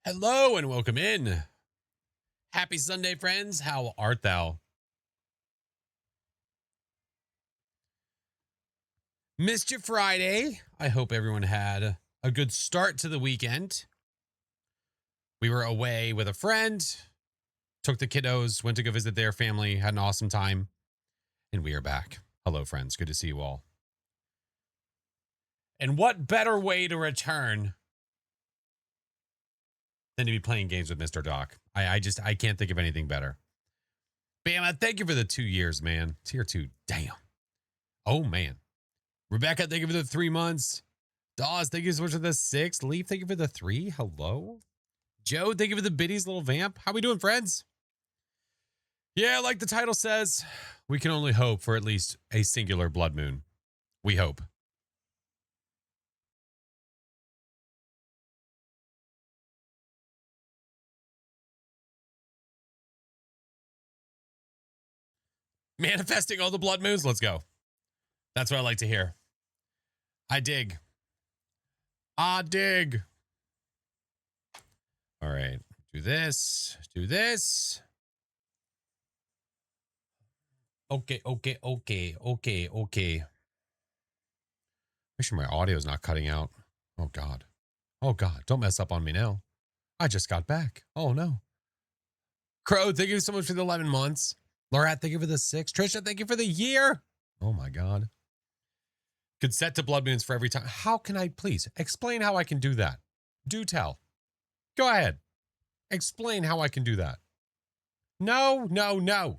Hello and welcome in. Happy Sunday, friends. How art thou? Mischief Friday. I hope everyone had a good start to the weekend. We were away with a friend, took the kiddos, went to go visit their family, had an awesome time, and we are back. Hello, friends. Good to see you all. And what better way to return than to be playing games with Mr. Doc? I can't think of anything better. Bam, thank you for the 2 years, man. Tier 2. Damn. Oh, man. Rebecca, thank you for the 3 months. Dawes, thank you so much for the 6. Leaf, thank you for the 3. Hello. Joe, thank you for the biddies, little vamp. How we doing, friends? Yeah, like the title says, we can only hope for at least a singular blood moon. We hope. Manifesting all the blood moons. Let's go. That's what I like to hear. I dig. I dig. All right. Do this. Do this. Okay. Make sure my audio is not cutting out. Oh, God. Oh, God. Don't mess up on me now. I just got back. Oh, no. Crow, thank you so much for the 11 months. Laurette, thank you for the 6. Trisha, thank you for the year. Oh, my God. Could set to blood moons for every time. How can I please explain how I can do that? Do tell. Go ahead. Explain how I can do that. No. Mr.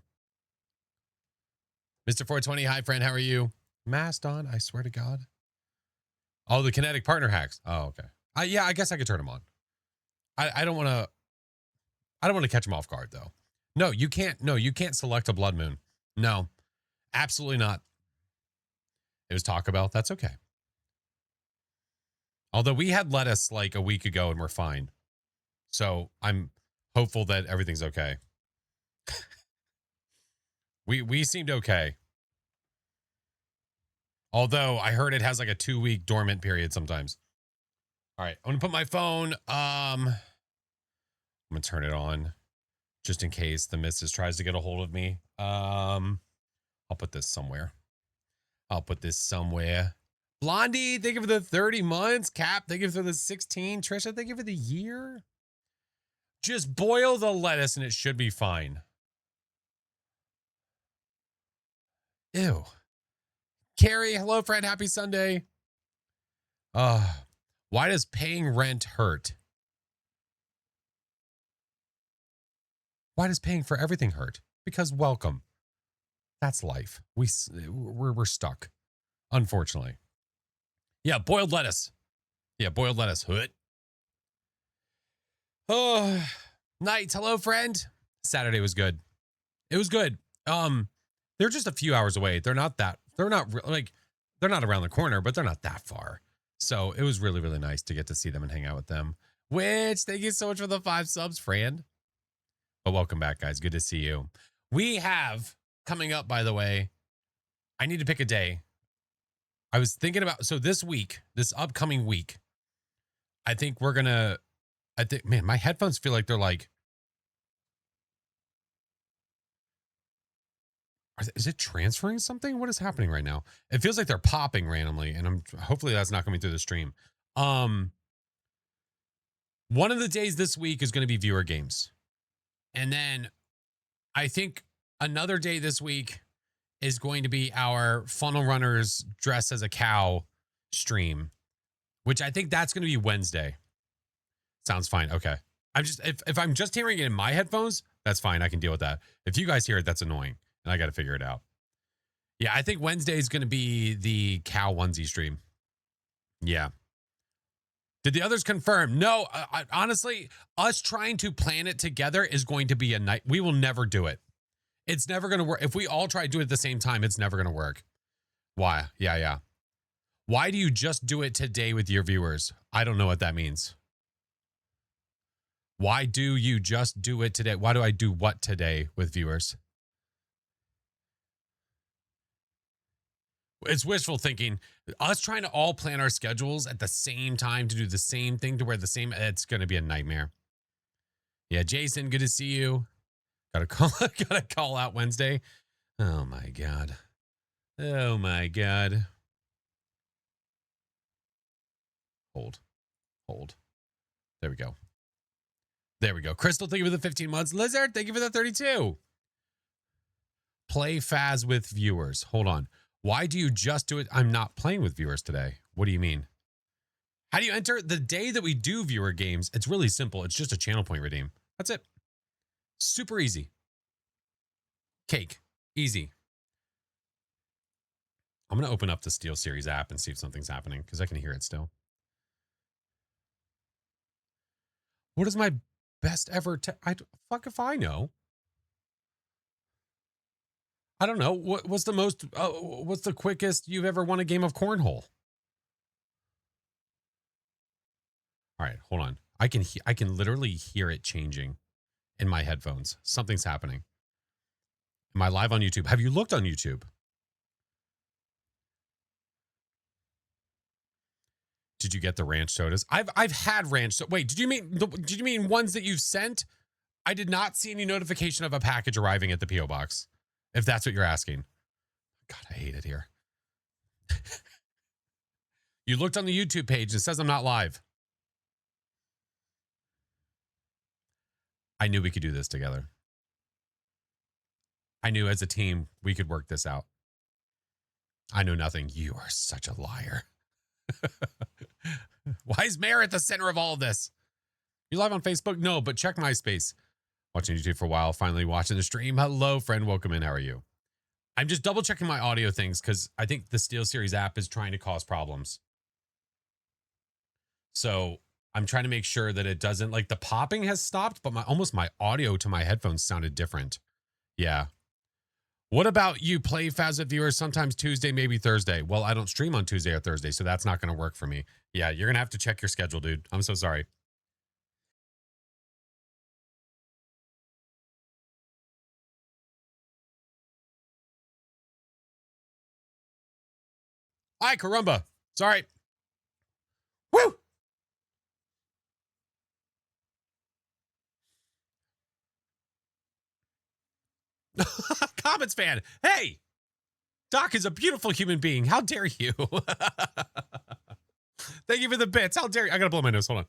420, hi, friend. How are you? Masked on, I swear to God. Oh, the kinetic partner hacks. Oh, okay. Yeah, I guess I could turn them on. I don't want to catch them off guard, though. No, you can't. No, you can't select a blood moon. No, absolutely not. It was Taco Bell. That's okay. Although we had lettuce like a week ago and we're fine. So I'm hopeful that everything's okay. we seemed okay. Although I heard it has like a 2-week dormant period sometimes. All right, I'm gonna put my phone. I'm gonna turn it on just in case the missus tries to get a hold of me. I'll put this somewhere. Blondie, thank you for the 30 months. Cap, thank you for the 16. Trisha, thank you for the year. Just boil the lettuce and it should be fine. Ew. Carrie, hello, friend. Happy Sunday. Why does paying rent hurt? Why does paying for everything hurt? Because welcome. That's life. We're stuck, unfortunately. Yeah, boiled lettuce. Hood. Oh, night. Hello, friend. Saturday was good. It was good. They're just a few hours away. They're not around the corner, but they're not that far. So it was really, really nice to get to see them and hang out with them. Which, thank you so much for the 5 subs, friend. But welcome back, guys. Good to see you. We have coming up, by the way, I need to pick a day. I was thinking about, so this upcoming week, man, my headphones feel like they're like, is it transferring something? What is happening right now? It feels like they're popping randomly, and hopefully that's not coming through the stream. One of the days this week is going to be viewer games. And then I think another day this week is going to be our funnel runners dressed as a cow stream, which I think that's going to be Wednesday. Sounds fine. Okay. If I'm just hearing it in my headphones, that's fine. I can deal with that. If you guys hear it, that's annoying. And I got to figure it out. Yeah, I think Wednesday is going to be the cow onesie stream. Yeah. Did the others confirm? No, honestly, us trying to plan it together is going to be a night. We will never do it. It's never going to work. If we all try to do it at the same time, it's never going to work. Why? Yeah. Why do you just do it today with your viewers? I don't know what that means. Why do you just do it today? Why do I do what today with viewers? It's wishful thinking. Us trying to all plan our schedules at the same time to do the same thing to wear the same, it's going to be a nightmare. Yeah, Jason, good to see you. Gotta call out Wednesday. Oh my god. Oh my god. Hold. Hold. There we go. There we go. Crystal, thank you for the 15 months. Lizard, thank you for the 32. Play Phas with viewers. Hold on. Why do you just do it? I'm not playing with viewers today. What do you mean? How do you enter? The day that we do viewer games, it's really simple. It's just a channel point redeem. That's it. Super easy. Cake. Easy. I'm going to open up the Steel Series app and see if something's happening because I can hear it still. What is my best ever? Fuck if I know. I don't know. What's the most? What's the quickest you've ever won a game of cornhole? All right, hold on. I can literally hear it changing in my headphones. Something's happening. Am I live on YouTube? Have you looked on YouTube? Did you get the ranch sodas? I've had ranch. Wait, did you mean ones that you've sent? I did not see any notification of a package arriving at the PO box. If that's what you're asking. God, I hate it here. You looked on the YouTube page and it says I'm not live. I knew we could do this together. I knew as a team we could work this out. I know nothing. You are such a liar. Why is Mayor at the center of all of this? You live on Facebook? No, but check MySpace. Watching YouTube for a while, finally watching the stream. Hello, friend. Welcome in. How are you? I'm just double checking my audio things because I think the SteelSeries app is trying to cause problems. So I'm trying to make sure that it doesn't, like the popping has stopped, but my audio to my headphones sounded different. Yeah. What about you play Phas with viewers sometimes Tuesday, maybe Thursday? Well, I don't stream on Tuesday or Thursday, so that's not going to work for me. Yeah, you're going to have to check your schedule, dude. I'm so sorry. Hi, caramba. Sorry. Woo! Comments fan. Hey, Doc is a beautiful human being. How dare you? Thank you for the bits. How dare you? I got to blow my nose. Hold on.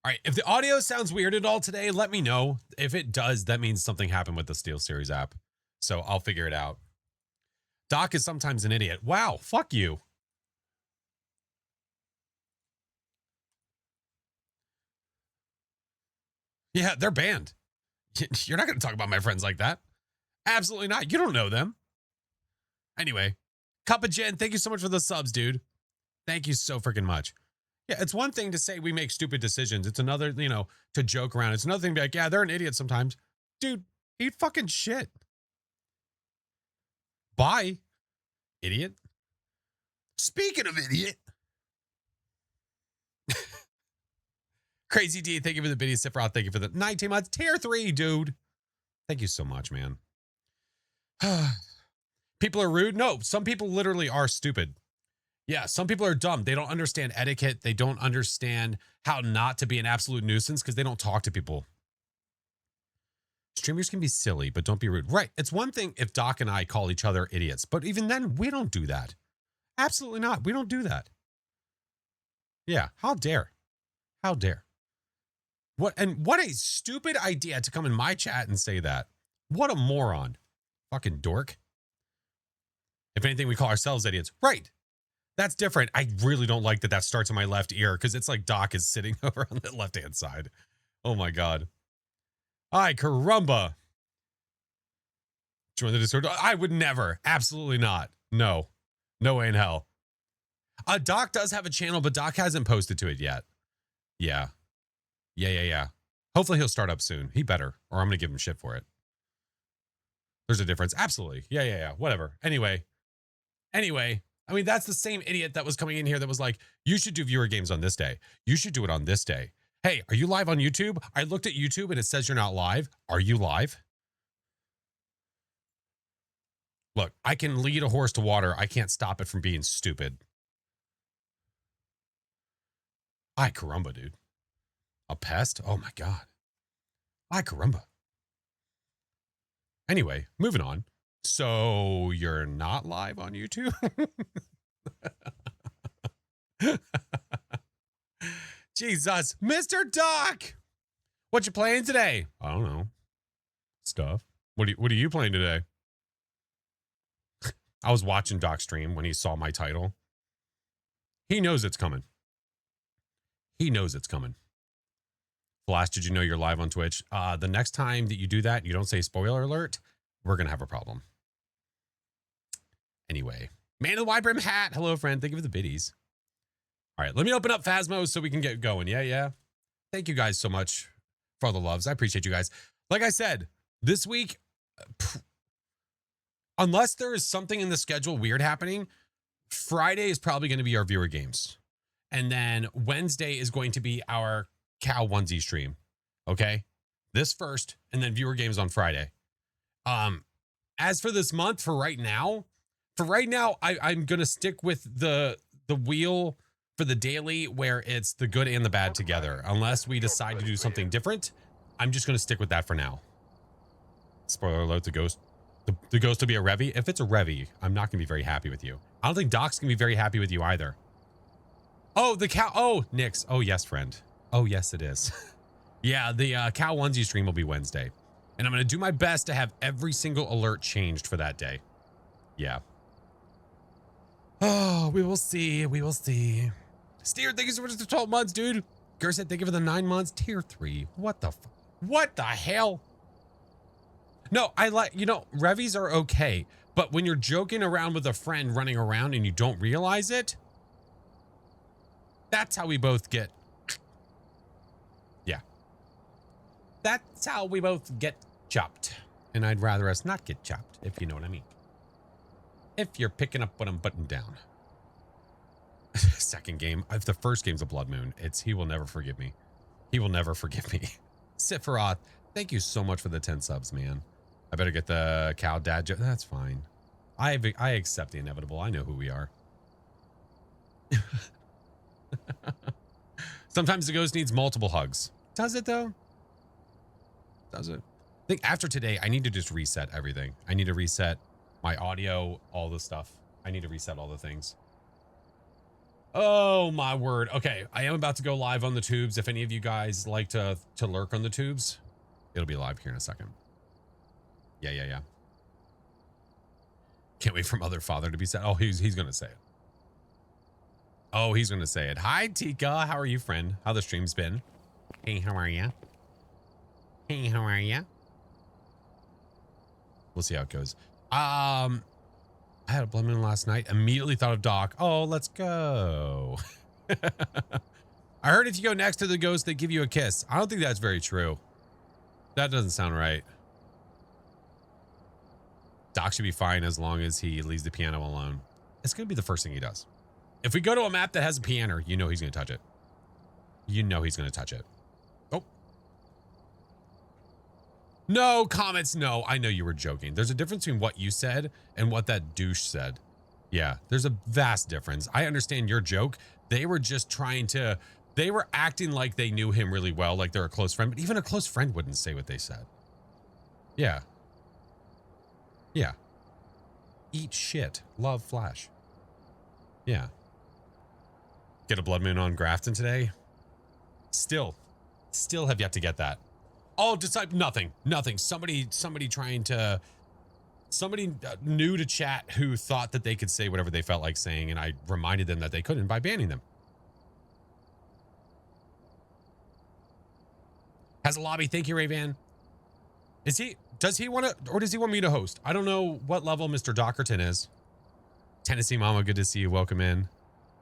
All right. If the audio sounds weird at all today, let me know. If it does, that means something happened with the SteelSeries app. So I'll figure it out. Doc is sometimes an idiot. Wow. Fuck you. Yeah, they're banned. You're not going to talk about my friends like that. Absolutely not. You don't know them. Anyway, Cup of Jen, thank you so much for the subs, dude. Thank you so freaking much. Yeah, it's one thing to say we make stupid decisions. It's another, to joke around. It's another thing to be like, yeah, they're an idiot sometimes. Dude, eat fucking shit. Bye, idiot. Speaking of idiot. Crazy D, thank you for the biddy. Sifroth, thank you for the 19 months. Tier 3, dude. Thank you so much, man. People are rude? No, some people literally are stupid. Yeah, some people are dumb. They don't understand etiquette. They don't understand how not to be an absolute nuisance because they don't talk to people. Streamers can be silly, but don't be rude. Right. It's one thing if Doc and I call each other idiots, but even then, we don't do that. Absolutely not. We don't do that. Yeah. How dare? How dare? What a stupid idea to come in my chat and say that. What a moron. Fucking dork. If anything, we call ourselves idiots. Right. That's different. I really don't like that starts in my left ear because it's like Doc is sitting over on the left-hand side. Oh my God. Hi, caramba. Join the Discord. I would never. Absolutely not. No. No way in hell. Doc does have a channel, but Doc hasn't posted to it yet. Yeah. Yeah. Hopefully he'll start up soon. He better, or I'm going to give him shit for it. There's a difference. Absolutely. Yeah. Whatever. Anyway. I mean, that's the same idiot that was coming in here that was like, you should do viewer games on this day. You should do it on this day. Hey, are you live on YouTube? I looked at YouTube and it says you're not live. Are you live? Look, I can lead a horse to water. I can't stop it from being stupid. Ay, caramba, dude. A pest? Oh my God. Ay, caramba. Anyway, moving on. So you're not live on YouTube? Jesus. Mr. Doc! What you playing today? I don't know. Stuff. What are you playing today? I was watching Doc stream when he saw my title. He knows it's coming. He knows it's coming. Flash, did you know you're live on Twitch? The next time that you do that, you don't say spoiler alert, we're going to have a problem. Anyway, man in the wide brim hat. Hello, friend. Thank you for the biddies. All right, let me open up Phasmo so we can get going. Yeah. Thank you guys so much for all the loves. I appreciate you guys. Like I said, this week, unless there is something in the schedule weird happening, Friday is probably going to be our viewer games. And then Wednesday is going to be our cow onesie stream. Okay. This first, and then viewer games on Friday. As for this month, for right now, I'm going to stick with the wheel for the daily where it's the good and the bad together. Unless we decide to do something different, I'm just going to stick with that for now. Spoiler alert, the ghost will be a Revy. If it's a Revy, I'm not going to be very happy with you. I don't think Doc's going to be very happy with you either. Oh, the cow. Oh, Nix. Oh, yes, friend. Oh, yes, it is. Yeah, the cow onesie stream will be Wednesday. And I'm going to do my best to have every single alert changed for that day. Yeah. Oh, we will see. We will see. Steer, thank you so much for the 12 months, dude. Gerset, thank you for the 9 months. Tier 3. What the hell? No, Revies are okay. But when you're joking around with a friend running around and you don't realize it, that's how we both get. Yeah. That's how we both get chopped. And I'd rather us not get chopped, if you know what I mean. If you're picking up what I'm putting down. Second game. If the first game's a Blood Moon, he will never forgive me. He will never forgive me. Sephiroth, thank you so much for the 10 subs, man. I better get the cow dad joke. That's fine. I accept the inevitable. I know who we are. Sometimes the ghost needs multiple hugs. Does it though? Does it? I think after today, I need to just reset everything. I need to reset my audio, all the stuff. I need to reset all the things. Oh my word. Okay, I am about to go live on the tubes. If any of you guys like to lurk on the tubes, it'll be live here in a second. Yeah. Can't wait for Mother Father to be said. Oh, he's gonna say it. Oh, he's gonna say it. Hi, Tika. How are you, friend? How the stream's been? Hey, how are ya? Hey, how are ya? We'll see how it goes. I had a Blood Moon last night. Immediately thought of Doc. Oh, let's go. I heard if you go next to the ghost, they give you a kiss. I don't think that's very true. That doesn't sound right. Doc should be fine as long as he leaves the piano alone. It's going to be the first thing he does. If we go to a map that has a piano, you know he's going to touch it. You know he's going to touch it. Oh. No, comments, no. I know you were joking. There's a difference between what you said and what that douche said. Yeah, there's a vast difference. I understand your joke. They were just they were acting like they knew him really well, like they're a close friend, but even a close friend wouldn't say what they said. Yeah. Yeah. Eat shit. Love Flash. Yeah. Get a Blood Moon on Grafton today? Still have yet to get that. Oh, decide nothing. Somebody new to chat who thought that they could say whatever they felt like saying, and I reminded them that they couldn't by banning them. Has a lobby. Thank you, Rayvan. Does he want to, or does he want me to host? I don't know what level Mr. Dockerton is. Tennessee Mama, good to see you. Welcome in.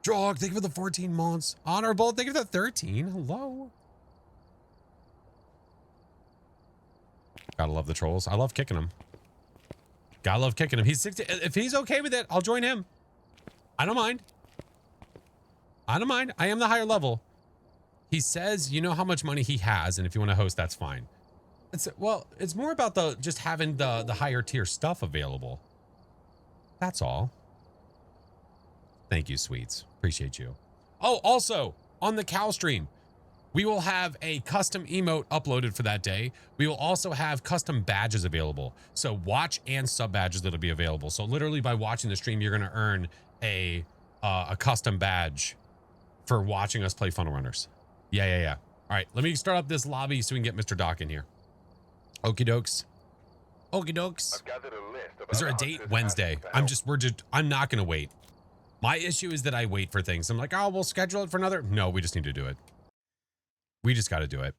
Drog, thank you for the 14 months. Honorable, thank you for the 13. Hello. Gotta love the trolls. I love kicking them. Gotta love kicking him. He's 60. If he's okay with it, I'll join him. I don't mind. I don't mind. I am the higher level. He says, you know how much money he has, and if you want to host, that's fine. Well, it's more about just having the higher tier stuff available. That's all. Thank you, sweets. Appreciate you. Oh, also, on the cow stream, we will have a custom emote uploaded for that day. We will also have custom badges available. So watch and sub badges that'll be available. So literally by watching the stream, you're going to earn a custom badge for watching us play Funnel Runners. Yeah. All right, let me start up this lobby so we can get Mr. Doc in here. Okie dokes. Okie dokes. Is there a date? Wednesday. I'm not going to wait. My issue is that I wait for things. I'm like, oh, we'll schedule it for another. No, we just need to do it. We just got to do it.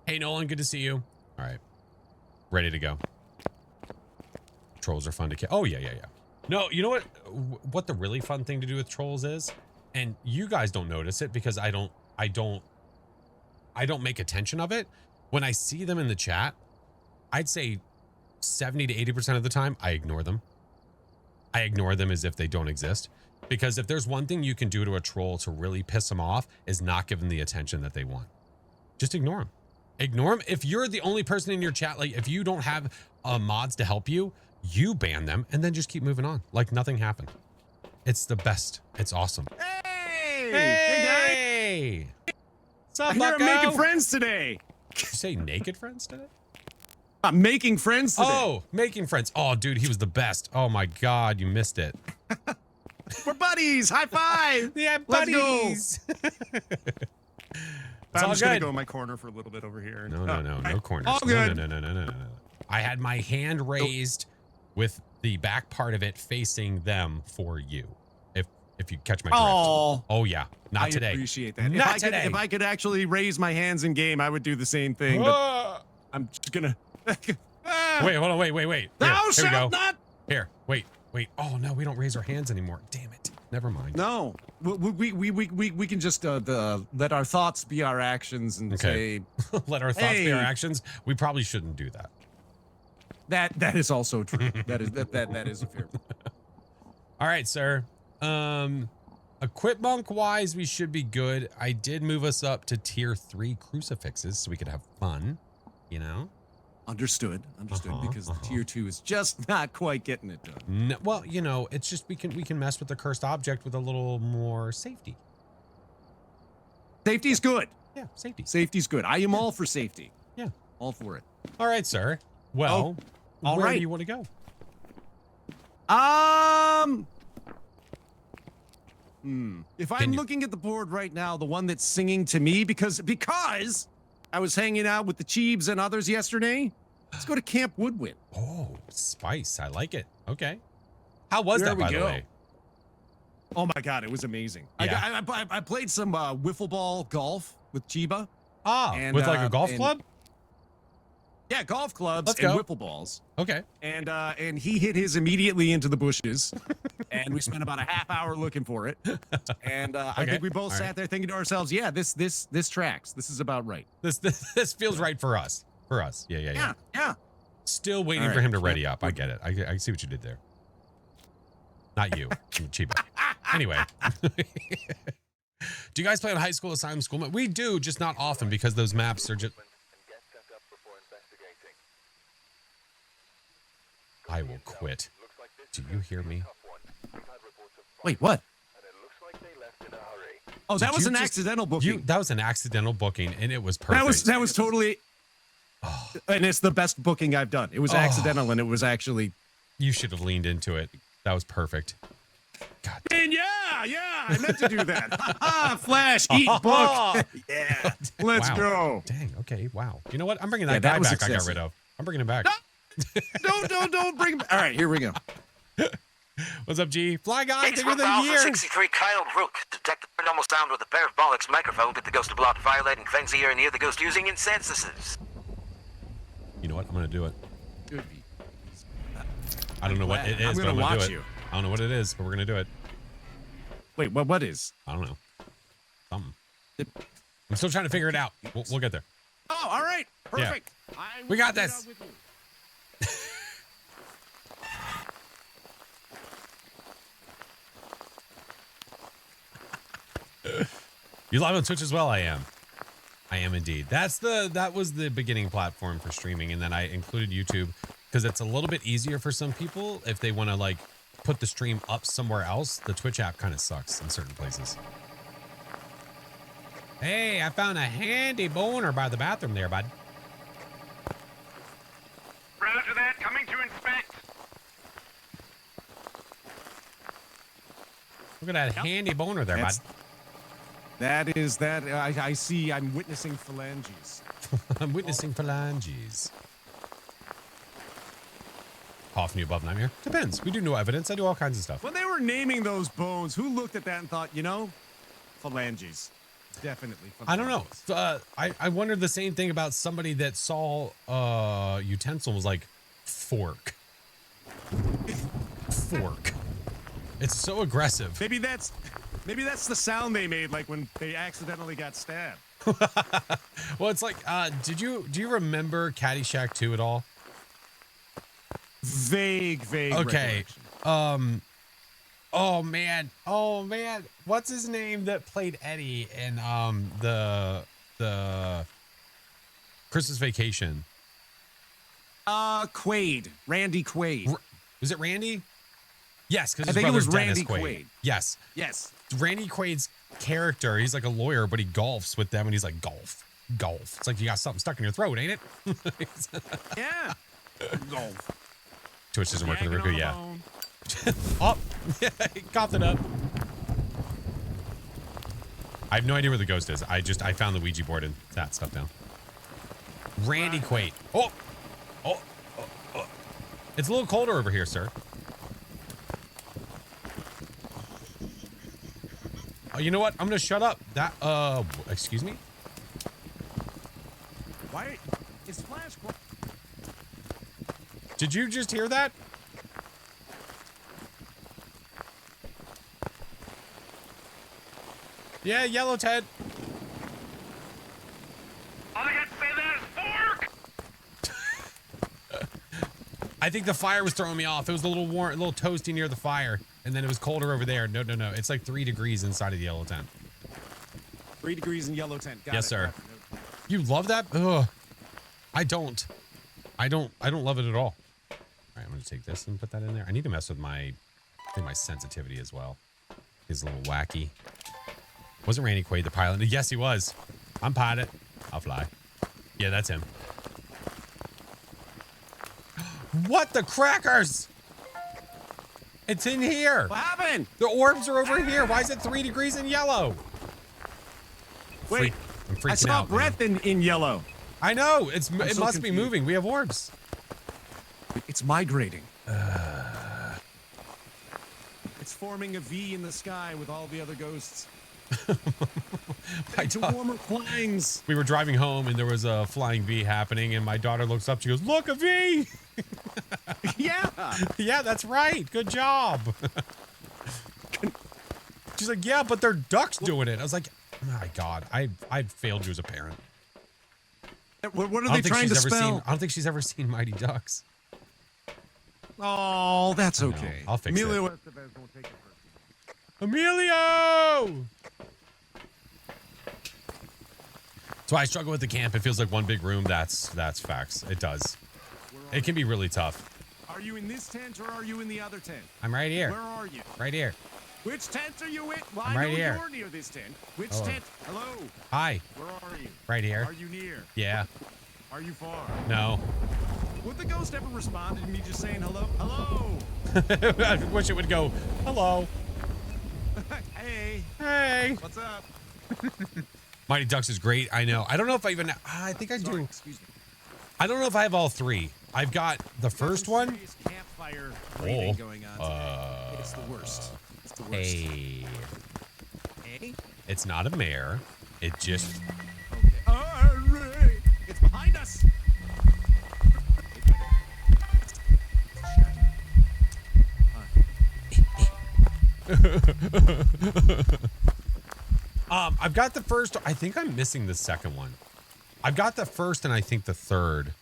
Hey, Nolan, good to see you. All right. Ready to go. Trolls are fun to kill. Oh, yeah. No, you know what the really fun thing to do with trolls is? And you guys don't notice it because I don't make attention of it. When I see them in the chat, I'd say 70 to 80% of the time, I ignore them. I ignore them as if they don't exist. Because if there's one thing you can do to a troll to really piss them off is not give them the attention that they want. Just ignore them. Ignore them. If you're the only person in your chat, like if you don't have mods to help you, you ban them and then just keep moving on. Like nothing happened. It's the best. It's awesome. Hey guys. What's up, I'm making friends today. Did you say naked friends today? I'm making friends today. Oh, making friends. Oh, dude, he was the best. Oh my God, you missed it. We're buddies. High five. Yeah, buddies. I'm just gonna go in my corner for a little bit over here. No corners. All good. No. I had my hand raised with the back part of it facing them for you. If you catch my drift. Oh yeah, not today. I appreciate that. Not today. If I could actually raise my hands in game, I would do the same thing. But I'm just gonna. Wait, hold on. Wait. Thou Here we go. shalt not. Here, wait. Oh no, we don't raise our hands anymore. Damn it. Never mind. No, we can just let our thoughts be our actions and say. Let our thoughts be our actions. We probably shouldn't do that. That is also true. that is a fair point. All right, sir. Equip monk wise, we should be good. I did move us up to tier 3 crucifixes so we could have fun, you know? Understood. Because the tier 2 is just not quite getting it done. No, well, you know, it's just we can mess with the cursed object with a little more safety. Safety's good. Yeah, safety. Safety's good. I am all for safety. Yeah. All for it. All right, sir. Well, where do you want to go? If I'm looking at the board right now, the one that's singing to me, because I was hanging out with the Cheebs and others yesterday, let's go to Camp Woodwind. Oh, spice. I like it. Okay. How was that, by the way? Oh my God, it was amazing. Yeah. I played some wiffle ball golf with Chiba. With like a golf club? Yeah, golf clubs Let's and go. wiffle balls. Okay. And he hit his immediately into the bushes, and we spent about a half hour looking for it. And I think we both sat there thinking to ourselves, yeah, this tracks. This is about right. This feels right for us. Yeah. Still waiting for him to ready up. I get it. I see what you did there. Not you, Chiba. Anyway. Do you guys play on high school assignment school? We do, just not often because those maps are just. I will quit. Do you hear me? Wait, what? Oh, that was an accidental booking. That was an accidental booking, and it was perfect. That was totally. Oh. And it's the best booking I've done. It was accidental, and it was actually. You should have leaned into it. That was perfect. God. And yeah, I meant to do that. Flash, eat book. Yeah, let's go. Dang. Okay. Wow. You know what? I'm bringing that guy back. Excessive. I got rid of. I'm bringing him back. Don't bring him. All right, here we go. What's up, G? Fly guy, thing of the year. 63 Kyle Rook. Detect the paranormal sound with a parabolic microphone. Get the ghost to block violating fence here and near the ghost using incensuses. You know what? I'm gonna do it. Good. I don't know what it is, but I'm gonna do it. You. I don't know what it is, but we're gonna do it. Wait, what is? I don't know. Something. I'm still trying to figure it out. We'll get there. Oh, all right. Perfect. Yeah. We got this. You live on Twitch as well? I am indeed. That was the beginning platform for streaming, and then I included YouTube because it's a little bit easier for some people if they want to like put the stream up somewhere else. The Twitch app kind of sucks in certain places. Hey, I found a handy boner by the bathroom there, bud. Roger that, coming to inspect. Look at that handy boner there, bud. That is that. I see. I'm witnessing phalanges. I'm witnessing phalanges. Off new above nightmare. Depends. We do no evidence. I do all kinds of stuff. When they were naming those bones, who looked at that and thought, you know, phalanges? Definitely. I don't know. I wondered the same thing about somebody that saw utensil was like fork. Fork. It's so aggressive. Maybe that's the sound they made, like when they accidentally got stabbed. Well, it's like, do you remember Caddyshack 2 at all? Vague. Okay. Oh man. What's his name that played Eddie in the Christmas Vacation? Quaid. Randy Quaid. Was it Randy? Yes, because I think it was Dennis Randy Quaid. Yes. Yes. Randy Quaid's character, he's like a lawyer, but he golfs with them, and he's like, golf. It's like you got something stuck in your throat, ain't it? Yeah. Golf. Twitch doesn't work for the review, yeah. Bone. Oh, he coughed it up. I have no idea where the ghost is. I found the Ouija board and that stuff down. Randy Quaid. Oh. It's a little colder over here, sir. Oh, you know what? I'm gonna shut up. That excuse me? Why is Flash? Did you just hear that? Yeah, yellow Ted. All I got to say that is fork! I think the fire was throwing me off. It was a little warm, a little toasty near the fire, and then it was colder over there. No. It's like 3 degrees inside of the yellow tent. 3 degrees in yellow tent. Got yes, it. sir. You love that? Ugh. I don't love it at all. All right, I'm gonna take this and put that in there. I need to mess with my sensitivity as well. He's a little wacky. Wasn't Randy Quaid the pilot? Yes, he was. I'm pilot. I'll fly. Yeah, that's him. What the crackers? It's in here. What happened? The orbs are over here. Why is it 3 degrees in yellow? Wait, I'm freaking I saw out, breath in yellow. I know. It so must be confused. moving. We have orbs. It's migrating. It's forming a V in the sky with all the other ghosts. Into warmer climes. We were driving home and there was a flying V happening, and my daughter looks up. She goes, "Look, a V!" Yeah. Yeah, that's right. Good job. She's like, "Yeah, but they're ducks doing it." I was like, "My God, I failed you as a parent." What are they trying to spell? I don't think she's ever seen Mighty Ducks. Oh, that's okay. I'll fix Emilio it. Estevez won't take it personally. Emilio! So I struggle with the camp. It feels like one big room. That's facts. It does. It can be really tough. Are you in this tent or are you in the other tent? I'm right here. Where are you? Right here. Which tent are you in? Well, I'm I right know here. you're near this tent. Which Hello. tent? Hello. Hi. Where are you? Right here. Are you near? Yeah. Are you far? No. Would the ghost ever respond to me just saying hello? Hello. I wish it would go, "Hello. Hey. Hey." What's up? Mighty Ducks is great. I know. I don't know if I even. I think I Sorry, do. excuse me. I don't know if I have all 3. I've got the first Some one. serious campfire breathing going on today. It's the worst. It's the worst. Hey. Hey? It's not a mare. It just. Okay. Hurry! It's behind us. I've got the first. I think I'm missing the second one. I've got the first and I think the third,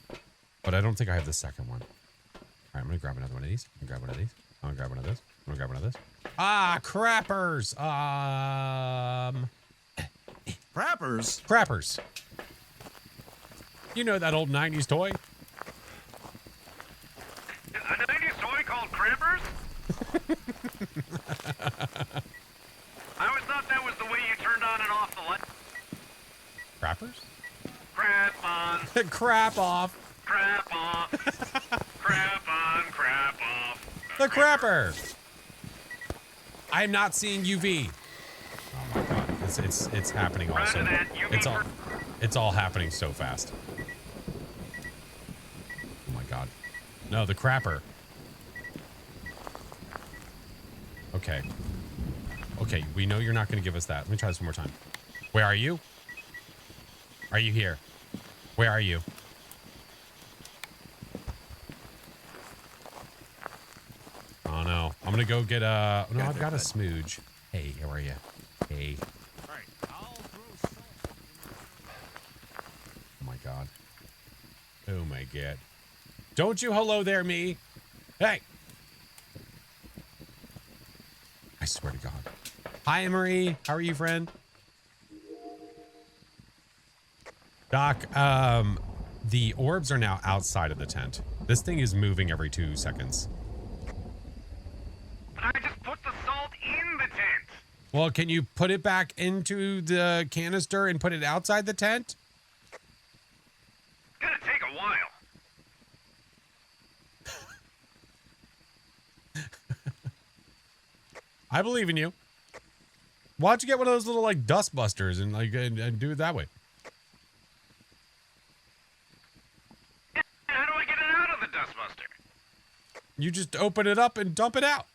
but I don't think I have the second one. All right, I'm gonna grab another one of these. I'm gonna grab one of these. I'm gonna grab one of this. I'm gonna grab one of this. Ah, crappers. Crappers? Crappers. You know that old 90s toy? I always thought that was the way you turned on and off the light. Crappers? Crap on, Crap off. crap off, crap on, crap off. The crapper. I'm not seeing UV. Oh my god, it's happening also. Roger that, UV It's all happening so fast. Oh my god. No, the crapper. Okay. Okay, we know you're not going to give us that. Let me try this one more time. Where are you? Are you here? Where are you? Oh no. I'm going to go get a... No, I've got a smooge. Hey, how are you? Hey. All right, I'll throw salt. Oh my god. Oh my god. Don't you hello there, me. Hey. I swear to God. Hi, Marie. How are you, friend? Doc, the orbs are now outside of the tent. This thing is moving every 2 seconds. I just put the salt in the tent. Well, can you put it back into the canister and put it outside the tent? Gonna take a while. I believe in you. Why don't you get one of those little like dust busters and like and do it that way? How do I get it out of the dustbuster? You just open it up and dump it out.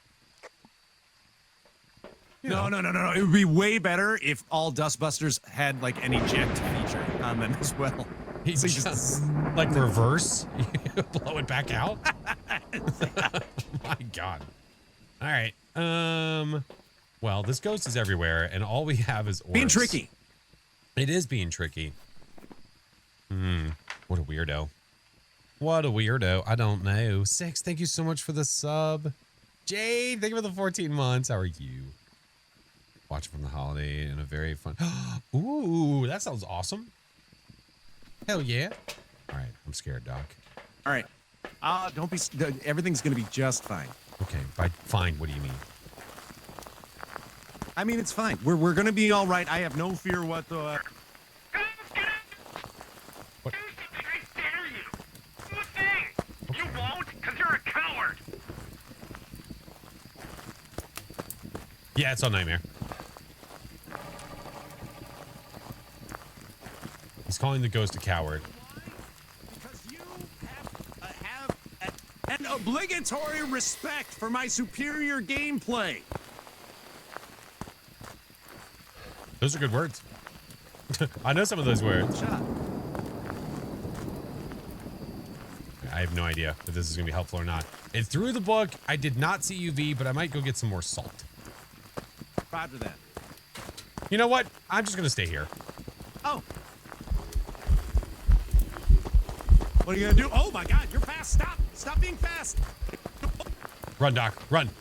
No. It would be way better if all dustbusters had like an eject feature on them as well. He So you just like reverse, blow it back out. My God. All right. Well, this ghost is everywhere, and all we have is orbs. Being tricky. It is being tricky. What a weirdo. What a weirdo. I don't know. Six, thank you so much for the sub. Jade, thank you for the 14 months. How are you? Watch from the holiday in a very fun. Ooh, that sounds awesome. Hell yeah. All right, I'm scared, Doc. All right. Don't be. Everything's gonna be just fine. Okay, by fine, what do you mean? I mean, it's fine. We're gonna be all right. I have no fear whatsoever. What? I dare you. Do the thing. You won't, because you're a coward. Yeah, it's all nightmare. He's calling the ghost a coward. Because you have an obligatory respect for my superior gameplay. Those are good words. I know some of those words. Shot. I have no idea if this is going to be helpful or not. And through the book, I did not see UV, but I might go get some more salt. Roger that. You know what? I'm just going to stay here. Oh. What are you gonna do? Oh my God, you're fast. Stop. Stop being fast. Run, Doc. Run. Get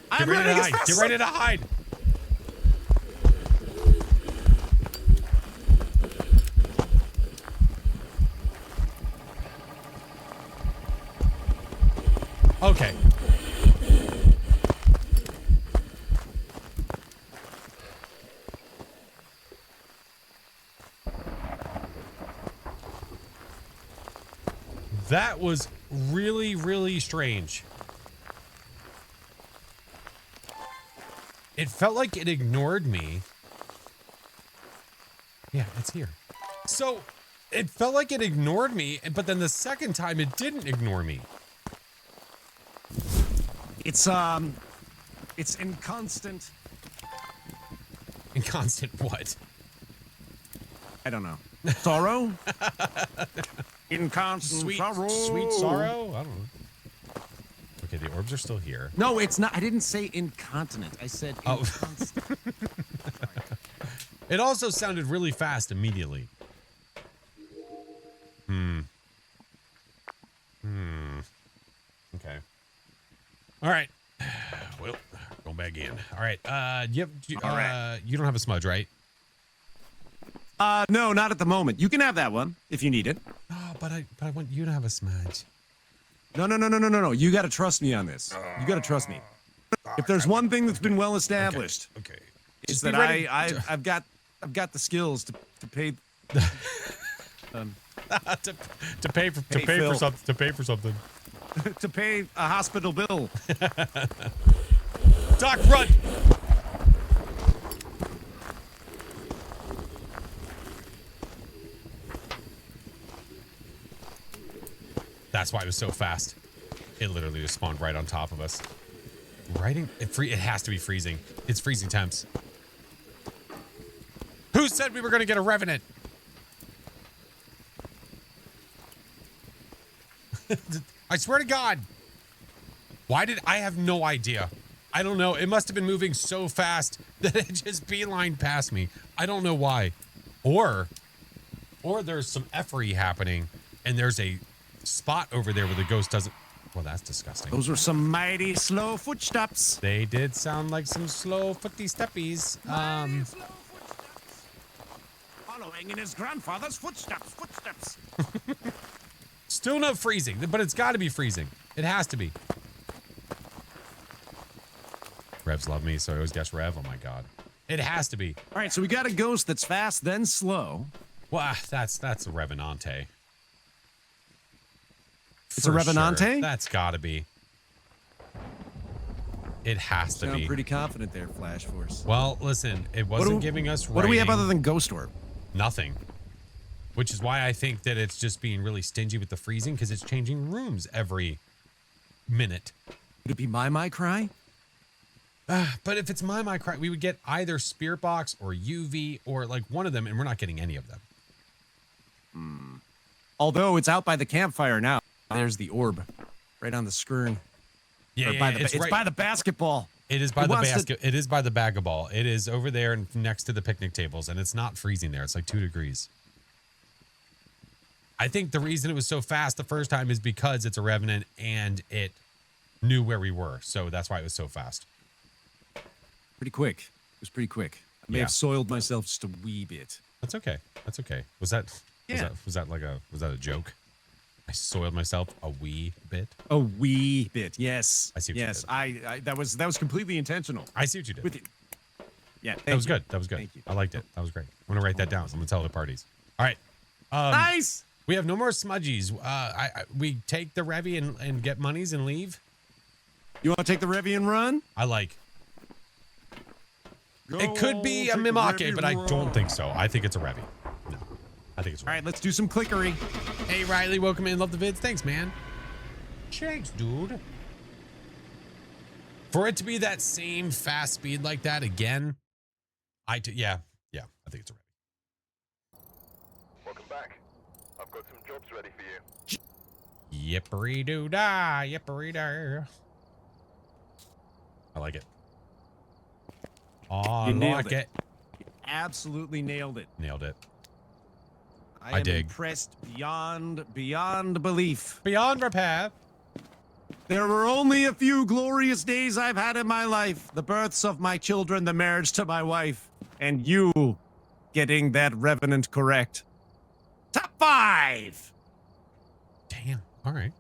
I'm ready to running as hide. fast Get as ready to hide. Okay. That was really, really strange. It felt like it ignored me. Yeah, it's here. So it felt like it ignored me, but then the second time it didn't ignore me. It's in constant. In constant what? I don't know. Sorrow? In constant Sweet, sorrow. sweet sorrow? I don't know. Okay, the orbs are still here. No, it's not. I didn't say incontinent. I said Oh. inconstant. It also sounded really fast immediately. Okay. All right. Well, going back in. All right. You don't have a smudge, right? No, not at the moment. You can have that one if you need it. Oh, but I want you to have a smudge. No. You got to trust me on this. You got to trust me. If there's one thing that's been well established, Okay. it's Just be that ready. I've got the skills to pay to pay for Phil. something. to pay a hospital bill. Doc, run! That's why it was so fast. It literally just spawned right on top of us. It has to be freezing. It's freezing temps. Who said we were going to get a Revenant? I swear to God. Why did I have no idea? I don't know. It must have been moving so fast that it just beelined past me. I don't know why. Or there's some effery happening and there's a spot over there where the ghost doesn't. Well, that's disgusting. Those were some mighty slow footsteps. They did sound like some slow footy steppies. Mighty slow footsteps. Following in his grandfather's footsteps. Still no freezing, but it's got to be freezing. It has to be. Revs love me, so I always guess Rev. Oh my God. It has to be. All right, so we got a ghost that's fast, then slow. Well, that's a Revenante. It's a Revenante? Sure. That's got to be. It has to Sound be. pretty confident there, FlashForce. Well, listen, it wasn't giving us What do we have writing. other than Ghost Orb? Nothing. Which is why I think that it's just being really stingy with the freezing because it's changing rooms every minute. Would it be my cry? But if it's my cry, we would get either Spirit Box or UV or like one of them, and we're not getting any of them. Although it's out by the campfire now. There's the orb, right on the screen. Yeah, It's right. by the basketball. It is by It the wants to- basket. It is by the bag of ball. It is over there and next to the picnic tables, and it's not freezing there. It's like 2 degrees. I think the reason it was so fast the first time is because it's a Revenant and it knew where we were. So that's why it was so fast. Pretty quick. It was pretty quick. I may Yeah. have soiled myself just a wee bit. That's okay. That's okay. Was that a joke? I soiled myself a wee bit. A wee bit, yes. I see what you yes, did. I that was completely intentional. I see what you did. With it. Yeah, That was good. That was good. Thank you. I liked it. That was great. I'm gonna write that down. So I'm gonna tell the parties. All right. Nice. We have no more smudgies. We take the Revy and get monies and leave. You want to take the Revy and run? I like. It could be a Mimake, but I don't think so. I think it's a Revy. No, I think it's a Revy. All right, let's do some clickery. Hey, Riley, welcome in. Love the vids. Thanks, man. Thanks, dude. For it to be that same fast speed like that again, yeah, I think it's a Revy. Welcome back. I've got some jobs ready for you. Yippery doo da, yippery da. I like it. Oh, You I nailed like it. it. Absolutely nailed it. Nailed it. I am dig. impressed beyond belief. Beyond repair. There were only a few glorious days I've had in my life. The births of my children, the marriage to my wife, and you getting that Revenant correct. Top 5! Damn. All right.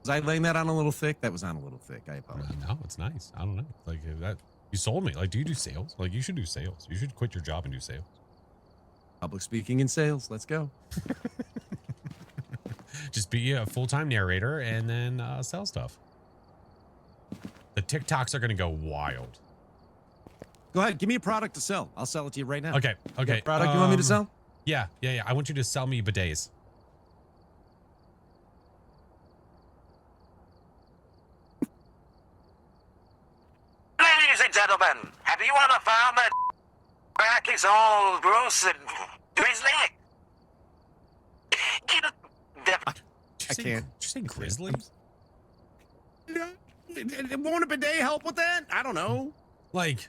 Was I laying that on a little thick? That was on a little thick. I apologize. No, it's nice. I don't know. Like that. You sold me. Like, do you do sales? Like, you should do sales. You should quit your job and do sales. Public speaking and sales. Let's go. Just be a full-time narrator and then sell stuff. The TikToks are going to go wild. Go ahead. Give me a product to sell. I'll sell it to you right now. Okay. Okay. What product you want me to sell? Yeah. I want you to sell me bidets. Ladies and gentlemen, have you ever found that back is all gross and grizzly? Get a... I can't. Did you say grizzly? Won't a bidet help with that? I don't know. Like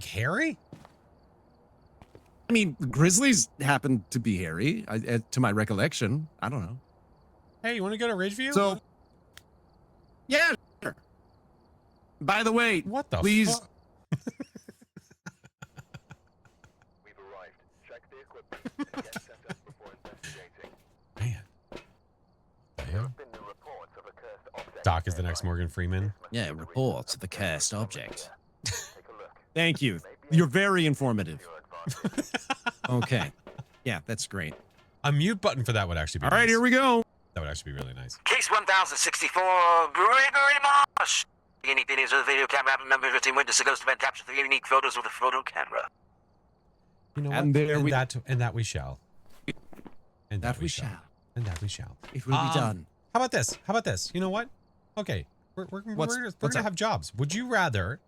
hairy? I mean, grizzlies happen to be hairy, to my recollection. I don't know. Hey, you want to go to Ridgeview? So, yeah, sure. By the way, what the please. fuck? We've arrived. Check the equipment and get set up before investigating. Man. There have been the reports of a cursed object. Doc is the next Morgan Freeman. Yeah, reports of the cursed object. Thank you. You're very informative. Okay. Yeah, that's great. A mute button for that would actually be All right, nice. here we go. That would actually be really nice. Case 1064, Gregory Marsh. Unique videos with a video camera out of number 15 witness a ghost event capture 3 unique photos with a photo camera. You know And what? there we- and that we shall. And That we shall. And that we shall. It will be done. How about this? How about this? You know what? Okay, we're What's gonna up? have jobs. Would you rather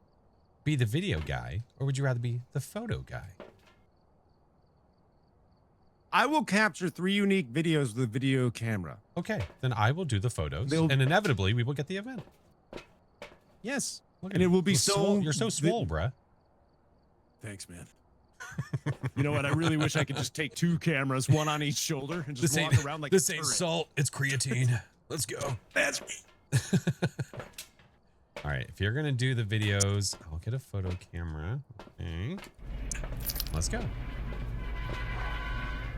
be the video guy or would you rather be the photo guy? I will capture 3 unique videos with a video camera. Okay, then I will do the photos, They'll- and inevitably we will get the event. Yes. Look And at it you. will be You're so... swole. You're so swole, bruh. Thanks, man. You know what? I really wish I could just take 2 cameras, one on each shoulder, and just walk around like this a ain't turret. salt. It's creatine. Let's go. That's me. All right, if you're gonna do the videos, I'll get a photo camera. Okay, let's go.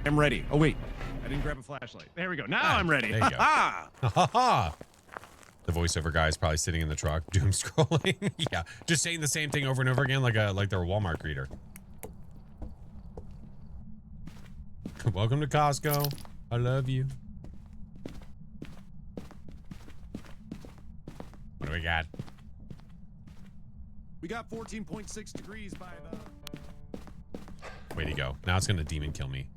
I'm ready. Oh, wait. I didn't grab a flashlight. There we go. Now I'm ready. There you go. Ha Ha ha! The voiceover guy is probably sitting in the truck, doom scrolling. Yeah, just saying the same thing over and over again, like their Walmart greeter. Welcome to Costco. I love you. What do we got? We got 14.6 degrees by the... Way to go. Now it's gonna demon kill me.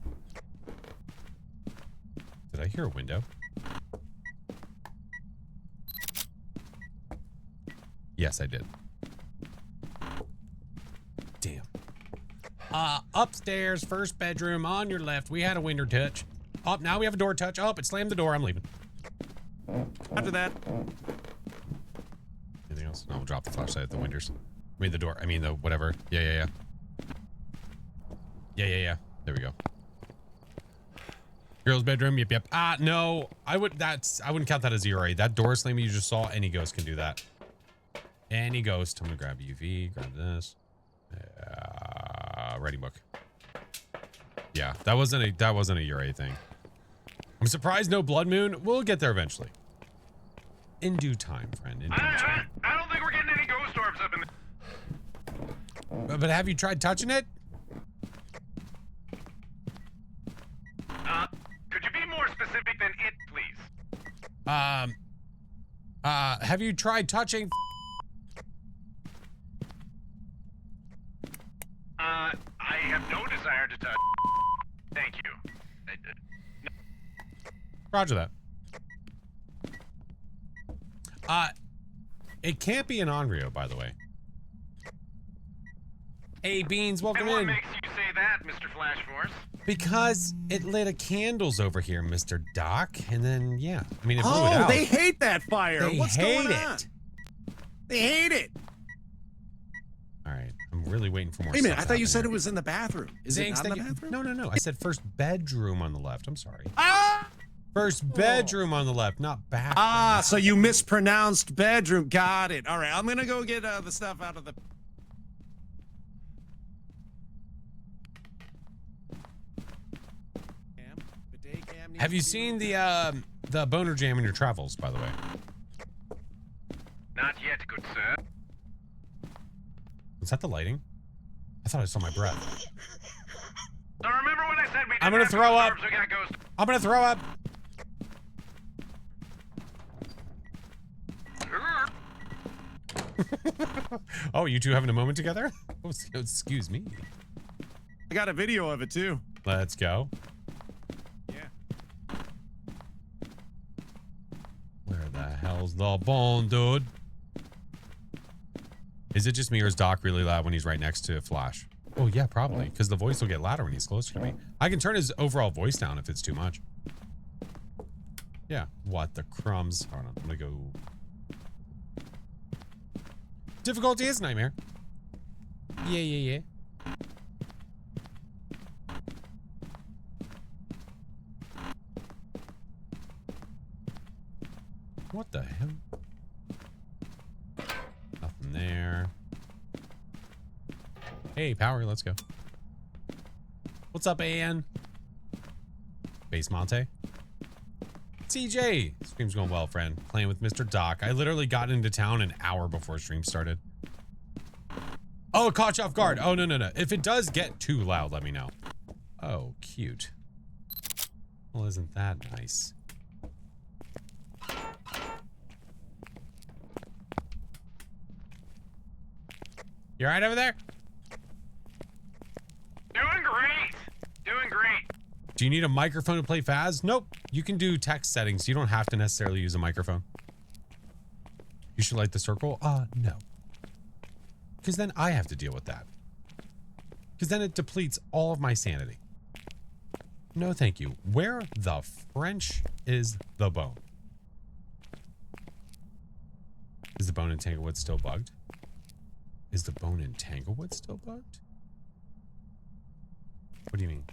Did I hear a window? Yes, I did. Damn. Upstairs, first bedroom, on your left. We had a window touch. Oh, now we have a door touch. Oh, it slammed the door. I'm leaving. After that, Anything else? No, we'll drop the flashlight at the windows. I mean the door. I mean the whatever. Yeah. There we go. Girl's bedroom. Yep. No. I wouldn't count that as ERA. That door slam you just saw, any ghost can do that. Any ghost. I'm gonna grab UV, grab this. Writing book. Yeah, that wasn't a ERA thing. I'm surprised no blood moon. We'll get there eventually. In due time, friend. In due time. I don't think we're getting any ghost orbs up in the... But have you tried touching it? Could you be more specific than it, please? Have you tried touching? I have no desire to touch. Thank you. Roger that. It can't be an Onryo, by the way. Hey, Beans, welcome And what in. makes you say that, Mr. FlashForce? Because it lit a candles over here, Mr. Doc, and then yeah, I mean it blew it oh, out. they hate that fire. They What's hate going on? it. They hate it. All right, I'm really waiting for more. Wait a minute. I stuff thought you to said happen it was in the bathroom. Is it Thanks, not in the thank you. bathroom? No. I said first bedroom on the left. I'm sorry. Ah! First bedroom on the left, not bathroom. Ah, so you mispronounced bedroom. Got it. All right, I'm gonna go get the stuff out of the... Have you seen the boner jam in your travels, by the way? Not yet, good sir. Is that the lighting? I thought I saw my breath. So remember when I said we I'm didn't gonna have throw ghost up. orbs, we got ghost... I'm gonna throw up. Oh, you two having a moment together? Oh, excuse me. I got a video of it too. Let's go. Yeah. Where the hell's the bone, dude? Is it just me or is Doc really loud when he's right next to Flash? Oh, yeah, probably. Because the voice will get louder when he's closer to me. I can turn his overall voice down if it's too much. Yeah. What the crumbs? Hold on. I'm going to go. Difficulty is nightmare. Yeah. What the hell? Nothing there. Hey, Power, let's go. What's up, Ann? Base Monte? CJ. Stream's going well, friend. Playing with Mr. Doc. I literally got into town an hour before stream started. Oh, it caught you off guard. Oh, no. If it does get too loud, let me know. Oh, cute. Well, isn't that nice? You all right over there? Doing great. Doing great. Do you need a microphone to play Phas? Nope. You can do text settings. You don't have to necessarily use a microphone. You should light the circle? No. Because then I have to deal with that. Because then it depletes all of my sanity. No, thank you. Where the French is the bone? Is the bone in Tanglewood still bugged? Is the bone in Tanglewood still bugged? What do you mean?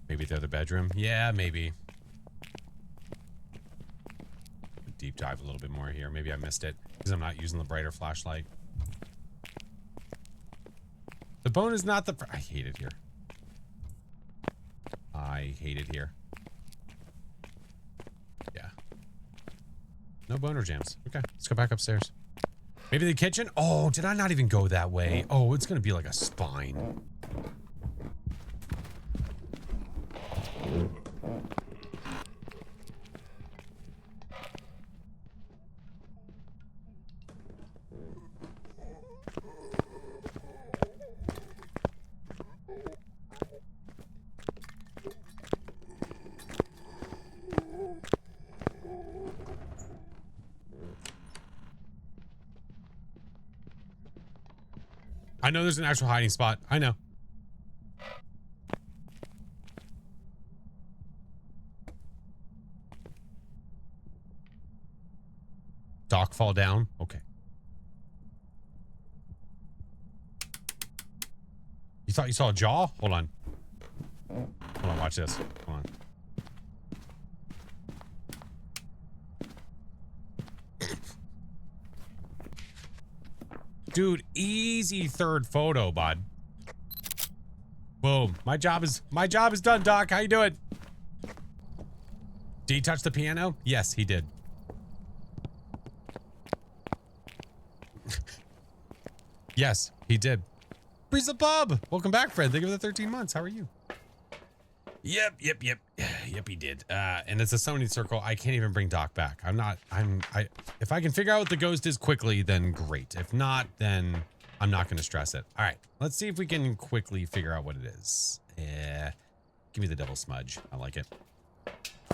Maybe the other bedroom? Yeah, maybe. Deep dive a little bit more here. Maybe I missed it because I'm not using the brighter flashlight. The bone is not the... I hate it here. I hate it here. Yeah. No boner jams. Okay, let's go back upstairs. Maybe the kitchen? Oh, did I not even go that way? Oh, it's going to be like a spine. I know there's an actual hiding spot. I know. Doc fall down? Okay. You thought you saw a jaw? Hold on. Hold on, watch this. Hold on. Dude, easy third photo, bud. Boom. My job is done, Doc. How you doing? Did he touch the piano? Yes, he did. Yes, he did. Breeze the Pub. Welcome back, Fred. Thank you for the 13 months. How are you? Yep. Yep, he did. And it's a summoning circle. I can't even bring Doc back. If I can figure out what the ghost is quickly, then great. If not, then I'm not going to stress it. All right, let's see if we can quickly figure out what it is. Yeah, give me the devil smudge. I like it.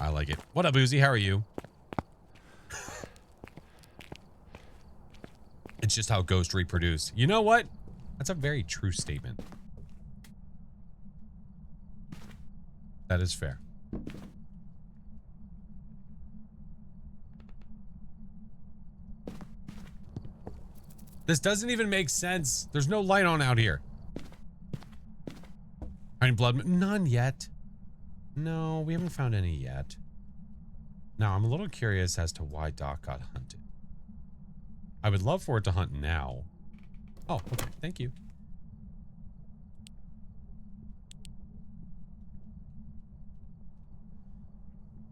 I like it. What up, Uzi? How are you? It's just how ghosts reproduce. You know what? That's a very true statement. That is fair. This doesn't even make sense. There's no light on out here. Any blood? None yet. No, we haven't found any yet. Now, I'm a little curious as to why Doc got hunted. I would love for it to hunt now. Oh, okay. Thank you.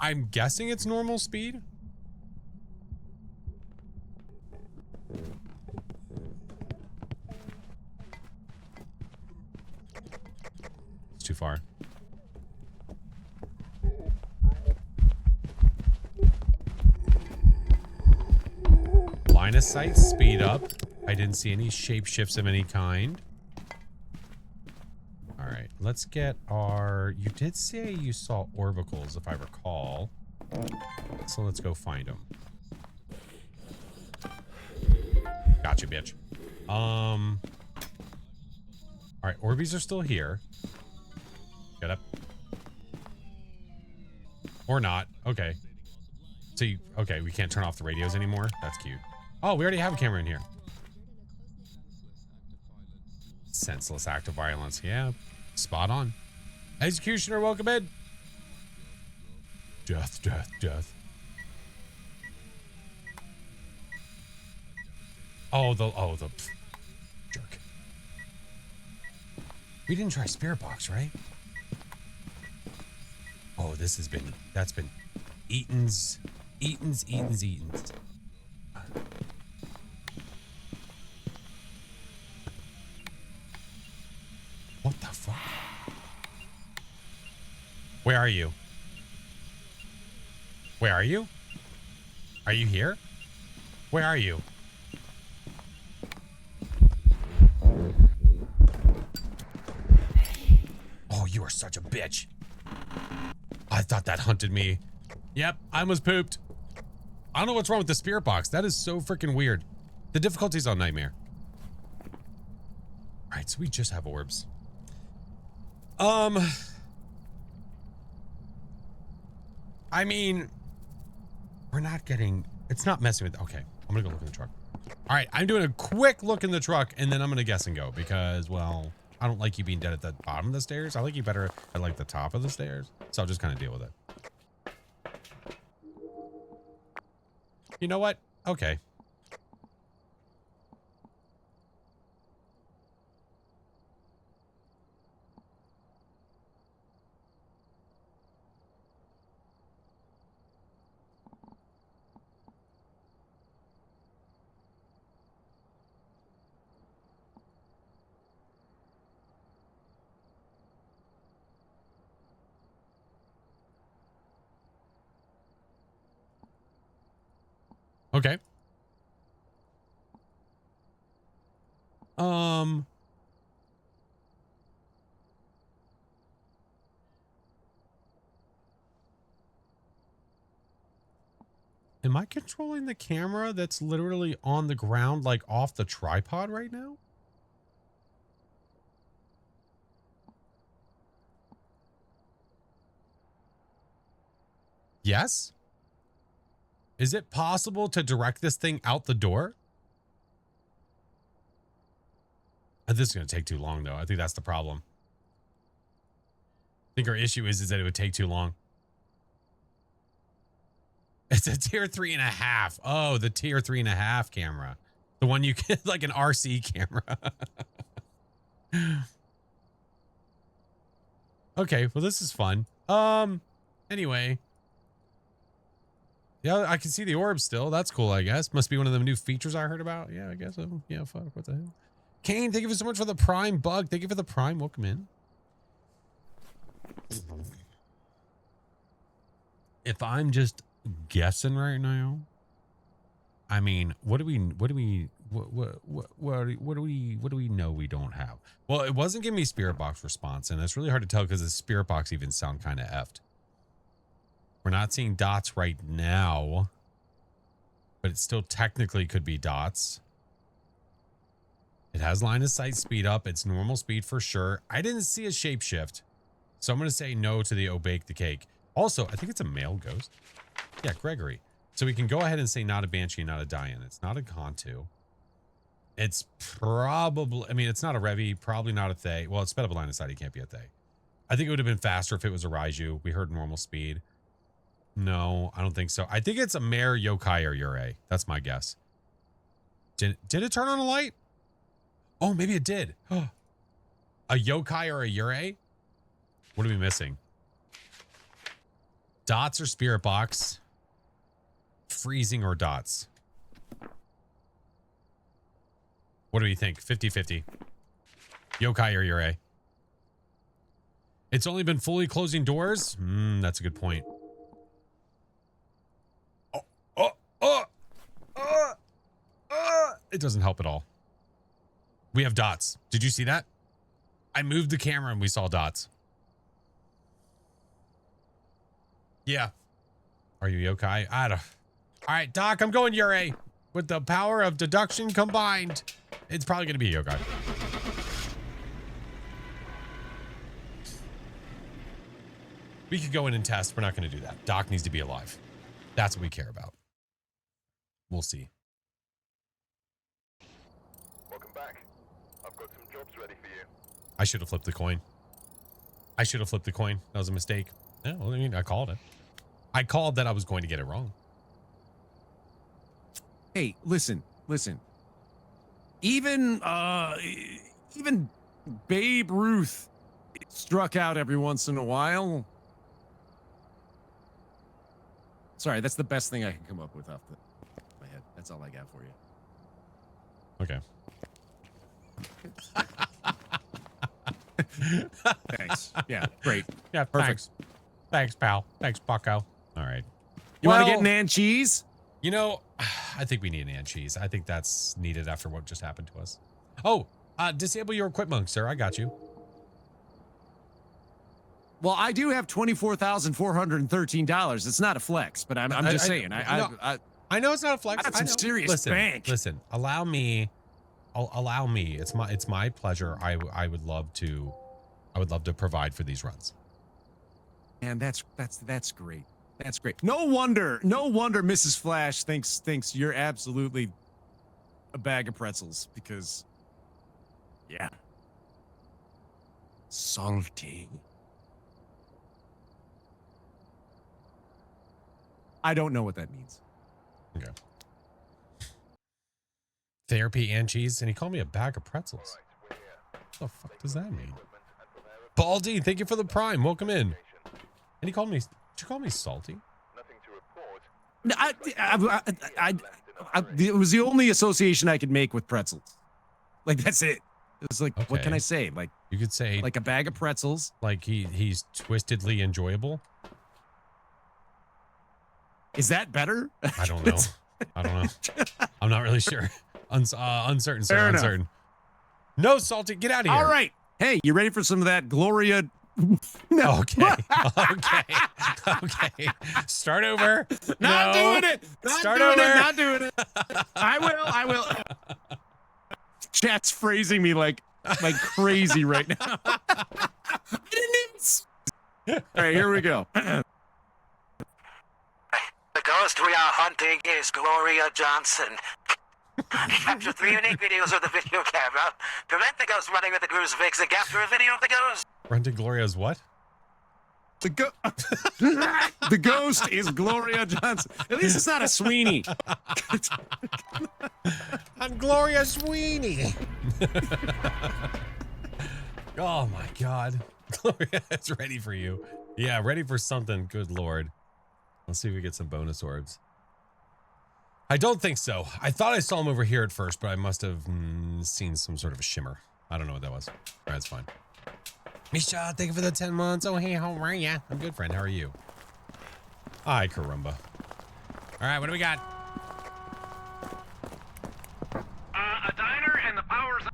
I'm guessing it's normal speed. It's too far. Line of sight, speed up. I didn't see any shape shifts of any kind. All right, let's get our... You did say you saw orbicles, if I recall. So let's go find them. Gotcha, bitch. All right, Orbeez are still here. Get up. Or not. Okay. So you... Okay, we can't turn off the radios anymore? That's cute. Oh, we already have a camera in here. Senseless act of violence. Yeah, spot on. Executioner, welcome in. Death, death, death. Oh, the jerk. We didn't try spirit box, right? Oh, that's been Eaton's. What the fuck? Where are you? Where are you? Are you here? Where are you? Oh, you are such a bitch. I thought that hunted me. Yep, I almost pooped. I don't know what's wrong with the spirit box. That is so freaking weird. The difficulty's on Nightmare. All right, so we just have orbs. I mean, we're not getting, it's not messing with, okay, I'm gonna go look in the truck. All right, I'm doing a quick look in the truck and then I'm gonna guess and go because, well, I don't like you being dead at the bottom of the stairs. I like you better at like the top of the stairs. So I'll just kind of deal with it. You know what? Okay. Okay. Am I controlling the camera that's literally on the ground, like off the tripod right now? Yes? Is it possible to direct this thing out the door? This is going to take too long, though. I think that's the problem. I think our issue is that it would take too long. It's a tier 3.5. Oh, the tier 3.5 camera. The one you get like an RC camera. Okay, well, this is fun. Anyway. Yeah, I can see the orb still. That's cool, I guess. Must be one of the new features I heard about. Yeah, I guess so. Yeah, fuck. What the hell? Kane, thank you so much for the Prime bug. Thank you for the Prime. Welcome in. If I'm just guessing right now, I mean, what do we know we don't have? Well, it wasn't giving me spirit box response, and it's really hard to tell because the spirit box even sound kind of effed. We're not seeing dots right now, but it still technically could be dots. It has line of sight speed up. It's normal speed for sure. I didn't see a shapeshift, so I'm going to say no to the bake the cake. Also, I think it's a male ghost. Yeah, Gregory. So we can go ahead and say not a Banshee, not a Diane. It's not a Kantu. It's probably, I mean, it's not a Revi, probably not a Thay. Well, it's sped up a line of sight. He can't be a Thay. I think it would have been faster if it was a Raiju. We heard normal speed. No, I don't think so. I think it's a Mare, Yokai, or Yurei. That's my guess. Did it turn on a light? Oh, maybe it did. A Yokai or a Yurei? What are we missing? Dots or spirit box? Freezing or dots? What do we think? 50-50. Yokai or Yurei? It's only been fully closing doors? That's a good point. It doesn't help at all. We have dots. Did you see that? I moved the camera and we saw dots. Yeah. Are you yokai? I don't. All right, Doc, I'm going Yurei. With the power of deduction combined, it's probably going to be a yokai. We could go in and test. We're not going to do that. Doc needs to be alive. That's what we care about. We'll see. Welcome back. I've got some jobs ready for you. I should have flipped the coin. I should have flipped the coin. That was a mistake. Yeah, well, I mean, I called it. I called that I was going to get it wrong. Hey, listen. Even Babe Ruth struck out every once in a while. Sorry, that's the best thing I can come up with off my head. That's all I got for you. Okay. Thanks. Yeah, great. Yeah, Perfect. Thanks, pal. Thanks, bucko. All right. You want to get nan cheese? You know, I think we need an cheese. I think that's needed after what just happened to us. Oh, disable your equipment, sir. I got you. Well, I do have $24,413. It's not a flex, but I'm just saying. I know it's not a flex. That's some serious bank. Listen, allow me. Allow me. It's my pleasure. I would love to provide for these runs. And that's great. That's great. No wonder Mrs. Flash thinks you're absolutely a bag of pretzels because, yeah, salty. I don't know what that means. Okay. Therapy and cheese, and he called me a bag of pretzels. What the fuck does that mean? Baldy, thank you for the prime. Welcome in. And he called me. Did you call me salty? No, it was the only association I could make with pretzels. Like, that's it. It was like, what can I say? Like, you could say like a bag of pretzels. Like he's twistedly enjoyable. Is that better? I don't know. I'm not really sure. Uncertain, sir. Fair uncertain. No, salty. Get out of here. All right. Hey, you ready for some of that Gloria? No. Okay. Okay. Start over. Not doing it. Not doing it. I will. Chat's phrasing me like crazy right now. I didn't even. All right, here we go. The ghost we are hunting is Gloria Johnson. Capture 3 unique videos of the video camera. Prevent the ghost running with the crucifix and capture a video of the ghost. Renting Gloria's what? The ghost is Gloria Johnson. At least it's not a Sweeney. I'm Gloria Sweeney. Oh my God. Gloria is ready for you. Yeah, ready for something. Good Lord. Let's see if we get some bonus orbs. I don't think so. I thought I saw him over here at first, but I must have seen some sort of a shimmer. I don't know what that was. All right, that's fine. Misha, thank you for the 10 months. Oh, hey, how are ya? I'm good, friend. How are you? Hi, caramba. All right, what do we got? A diner and the power's on.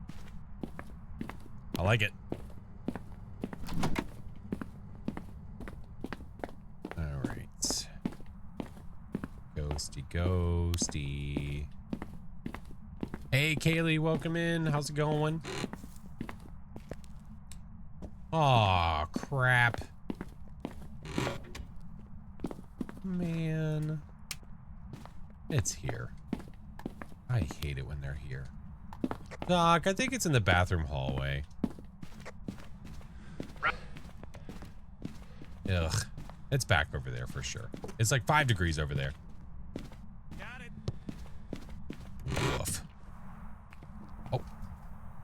I like it. All right. Ghosty. Hey, Kaylee, welcome in. How's it going? Aw, crap. Man. It's here. I hate it when they're here. Doc, I think it's in the bathroom hallway. Ugh. It's back over there for sure. It's like 5 degrees over there. Got it. Woof. Oh.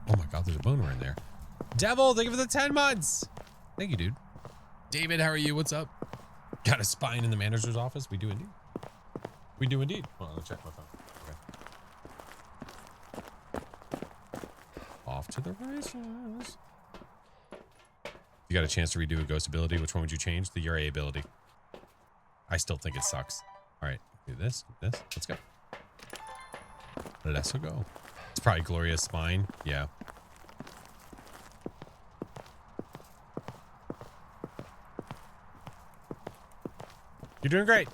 Oh my God, there's a boner in there. Devil, thank you for the 10 months. Thank you, dude. David, how are you? What's up? Got a spine in the manager's office? We do indeed. We do indeed. Hold on, let's check my phone. Okay. Off to the races. You got a chance to redo a ghost ability. Which one would you change? The Uri ability. I still think it sucks. All right, do this. Let's go. Let's go. It's probably Gloria's spine. Yeah. You're doing great.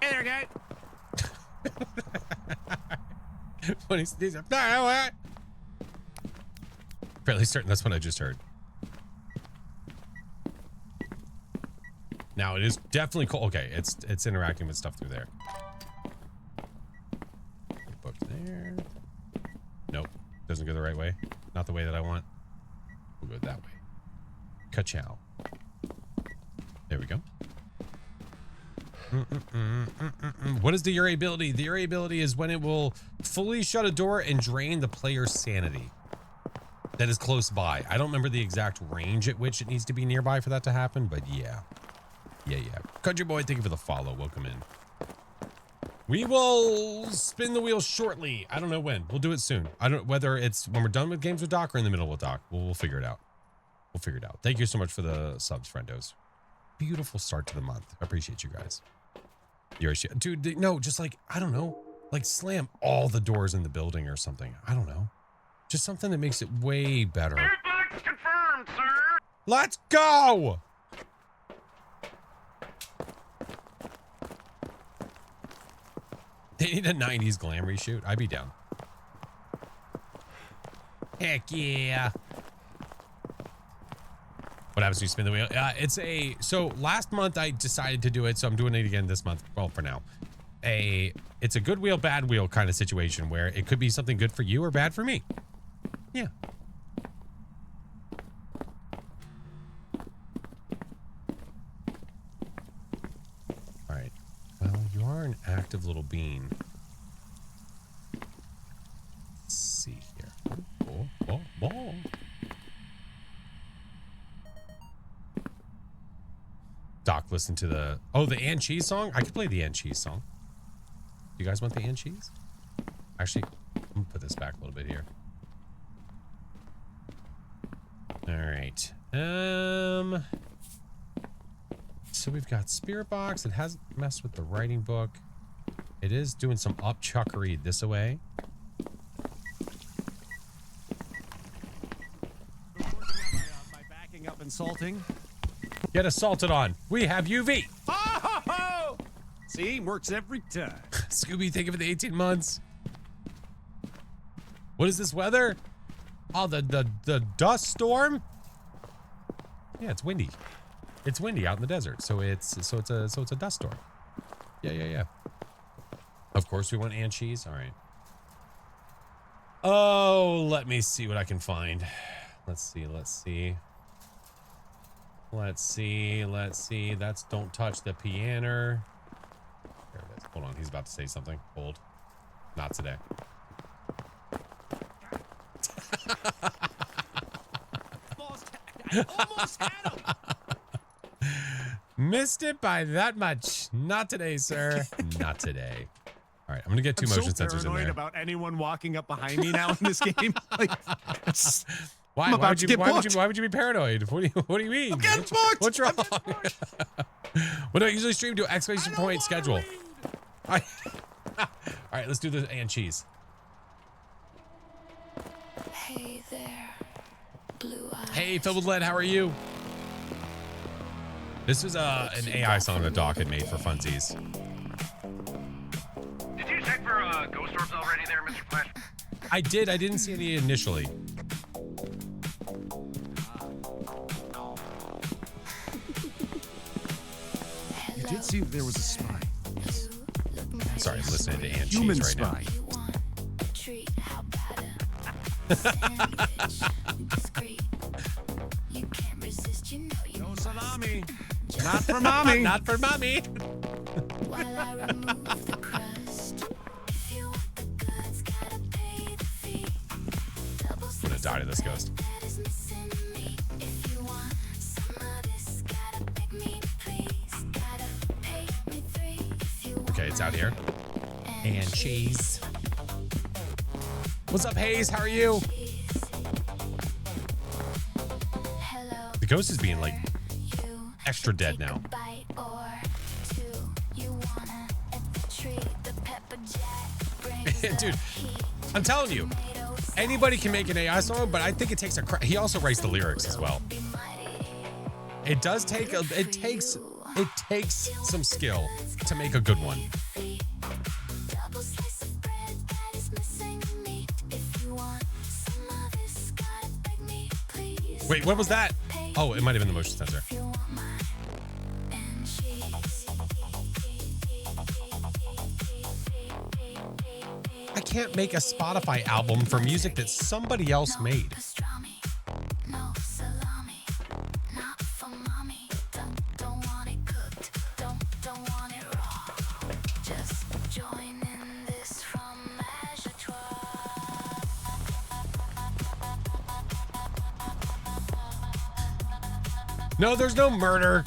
Hey there, guy. When he sneezes, fairly certain that's what I just heard. Now it is definitely cold. Okay, it's interacting with stuff through there. Book there. Nope, doesn't go the right way. Not the way that I want. We'll go that way. Ka-chow. There we go. What is the Uri ability? The Uri ability is when it will fully shut a door and drain the player's sanity that is close by. I don't remember the exact range at which it needs to be nearby for that to happen, but yeah. Yeah. Country boy, thank you for the follow. Welcome in. We will spin the wheel shortly. I don't know when. We'll do it soon. I don't whether it's when we're done with games with Doc or in the middle with Doc. We'll figure it out. We'll figure it out. Thank you so much for the subs, friendos. Beautiful start to the month. I appreciate you guys. You're a shit. Dude, no, just like, I don't know. Like slam all the doors in the building or something. I don't know. Just something that makes it way better. Spirit box confirmed, sir. Let's go! They need a 90s glam reshoot. I'd be down. Heck yeah. What happens when you spin the wheel? So last month I decided to do it, so I'm doing it again this month. Well, for now. It's a good wheel, bad wheel kind of situation where it could be something good for you or bad for me. Yeah. All right. Well, you are an active little bean. Let's see here. Oh. Doc, listen to the and cheese song. I could play the and cheese song. You guys want the and cheese? Actually, I'm gonna put this back a little bit here. All right. So we've got Spirit Box. It hasn't messed with the writing book. It is doing some upchuckery this way. By backing up and salting. Get assaulted on. We have UV. Oh! See, works every time. Scooby, thank you for the 18 months. What is this weather? Oh, the dust storm? Yeah, it's windy. It's windy out in the desert, so it's a dust storm. Yeah. Of course we want and cheese. All right. Oh, let me see what I can find. Let's see. That's don't touch the piano. There it is. Hold on, he's about to say something. Hold. Not today. Almost had him. Missed it by that much. Not today, sir. Not today. All right, I'm gonna get two motion so sensors in paranoid there. about anyone walking up behind me now in this game. Like, Why? I'm about to get booked. Why would you be paranoid? What do you mean? I'm getting booked. What's wrong? Well, no, I usually stream to exclamation point schedule. All right, let's do the and cheese. Hey there, blue eyes. Hey, filled with lead, how are you? This was an AI song that Doc had made for funsies. Did you check for ghost orbs already there, Mr. Flash? I did. I didn't see any initially. You did see that there was a spy. Sorry, I'm listening to and Human cheese right spy. now. No salami. Not for mommy. Not for mommy. While I remove the crust. If you want the goods, gotta pay the fee. Double I'm gonna die to this ghost. that is missing me. If you want some of this, gotta beg me, please. Gotta pay me 3 if you want. Okay, it's out here. And cheese. What's up, Hayes? How are you? Hello, The ghost is being like you. extra dead now. Bite or two. You wanna at the tree, the pepper jack brings Dude, the heat. I'm telling you, anybody can make an AI song, but I think it takes he also writes the lyrics as well. Be mighty. It does take it takes some skill to make a good one. Double slice of bread that is missing meat. If you want some of this, gotta beg me, please. Wait, what was that? Oh, it might have been the motion sensor. If you want my and cheese. I can't make a Spotify album for music that somebody else made. Pastrami, no salami, not for mommy. Don't want it cooked, don't want it raw. Just join in this from Ajotoir. No, there's no murder.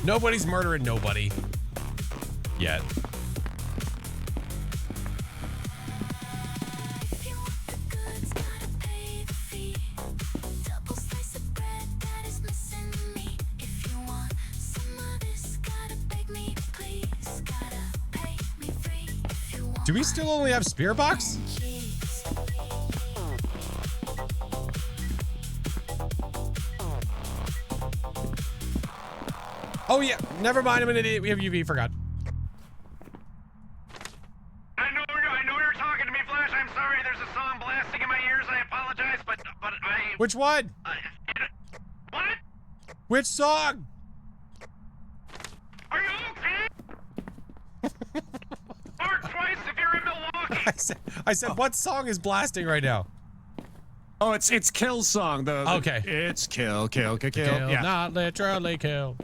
Nobody's murdering nobody. Yet. If you want the goods, gotta pay the fee. Double slice of bread that is missing meat. If you want some of this, gotta beg me, please. Gotta pay me free. If you want Do we still only have Spear Box? cheese. Oh yeah, never mind. I'm an idiot. We have UV. Forgot. I know you're talking to me, Flash. I'm sorry. There's a song blasting in my ears. I apologize, but I. Which one? What? Which song? Are you okay? Mark twice if you're in Milwaukee. I said, what song is blasting right now? Oh, it's Kill song. The Okay. It's kill. Kill, Yeah. not literally kill.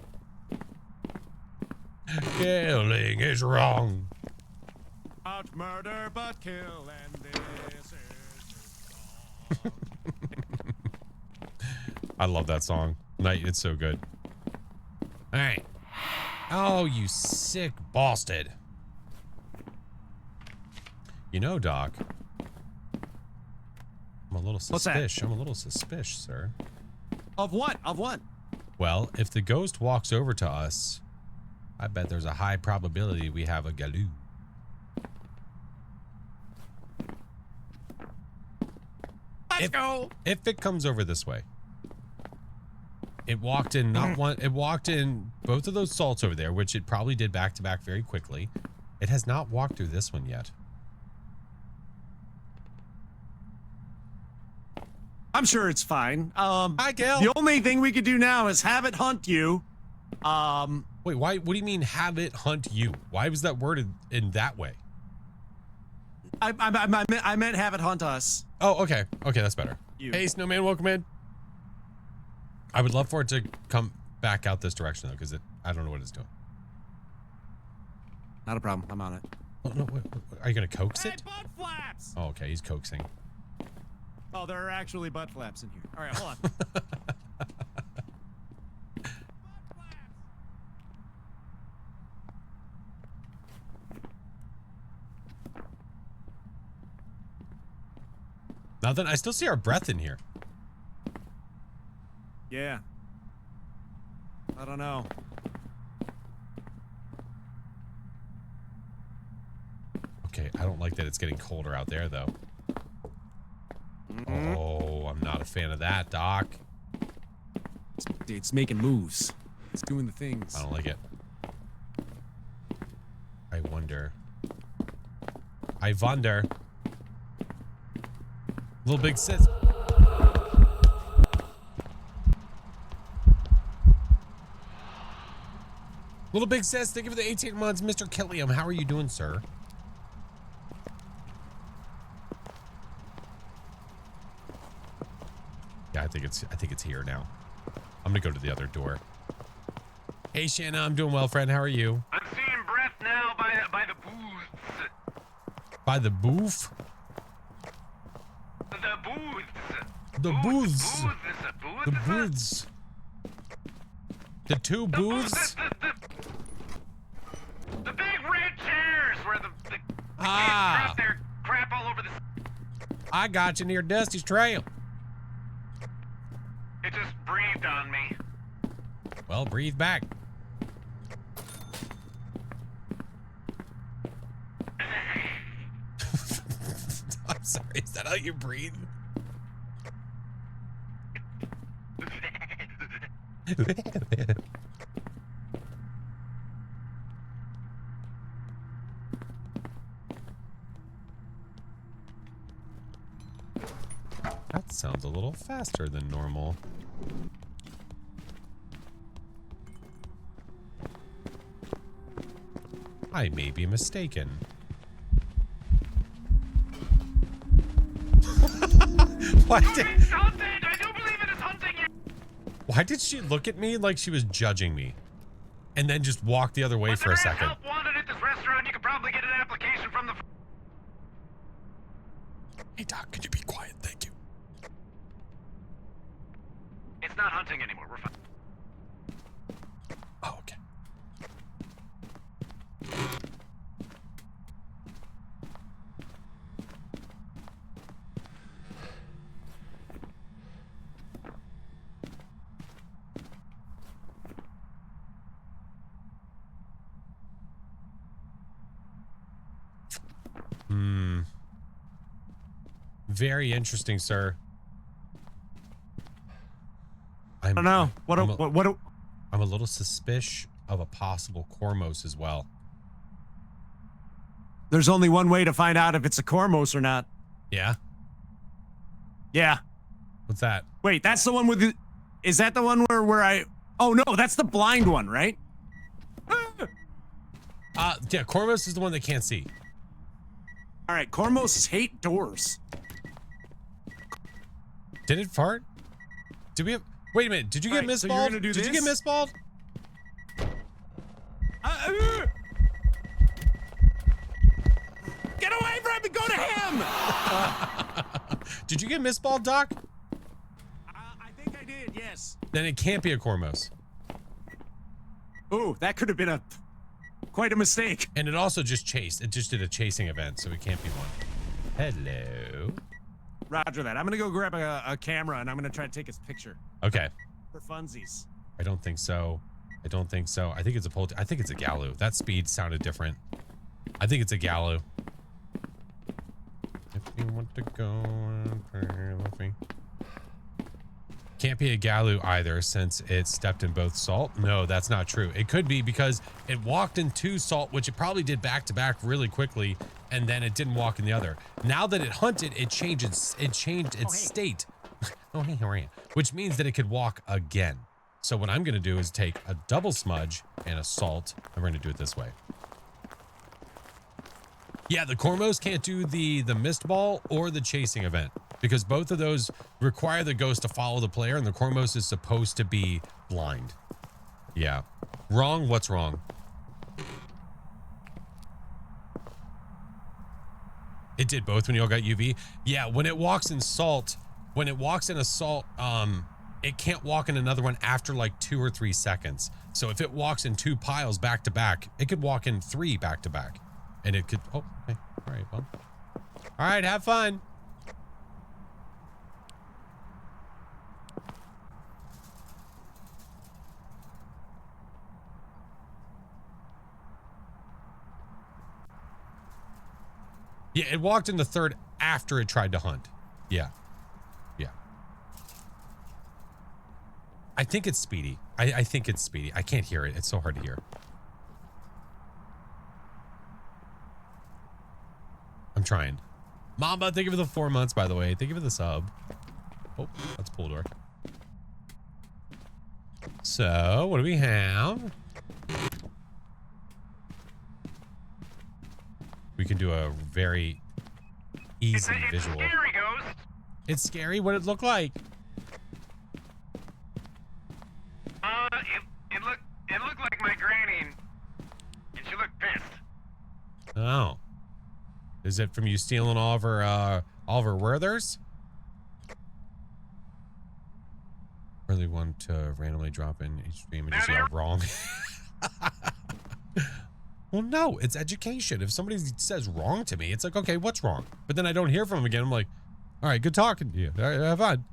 Killing is wrong. Not murder, but kill, and this is his song. I love that song. Night, it's so good. All right. Oh, you sick bastard. You know, Doc. I'm a little What's that? suspicious. I'm a little suspicious, sir. Of what? Of what? Well, if the ghost walks over to us, I bet there's a high probability we have a galoo. Let's go. If it comes over this way. It walked in not one, it walked in both of those salts over there, which it probably did back to back very quickly. It has not walked through this one yet. I'm sure it's fine. Hi, Gail. The only thing we could do now is have it hunt you. Wait, why? What do you mean have it hunt you? Why was that worded in that way? I meant have it hunt us. Oh, okay. Okay, that's better. You. Hey, Snowman, welcome in. I would love for it to come back out this direction, though, because I don't know what it's doing. Not a problem. I'm on it. Oh, no, are you going to coax Hey, it? butt flaps! Oh, okay, he's coaxing. Oh, there are actually butt flaps in here. All right, hold on. Butt flaps! Nothing. I still see our breath in here. Yeah. I don't know. Okay, I don't like that it's getting colder out there, though. Oh, I'm not a fan of that, Doc. It's making moves. It's doing the things. I don't like it. I wonder. Little big sis. Little big sis, thank you for the 18 months. Mr. Killiam, how are you doing, sir? Yeah, I think it's here now. I'm gonna go to the other door. Hey Shanna, I'm doing well, friend. How are you? I'm seeing breath now by the booths. By the booth? The booths. The booths. Booths. The booths. The two booths? The big red chairs where the kids drop their crap all over the. I got you near Dusty's trail. It just breathed on me. Well, breathe back. I'm sorry, is that how you breathe? That sounds a little faster than normal. I may be mistaken. Why did, It's hunting! I do believe it is hunting you! why did she look at me like she was judging me? And then just walk the other way for a second? Help wanted at this restaurant, you could probably get an application from the. Hey Doc, could you be quiet? Thank you. It's not hunting anymore. We're fine. Oh, okay. Very interesting, sir. I don't know. I'm a little suspicious of a possible Cormos as well. There's only one way to find out if it's a Cormos or not. Yeah? Yeah. What's that? Wait, that's the one with the... Is that the one where I... Oh, no, that's the blind one, right? Yeah, Cormos is the one that can't see. All right, Cormos hate doors. Did it fart? Did we have... Wait a minute, did you get Right, so you're misballed? gonna do Did you get this? misballed? Get away from me! Go to him! Did you get misballed, Doc? I think I did, yes. Then it can't be a Cormos. Ooh, that could have been quite a mistake. And it also just chased. It just did a chasing event, so it can't be one. Hello. Roger that. I'm gonna go grab a camera and I'm gonna try to take his picture. Okay. For funsies. I don't think so. I don't think so. I think it's a I think it's a Galu. That speed sounded different. I think it's a Galu. If you want to go and play with me. Can't be a Galu either, since it stepped in both salt. No, that's not true. It could be because it walked into salt, which it probably did back to back really quickly, and then it didn't walk in the other. Now that it hunted, it changed its state. Oh, hey, how are you? Which means that it could walk again. So what I'm going to do is take a double smudge and a salt, and we're going to do it this way. Yeah, the Cormos can't do the mist ball or the chasing event, because both of those require the ghost to follow the player, and the Cormos is supposed to be blind. Yeah. Wrong? What's wrong? It did both when you all got UV? Yeah, when it walks in salt, when it walks in a salt, it can't walk in another one after like 2 or 3 seconds. So if it walks in 2 piles back to back, it could walk in 3 back to back. And it could, oh, okay. All right, well. All right, have fun. Yeah, it walked in the 3rd after it tried to hunt. Yeah. Yeah. I think it's Speedy. I think it's Speedy. I can't hear it. It's so hard to hear. I'm trying. Mamba, thank you for the 4 months, by the way. Thank you for the sub. Oh, that's pool door. So, what do we have? We can do a very easy visual. It's scary, Ghost. It's scary. What it look like? It looked like my granny, and she looked pissed. Oh. Is it from you stealing all of her Werthers? Really want to randomly drop in each stream and just yell wrong. Well, no, it's education. If somebody says wrong to me, it's like, okay, what's wrong? But then I don't hear from them again. I'm like, all right, good talking to you. All right, have fun.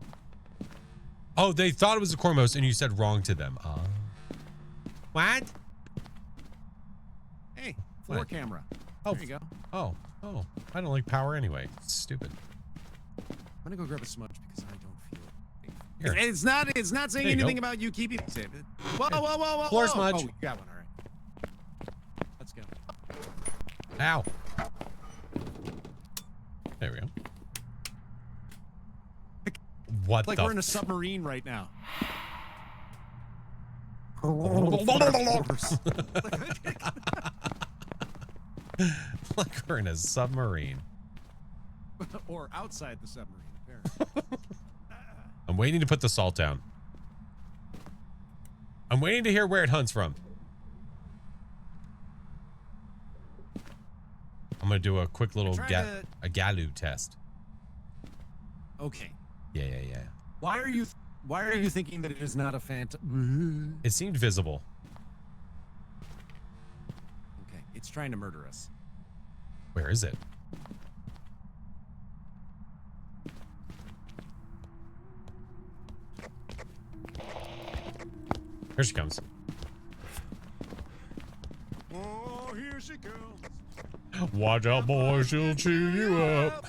Oh, they thought it was a Cormos and you said wrong to them. What? Hey, floor What? camera. Oh, There you go. Oh, I don't like power anyway. It's stupid. I'm gonna go grab a smudge because I don't Here. feel it. It's not saying There you anything go. about you keeping it safe. Whoa. Floor smudge. Oh, you got one, all right. Let's go. Ow. There we go. What It's like the we're in a submarine right now. Like we're in a submarine. Or outside the submarine, apparently. I'm waiting to put the salt down. I'm waiting to hear where it hunts from. I'm gonna do a quick little a Galu test. Okay. Yeah. Why are you thinking that it is not a phantom? It seemed visible. Okay, it's trying to murder us. Where is it? Here she comes. Oh, here she comes. Watch out, boy, she'll chew you up.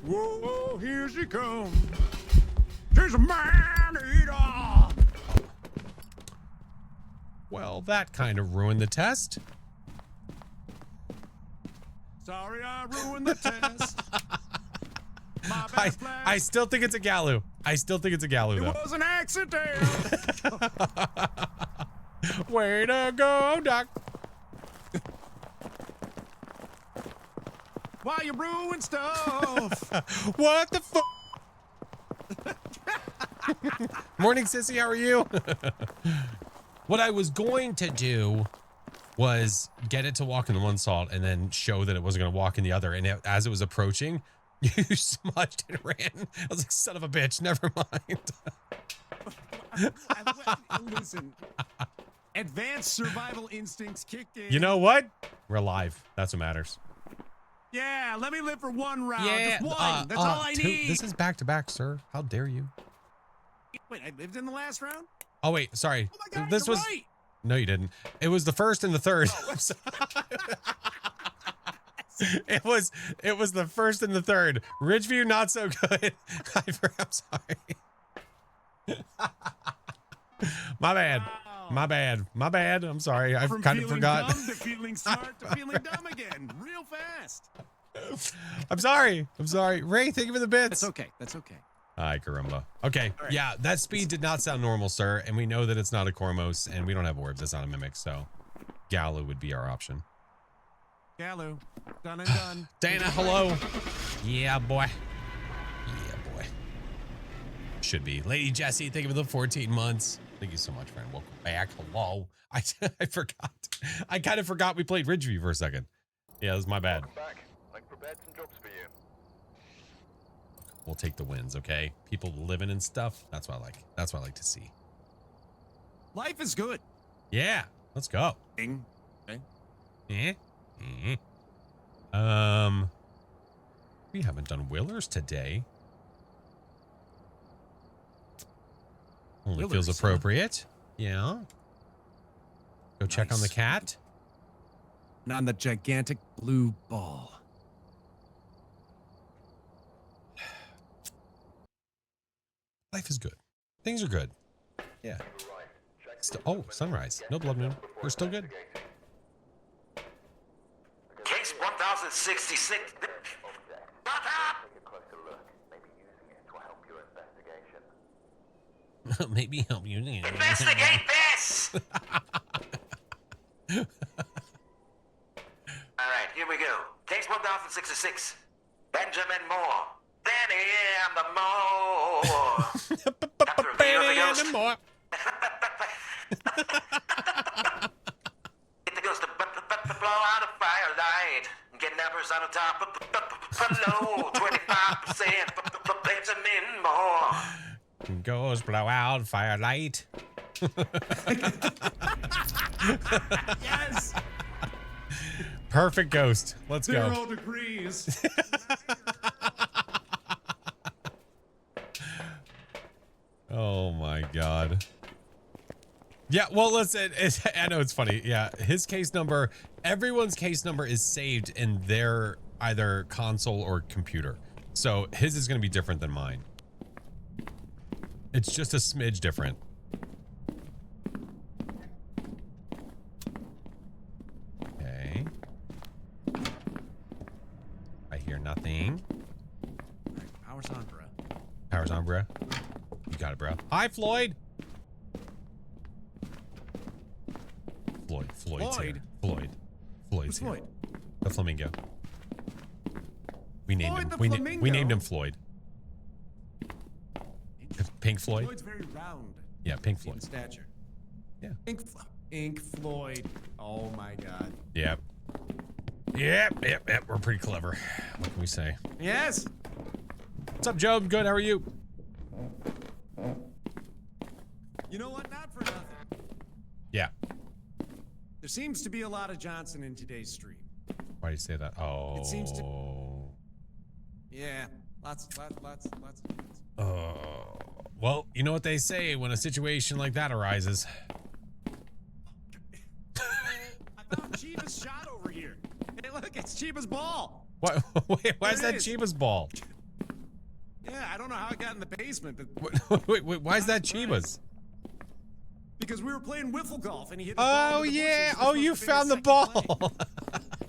Whoa, here she comes. She's a man-eater. Well, that kind of ruined the test. Sorry I ruined the test. My bad, I Flash. still think it's a Galu. I still think it's a Galu, It though. was an accident. Way to go, Doc. Why you ruin stuff? What the fuck? Morning, sissy. How are you? What I was going to do was get it to walk in the one stall and then show that it wasn't going to walk in the other. And as it was approaching, you smudged and ran. I was like, son of a bitch, never mind. Listen, advanced survival instincts kicked in. You know what? We're alive. That's what matters. Yeah, let me live for one round. Yeah, Just one. That's all I two. need. This is back to back, sir. How dare you? Wait, I lived in the last round? Oh wait, sorry. Oh my God, This you're was right. no, you didn't. It was the first and the third. It was the first and the third. Ridgeview not so good. I'm sorry. My bad. My bad. My bad. I'm sorry. I From kind of feeling forgot. dumb to feeling smart to feeling dumb again, real fast. I'm sorry. I'm sorry. Ray, thank you for the bits. That's okay. That's okay. Ay, caramba. Okay. All right. Yeah, that speed did not sound normal, sir. And we know that it's not a Cormos, and we don't have orbs. It's not a mimic, so Galu would be our option. Galu, done and done. Dana, hello. Yeah, boy. Yeah, boy. Should be. Lady Jessie, thank you for the 14 months. Thank you so much, friend. Welcome back. Hello. I forgot. I kind of forgot we played Ridgeview for a second. Yeah, that was my bad. Back. I've prepared some jobs for you. We'll take the wins, okay? People living and stuff. That's what I like. That's what I like to see. Life is good. Yeah, let's go. Ding. Okay. Eh? We haven't done Willers today. Only feels Willers, appropriate. Yeah. Go check on the Nice. cat. And on the gigantic blue ball. Life is good. Things are good. Yeah. Oh, sunrise. No blood moon. We're still good. Case 1066. Shut up! Take a closer look. Maybe using it to help your investigation. Maybe help you. Investigate this! Alright, here we go. Case 1066. Benjamin Moore. Danny and the Moore. After a video of the ghost. Get the ghost to blow out a firelight. Get numbers on the top. Below 25%. Benjamin Moore. Goes blow out firelight. Yes. Perfect ghost. Let's go. 0 degrees. Oh my god. Yeah, well, listen, I know it's funny. Yeah, his case number, everyone's case number is saved in their either console or computer. So his is going to be different than mine. It's just a smidge different. Okay. I hear nothing. Power's on, bro. Power's on, bro. You got it, bro. Hi, Floyd. Floyd's here. Floyd's Who's here. Floyd? The flamingo. We named Floyd him. the We flamingo? named him Floyd. Pink Floyd. Floyd's very round. Yeah, Pink In Floyd. stature. Yeah. Pink Floyd. Oh my god. Yep. Yep. We're pretty clever. What can we say? Yes. What's up, Joe? Good. How are you? You know what? Not for nothing. Yeah. There seems to be a lot of Johnson in today's stream. Why do you say that? Oh. It seems to- Yeah. Lots. Oh. Well, you know what they say when a situation like that arises. I found Chiba's shot over here. Hey, look, it's Chiba's ball. Why is There that it is. Chiba's ball? Yeah, I don't know how it got in the basement, but Wait, why is that Chiba's? because we were playing wiffle golf and he hit the Oh ball into the yeah. bushes. Oh, This you was supposed to be found the his ball. second play.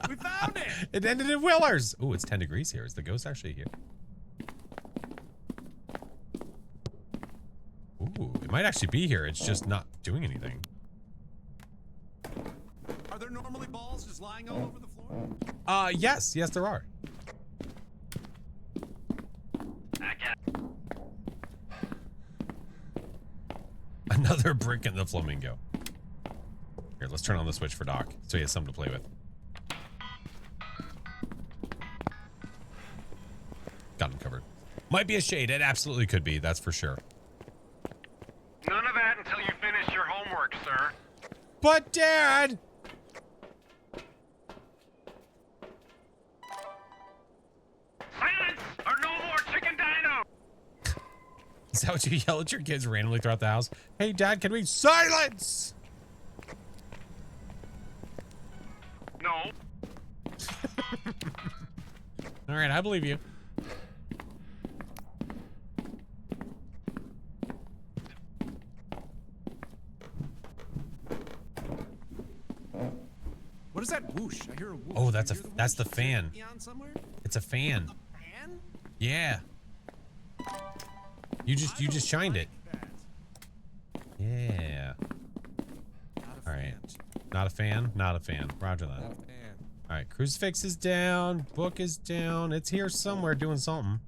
We found it. It ended in Willer's. Ooh, it's 10 degrees here. Is the ghost actually here? Ooh, it might actually be here. It's just not doing anything. Are there normally balls just lying all over the floor? Yes, there are. Another brick in the flamingo. Here, let's turn on the switch for Doc so he has something to play with. Got him covered. Might be a shade. It absolutely could be. That's for sure. None of that until you finish your homework, sir. But Dad! Silence or no more chicken dino! Is that what you yell at your kids randomly throughout the house? Hey, Dad, can we silence? No. All right, I believe you. What is that whoosh? I hear a whoosh. Oh, that's You hear the whoosh? fan. Neon somewhere? It's a fan. Fan? Yeah. You just shined it. That. Yeah. Not a All right. fan. Not a fan. Not a fan. Roger that. Not a fan. All right. Crucifix is down. Book is down. It's here somewhere doing something.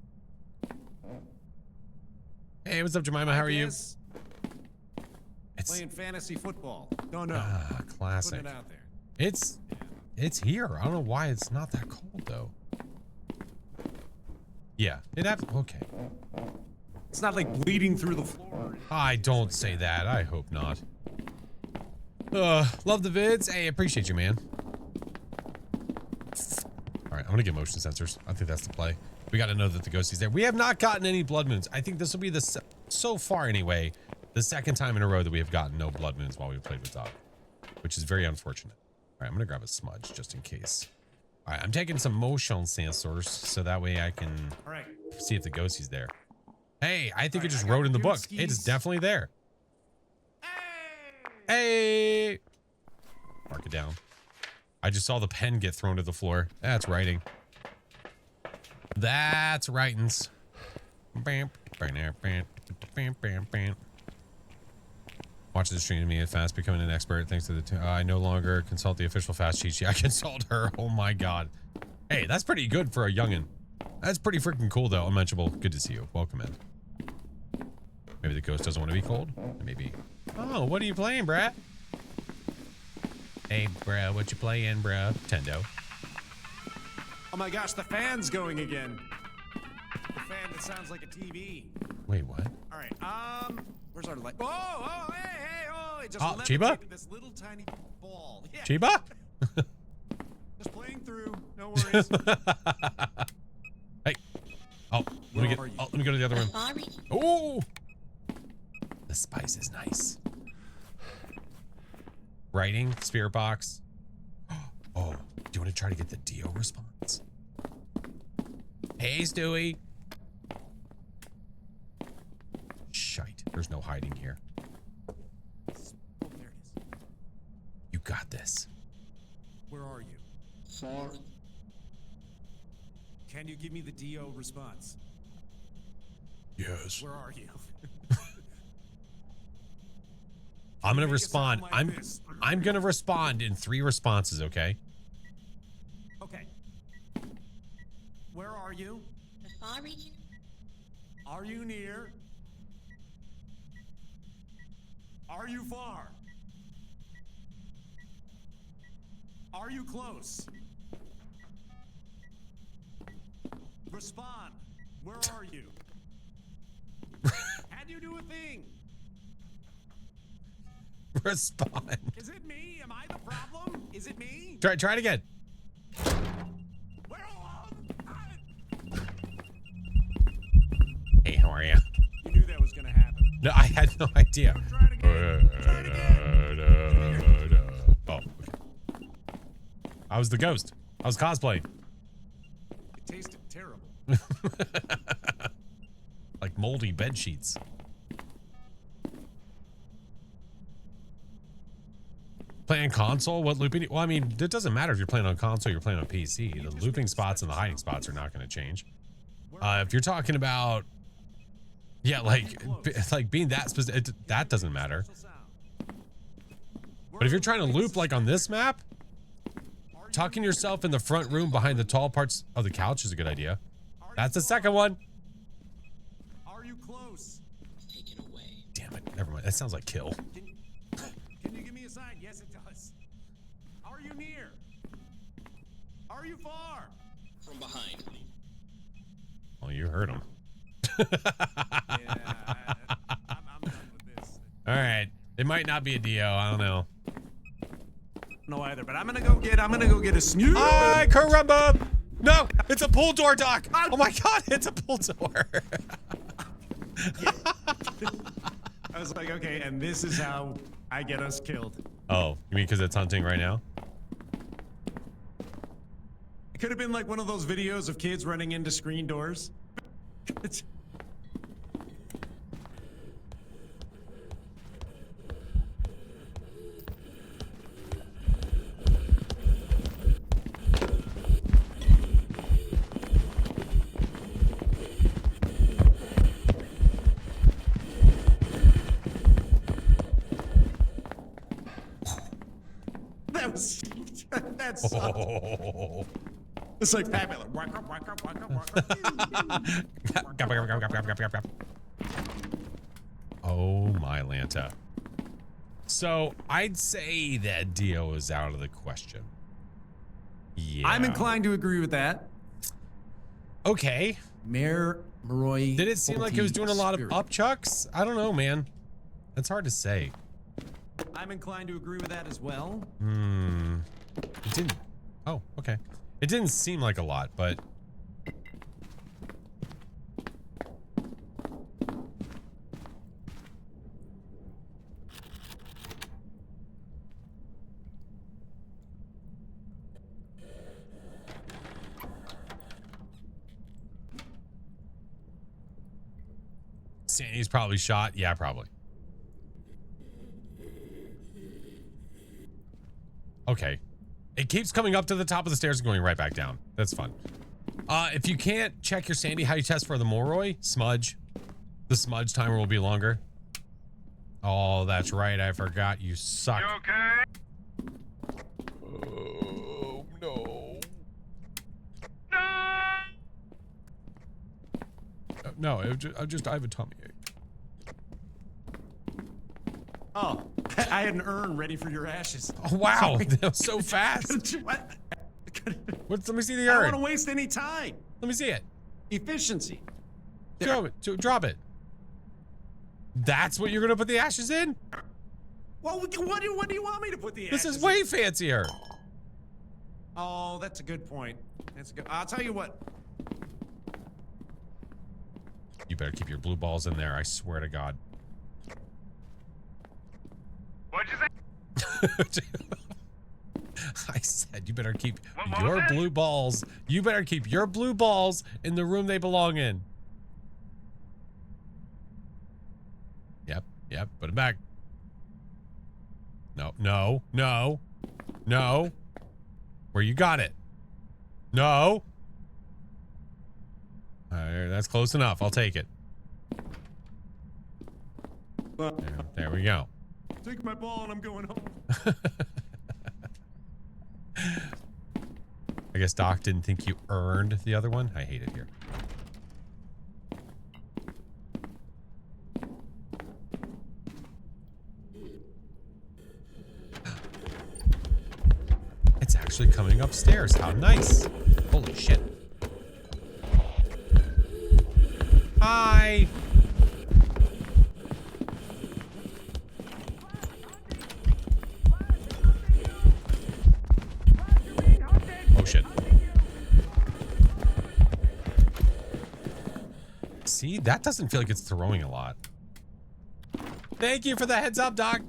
Hey, what's up, Jemima? How are you? Yes, It's playing fantasy football. Don't know. classic. Putting it out there. It's here. I don't know why it's not that cold though. Yeah, okay. It's not like bleeding through the floor. I don't say that. I hope not. Love the vids. Hey, appreciate you, man. All right, I'm gonna get motion sensors. I think that's the play. We got to know that the ghosties there. We have not gotten any blood moons. I think this will be so far anyway, the second time in a row that we have gotten no blood moons while we played with Doc, which is very unfortunate. All right, I'm gonna grab a smudge just in case. All right, I'm taking some motion sensors so that way I can All right. see if the ghostie's there. Hey, I think All it right, just I got wrote in the the book. skis. It is definitely there. Hey! Hey! Mark it down. I just saw the pen get thrown to the floor. That's writing. That's writings. Watching the stream of me at Fast becoming an expert thanks to the I no longer consult the official Fast cheat sheet. I consult her. Oh my god. Hey, that's pretty good for a youngin'. That's pretty freaking cool though. Unmentionable. Good to see you. Welcome in. Maybe the ghost doesn't want to be cold. Maybe. Oh, what are you playing, bruh? Hey, bruh, what you playing, bruh? Tendo. Oh my gosh, the fan's going again. The fan that sounds like a TV. Wait, what? All right, where's our light? Oh, hey, it just Oh, levitated Chiba? this little tiny ball. Yeah, Chiba? just playing through. No worries. Hey. Oh, let me go to the other room. Oh! The spice is nice. Writing, spirit box. Oh, do you want to try to get the Dio response? Hey, Stewie. Shite, there's no hiding here. Oh, there it is. You got this. Where are you? Sorry. Can you give me the DO response? Yes. Where are you? I'm gonna Make it sound respond. like this. I'm gonna respond in 3 responses, okay? Okay. Where are you? Are you near? Are you far? Are you close? Respond. Where are you? Can you do a thing? Respond. Is it me? Am I the problem? Is it me? Try it again. We're alone. Hey, how are you? You knew that was gonna happen. No, I had no idea. Try it again. Try it again. Oh, okay. I was the ghost. I was cosplaying. It tasted terrible. moldy bed sheets. Playing console? What looping? Well, I mean, it doesn't matter if you're playing on console or you're playing on PC. The looping spots and the hiding spots are not going to change. If you're talking about, yeah, like being that specific, that doesn't matter. But if you're trying to loop like on this map, tucking yourself in the front room behind the tall parts of the couch is a good idea. That's the second one. Are you close? Take it away. Damn it. Never mind. That sounds like kill. Can you give me a sign? Yes, it does. Are you near? Are you far? From behind. Oh, you heard him. Yeah, I'm done with this. All right. It might not be a Dio. I don't know. No either, but I'm gonna go get a snooze. Ay, caramba! No, it's a pull door, Doc. Oh my God, it's a pull door. I was like, okay, and this is how I get us killed. Oh, you mean because it's hunting right now? It could have been like one of those videos of kids running into screen doors. That sucked. Oh. It's like fabulous. Walk up, walk up, walk up, walk up. Oh my Lanta. So I'd say that Dio is out of the question. Yeah. I'm inclined to agree with that. Okay. Mayor Maroy. Did it seem like it was doing a lot of upchucks? I don't know, man. That's hard to say. I'm inclined to agree with that as well. It didn't. Oh, okay. It didn't seem like a lot, but. Sandy's probably shot. Yeah, probably. Okay. It keeps coming up to the top of the stairs and going right back down. That's fun. If you can't check your Sandy, how you test for the Moroi? Smudge. The smudge timer will be longer. Oh, that's right. I forgot. You suck. You okay? Oh, no. No! No, I have a tummy ache. Oh, I had an urn ready for your ashes. Oh, wow. That was so fast. What? Let me see the I don't urn. want to waste any time. Let me see it. Efficiency. Drop it. Drop it. That's what you're going to put the ashes in? Well, what do you want me to put the This ashes is way fancier. Oh, that's a good point. That's good. I'll tell you what. You better keep your blue balls in there. I swear to God. What'd you say? I said you better keep What your was that? blue balls. You better keep your blue balls in the room they belong in. Yep. Put them back. No. Where you got it? No. That's close enough. I'll take it. There we go. Take my ball and I'm going home. I guess Doc didn't think you earned the other one. I hate it here. It's actually coming upstairs. How nice. Holy shit. Hi. Oh shit. See, that doesn't feel like it's throwing a lot. Thank you for the heads up, Doc.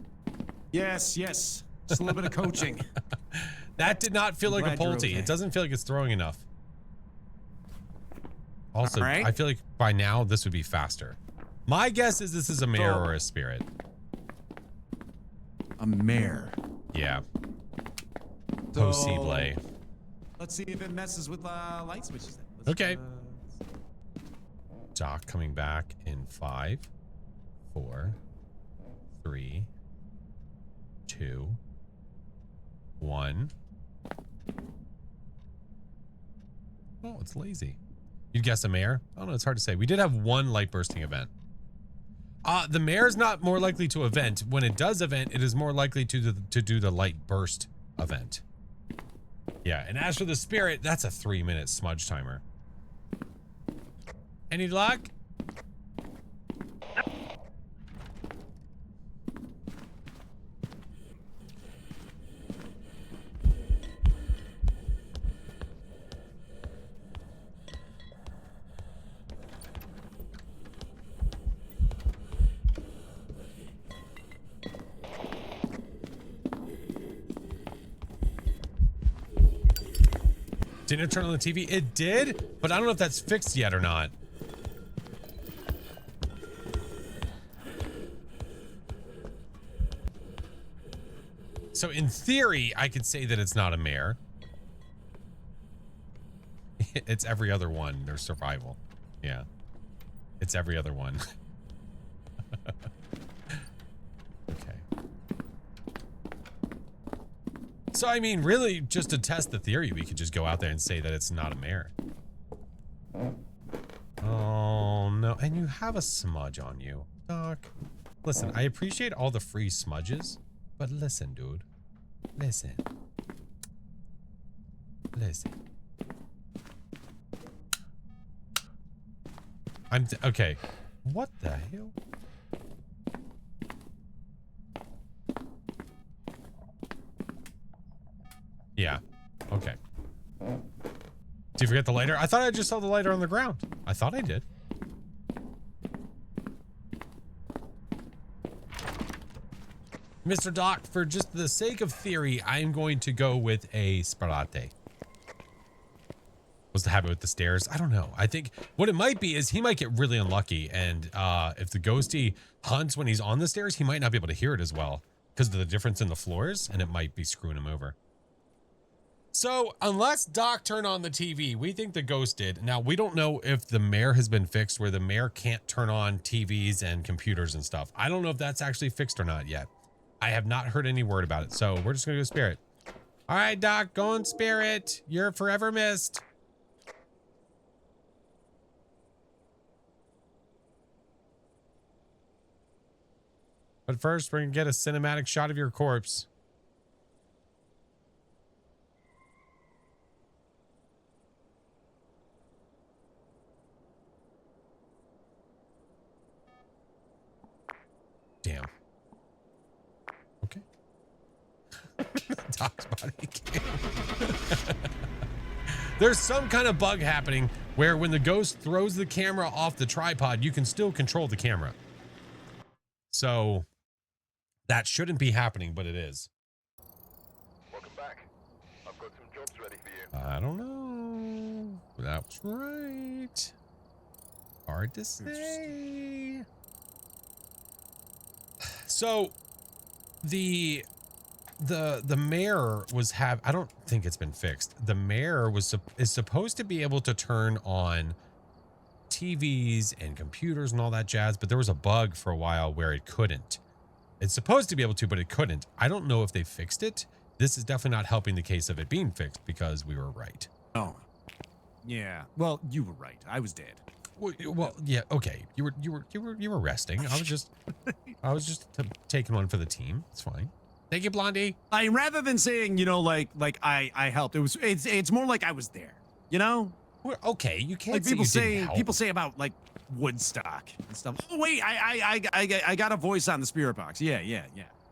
Yes. Just a little bit of coaching. That did not feel I'm like a glad you're Pulte. okay. It doesn't feel like it's throwing enough. Also, All right. I feel like by now this would be faster. My guess is this is a mare or a spirit. A mare. Yeah. So, Possible. let's see if it messes with light switches. Then. Let's, Okay. Doc coming back in 5, 4, 3, 2, 1. Oh, it's lazy. You'd guess a mare? I don't know. It's hard to say. We did have one light bursting event. The mare is not more likely to event. When it does event, it is more likely to do the light burst event. Yeah, and as for the spirit, that's a 3-minute smudge timer. Any luck? Didn't it turn on the TV? It did, but I don't know if that's fixed yet or not. So in theory, I could say that it's not a mare. It's every other one. There's survival. Yeah. It's every other one. Okay. So, I mean, really, just to test the theory, we could just go out there and say that it's not a mare. Oh, no. And you have a smudge on you. Doc. Listen, I appreciate all the free smudges, but listen, dude. Listen. Listen. Okay. What the hell? Yeah. Okay. Did you forget the lighter? I thought I just saw the lighter on the ground. I thought I did. Mr. Doc, for just the sake of theory, I'm going to go with a sparate. What's the habit with the stairs? I don't know. I think what it might be is he might get really unlucky, and if the ghosty hunts when he's on the stairs, he might not be able to hear it as well because of the difference in the floors, and it might be screwing him over. So unless Doc turned on the TV, we think the ghost did. Now, we don't know if the mare has been fixed where the mare can't turn on TVs and computers and stuff. I don't know if that's actually fixed or not yet. I have not heard any word about it, so we're just gonna go spirit. All right, Doc, go on spirit. You're forever missed. But first, we're gonna get a cinematic shot of your corpse. Damn. Okay. Doc's body cam. There's some kind of bug happening where when the ghost throws the camera off the tripod, you can still control the camera. So that shouldn't be happening, but it is. Welcome back. I've got some jobs ready for you. I don't know. That was right. Hard to say. So the mare was I don't think it's been fixed. The mare is supposed to be able to turn on TVs and computers and all that jazz, but there was a bug for a while where it couldn't. It's supposed to be able to, but it couldn't. I don't know if they fixed it. This is definitely not helping the case of it being fixed because we were right. Oh. Yeah. Well, you were right. I was dead. Well, yeah, okay. You were resting. I was just taking one for the team. It's fine. Thank you, Blondie. Rather than saying, you know, like I helped, it's more like I was there. You know? Well, okay, you can't Like say you didn't help. people say about like Woodstock and stuff. Oh wait, I got a voice on the spirit box. Yeah.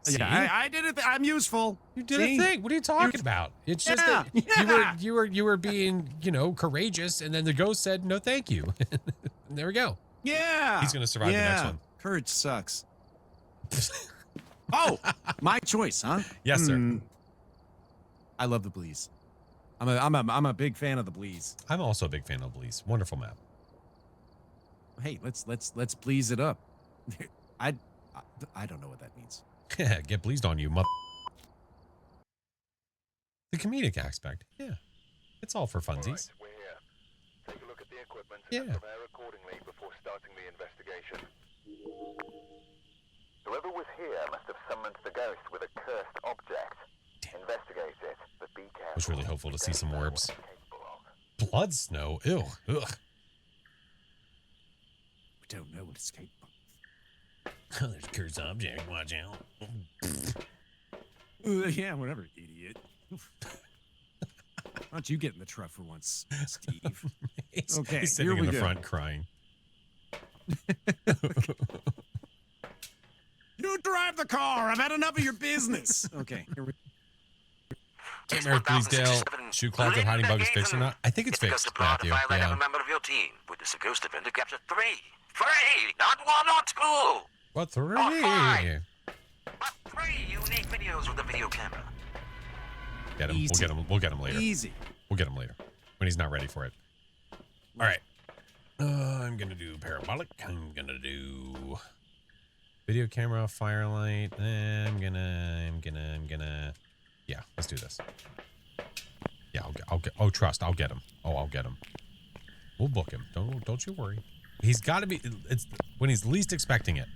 See? Yeah, I did it. I'm useful. You did See? a thing. What are you talking about? It's just that you were being, courageous, and then the ghost said no, thank you. And there we go. Yeah. He's gonna survive the next one. Courage sucks. Oh, my choice, huh? Yes, sir. I love the Bleeze. I'm a big fan of the Bleeze. I'm also a big fan of Bleeze. Wonderful map. Hey, let's please it up. I don't know what that means. Yeah, get pleased on you, mother. The comedic aspect. Yeah. It's all for funsies. Alright, we're here. Take a look at the equipment Yeah. and prepare accordingly before starting the investigation. Whoever was here must have summoned the ghost with a cursed object. Investigate it, but be careful. I was really hopeful to see some Don't know orbs. what it's capable of. Blood snow. Ew. Ugh. We don't know what it's capable of. There's a cursed object. Watch out. Yeah, whatever, idiot. Why don't you get in the truck for once, Steve? Okay, He's sitting here in we the go. front crying. You drive the car. I've had enough of your business. Okay, here we Can't remember if Bleasdale shoe closet hiding bug is fixed or not. I think it's fixed, Ghost plot Matthew. to find Yeah. a member of your team with this ghost event to capture 3. 3, not 1 or 2. What 3? fine. But 3 unique videos with the video camera. Get him. We'll Easy. get him. We'll get him later. easy. We'll get him later when he's not ready for it. All right. I'm gonna do parabolic. I'm gonna do video camera, firelight. I'm gonna. Yeah, let's do this. Yeah, I'll get. Oh, trust. I'll get him. Oh, I'll get him. We'll book him. Don't you worry. He's got to be. It's when he's least expecting it.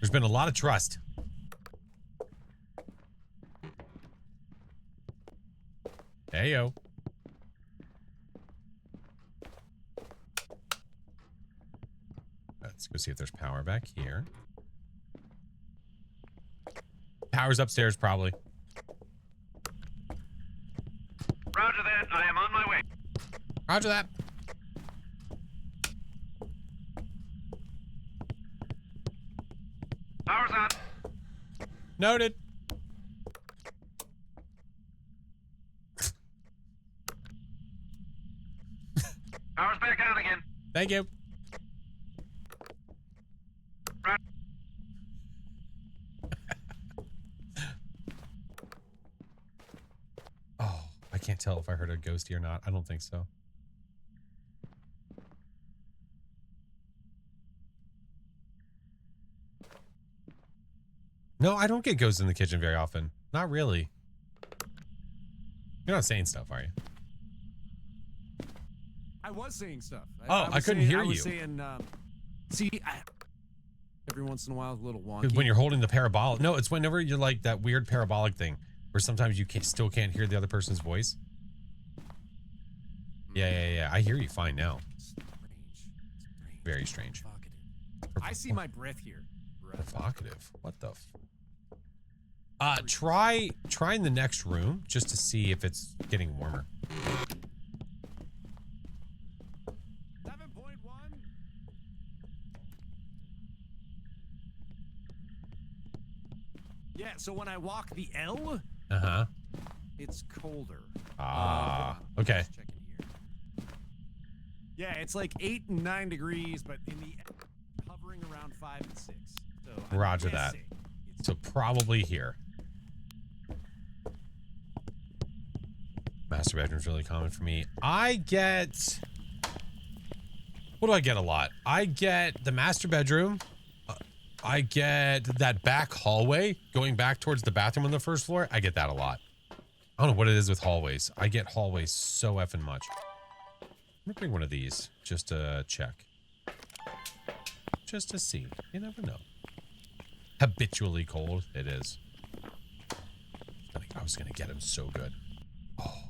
There's been a lot of trust. Heyo. Let's go see if there's power back here. Power's upstairs, probably. Roger that. I am on my way. Roger that. Power's on. Noted. Power's back on again. Thank you. Right. Oh, I can't tell if I heard a ghosty or not. I don't think so. No, I don't get ghosts in the kitchen very often. Not really. You're not saying stuff, are you? I was saying stuff. Oh, I was couldn't saying- hear I was you. saying, every once in a while, it's a little wonky. When you're holding the parabolic. No, it's whenever you're like that weird parabolic thing where sometimes you still can't hear the other person's voice. Yeah. I hear you fine now. Strange. Very strange. Provocative. I see my breath here. Provocative. What the try in the next room just to see if it's getting warmer. 7.1. Yeah, so when I walk the L, Uh-huh. it's colder. Ah, Hold on, okay. just checking here. Yeah, it's like 8 and 9 degrees, but in the hovering around 5 and 6. So I'm Roger that. guessing it's So probably here. Master bedroom's really common for me. I get... What do I get a lot? I get the master bedroom. I get that back hallway going back towards the bathroom on the first floor. I get that a lot. I don't know what it is with hallways. I get hallways so effing much. I'm gonna bring one of these just to check. Just to see. You never know. Habitually cold. It is. I was gonna get him so good. Oh.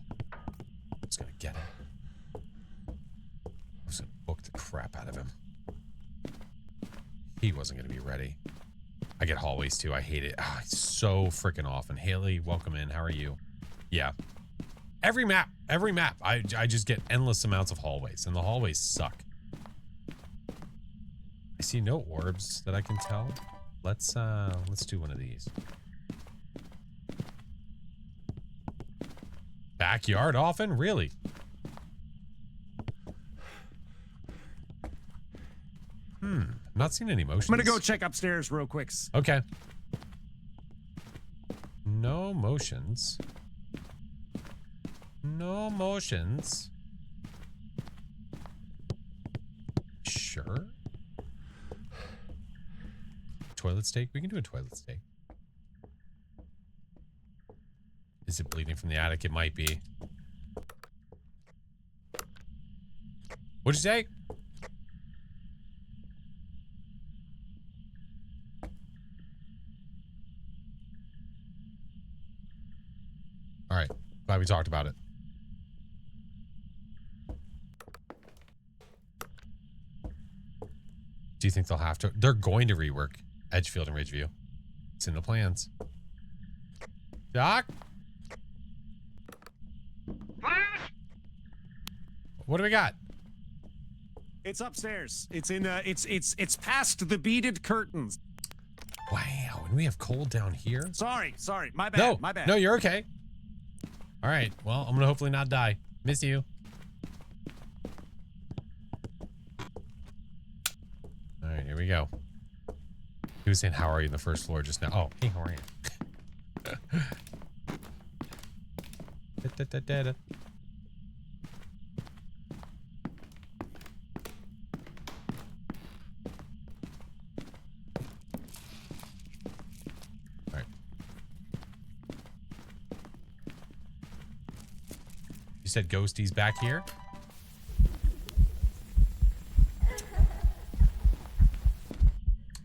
I was gonna get him. I was gonna book the crap out of him. He wasn't gonna be ready. I get hallways too. I hate it. Ah, it's so freaking often. Haley, welcome in. How are you? Yeah. Every map. I just get endless amounts of hallways, and the hallways suck. I see no orbs that I can tell. Let's do one of these. Backyard often? Really? I'm not seeing any motions. I'm gonna go check upstairs real quick. Okay. No motions. No motions. sure? Toilet steak? We can do a toilet steak. Is it bleeding from the attic? It might be. What'd you say? All right. Glad we talked about it. Do you think they'll have to? They're going to rework Edgefield and Ridgeview. It's in the plans. Doc? Flash! What do we got? It's upstairs. It's in it's past the beaded curtains. Wow, and we have cold down here? Sorry. My bad. No, My bad. no, you're okay. All right, well, I'm gonna hopefully not die. Miss you. All right, here we go. He was saying, how are you, in the first floor just now? Oh, hey, how are you? Da-da-da-da-da. All right. You said Ghosty's back here?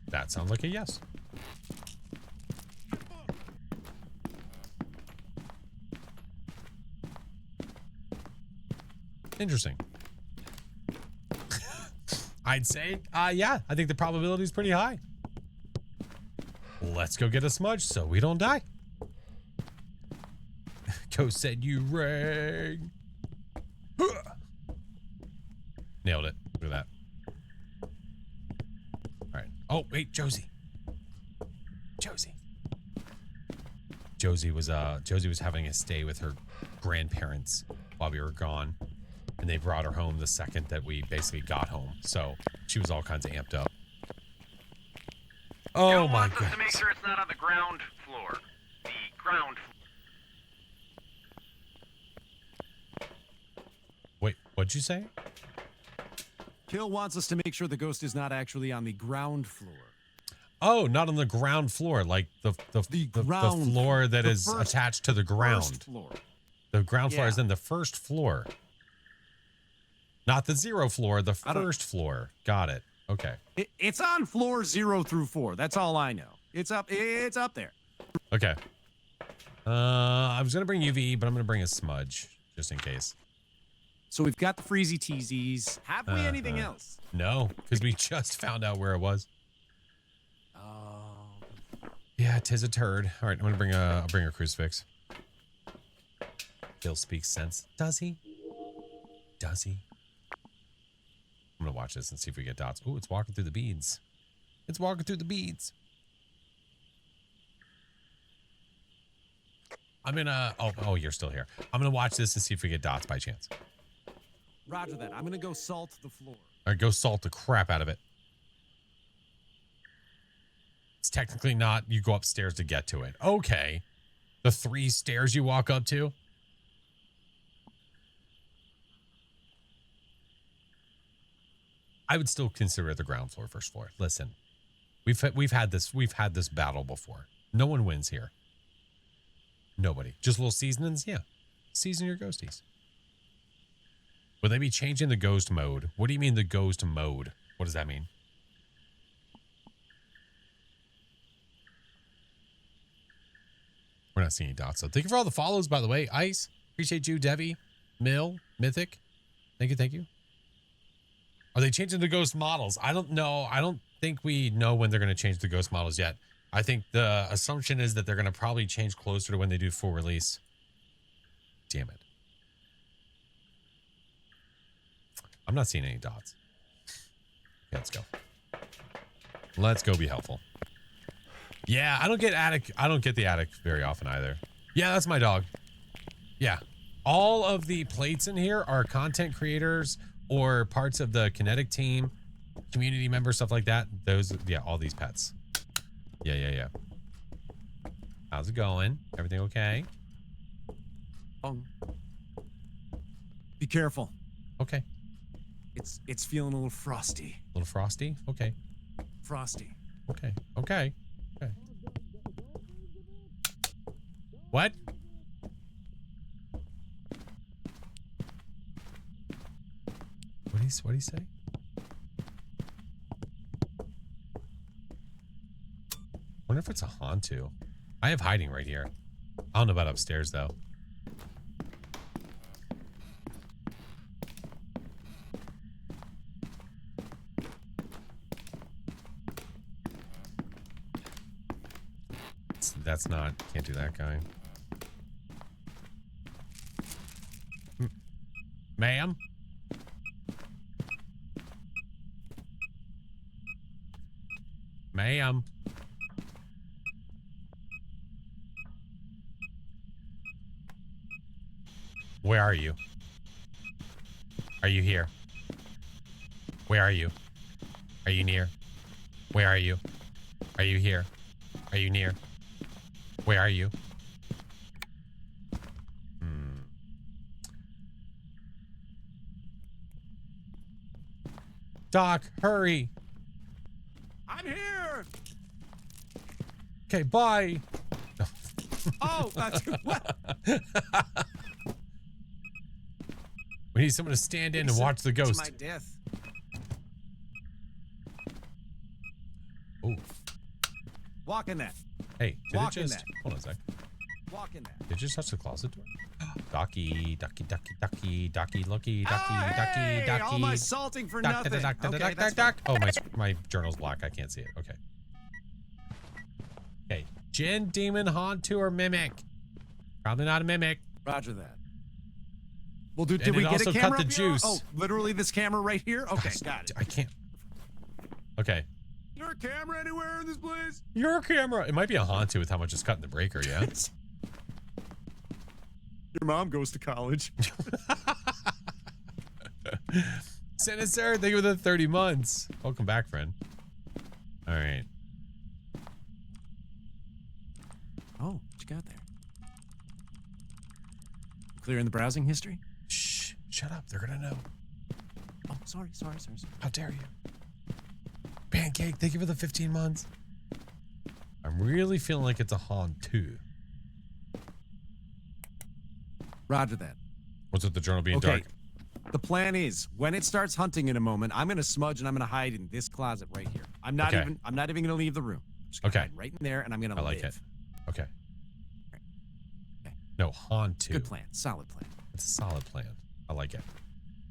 That sounds like a yes. Interesting. I'd say, yeah, I think the probability is pretty high. Let's go get a smudge so we don't die. Ghost said you rang. Nailed it. Look at that. All right. Oh, wait, Josie. Josie was having a stay with her grandparents while we were gone. And they brought her home the second that we basically got home. So she was all kinds of amped up. Oh my wants us to make goodness. sure it's not on the ground floor. The ground floor. Wait, what'd you say? Kill wants us to make sure the ghost is not actually on the ground floor. Oh, not on the ground floor, like the ground floor that the is first- attached to the ground. First floor. The ground floor Yeah. is in the first floor. Not the 0 floor, the I don't- first floor. Got it. Okay. It's on floor 0 through 4. That's all I know. It's up there. Okay. I was gonna bring UV, but I'm gonna bring a smudge just in case. So we've got the freezy teasies. Have we anything else? No, because we just found out where it was. Oh. Yeah, 'tis a turd. All right, I'm gonna I'll bring a crucifix. Bill speaks sense. Does he? Does he? I'm gonna watch this and see if we get dots. Oh, it's walking through the beads. It's walking through the beads. I'm gonna. Oh, you're still here. I'm gonna watch this and see if we get dots by chance. Roger that. I'm gonna go salt the floor. All right, go salt the crap out of it. It's technically not. You go upstairs to get to it. Okay. The 3 stairs you walk up to. I would still consider it the ground floor, first floor. Listen, we've had this battle before. No one wins here. Nobody. Just little seasonings. Yeah, season your ghosties. Would they be changing the ghost mode? What do you mean the ghost mode? What does that mean? We're not seeing any dots. So thank you for all the follows, by the way. Ice, appreciate you. Debbie, Mill, Mythic, thank you. Are they changing the ghost models? I don't know. I don't think we know when they're going to change the ghost models yet. I think the assumption is that they're going to probably change closer to when they do full release. Damn it. I'm not seeing any dots. Okay, let's go. Let's go be helpful. Yeah, I don't get the attic very often either. Yeah, that's my dog. Yeah. All of the plates in here are content creators or parts of the Kinetic team, community members, stuff like that. Those, yeah, all these pets. Yeah. How's it going? Everything okay? Be careful. Okay. It's feeling a little frosty. A little frosty? Okay. Frosty. Okay. Okay. Okay. What? What do you say? Wonder if it's a Hantu. I have hiding right here. I don't know about upstairs though. That's not, can't do that guy. Ma'am? Ma'am? Where are you? Are you here? Where are you? Are you near? Where are you? Are you here? Are you near? Where are you? Doc, hurry. I'm here. Okay, bye. Oh, what? We need someone to stand in and watch the ghost. To my death. Oh. Walk in that. Hey, did Walk it in just... that. Hold on a sec. Walk in that. Did it just touch the closet door? Ducky, ducky, ducky, ducky, ducky, lucky, ducky, Oh, hey! ducky, All my ducky. salting for Duck, nothing. duck, duck, Okay, duck, that's duck, duck. Oh, my journal's black. I can't see it. Okay. Okay. Djinn, demon, Hantu, or mimic? Probably not a mimic. Roger that. Well, did And we it get a also camera cut the up here? juice. Oh, literally this camera right here? Okay, Gosh, got it. I can't. Okay. Is there a camera anywhere in this place? Your camera. It might be a Hantu with how much is cut in the breaker, yeah? Your mom goes to college. Sinister, thank you for the 30 months. Welcome back, friend. All right. Oh, what you got there? Clearing the browsing history? Shh. Shut up. They're going to know. Oh, sorry. How dare you? Pancake, thank you for the 15 months. I'm really feeling like it's a Hantu. Roger that. What's with the journal being Okay. dark? The plan is when it starts hunting in a moment, I'm gonna smudge and I'm gonna hide in this closet right here. I'm not Okay. even gonna leave the room. I'm just gonna Okay. hide right in there and I'm gonna I like live. it. Okay. Okay. No, Hantu. Good plan. Solid plan. It's a solid plan. I like it.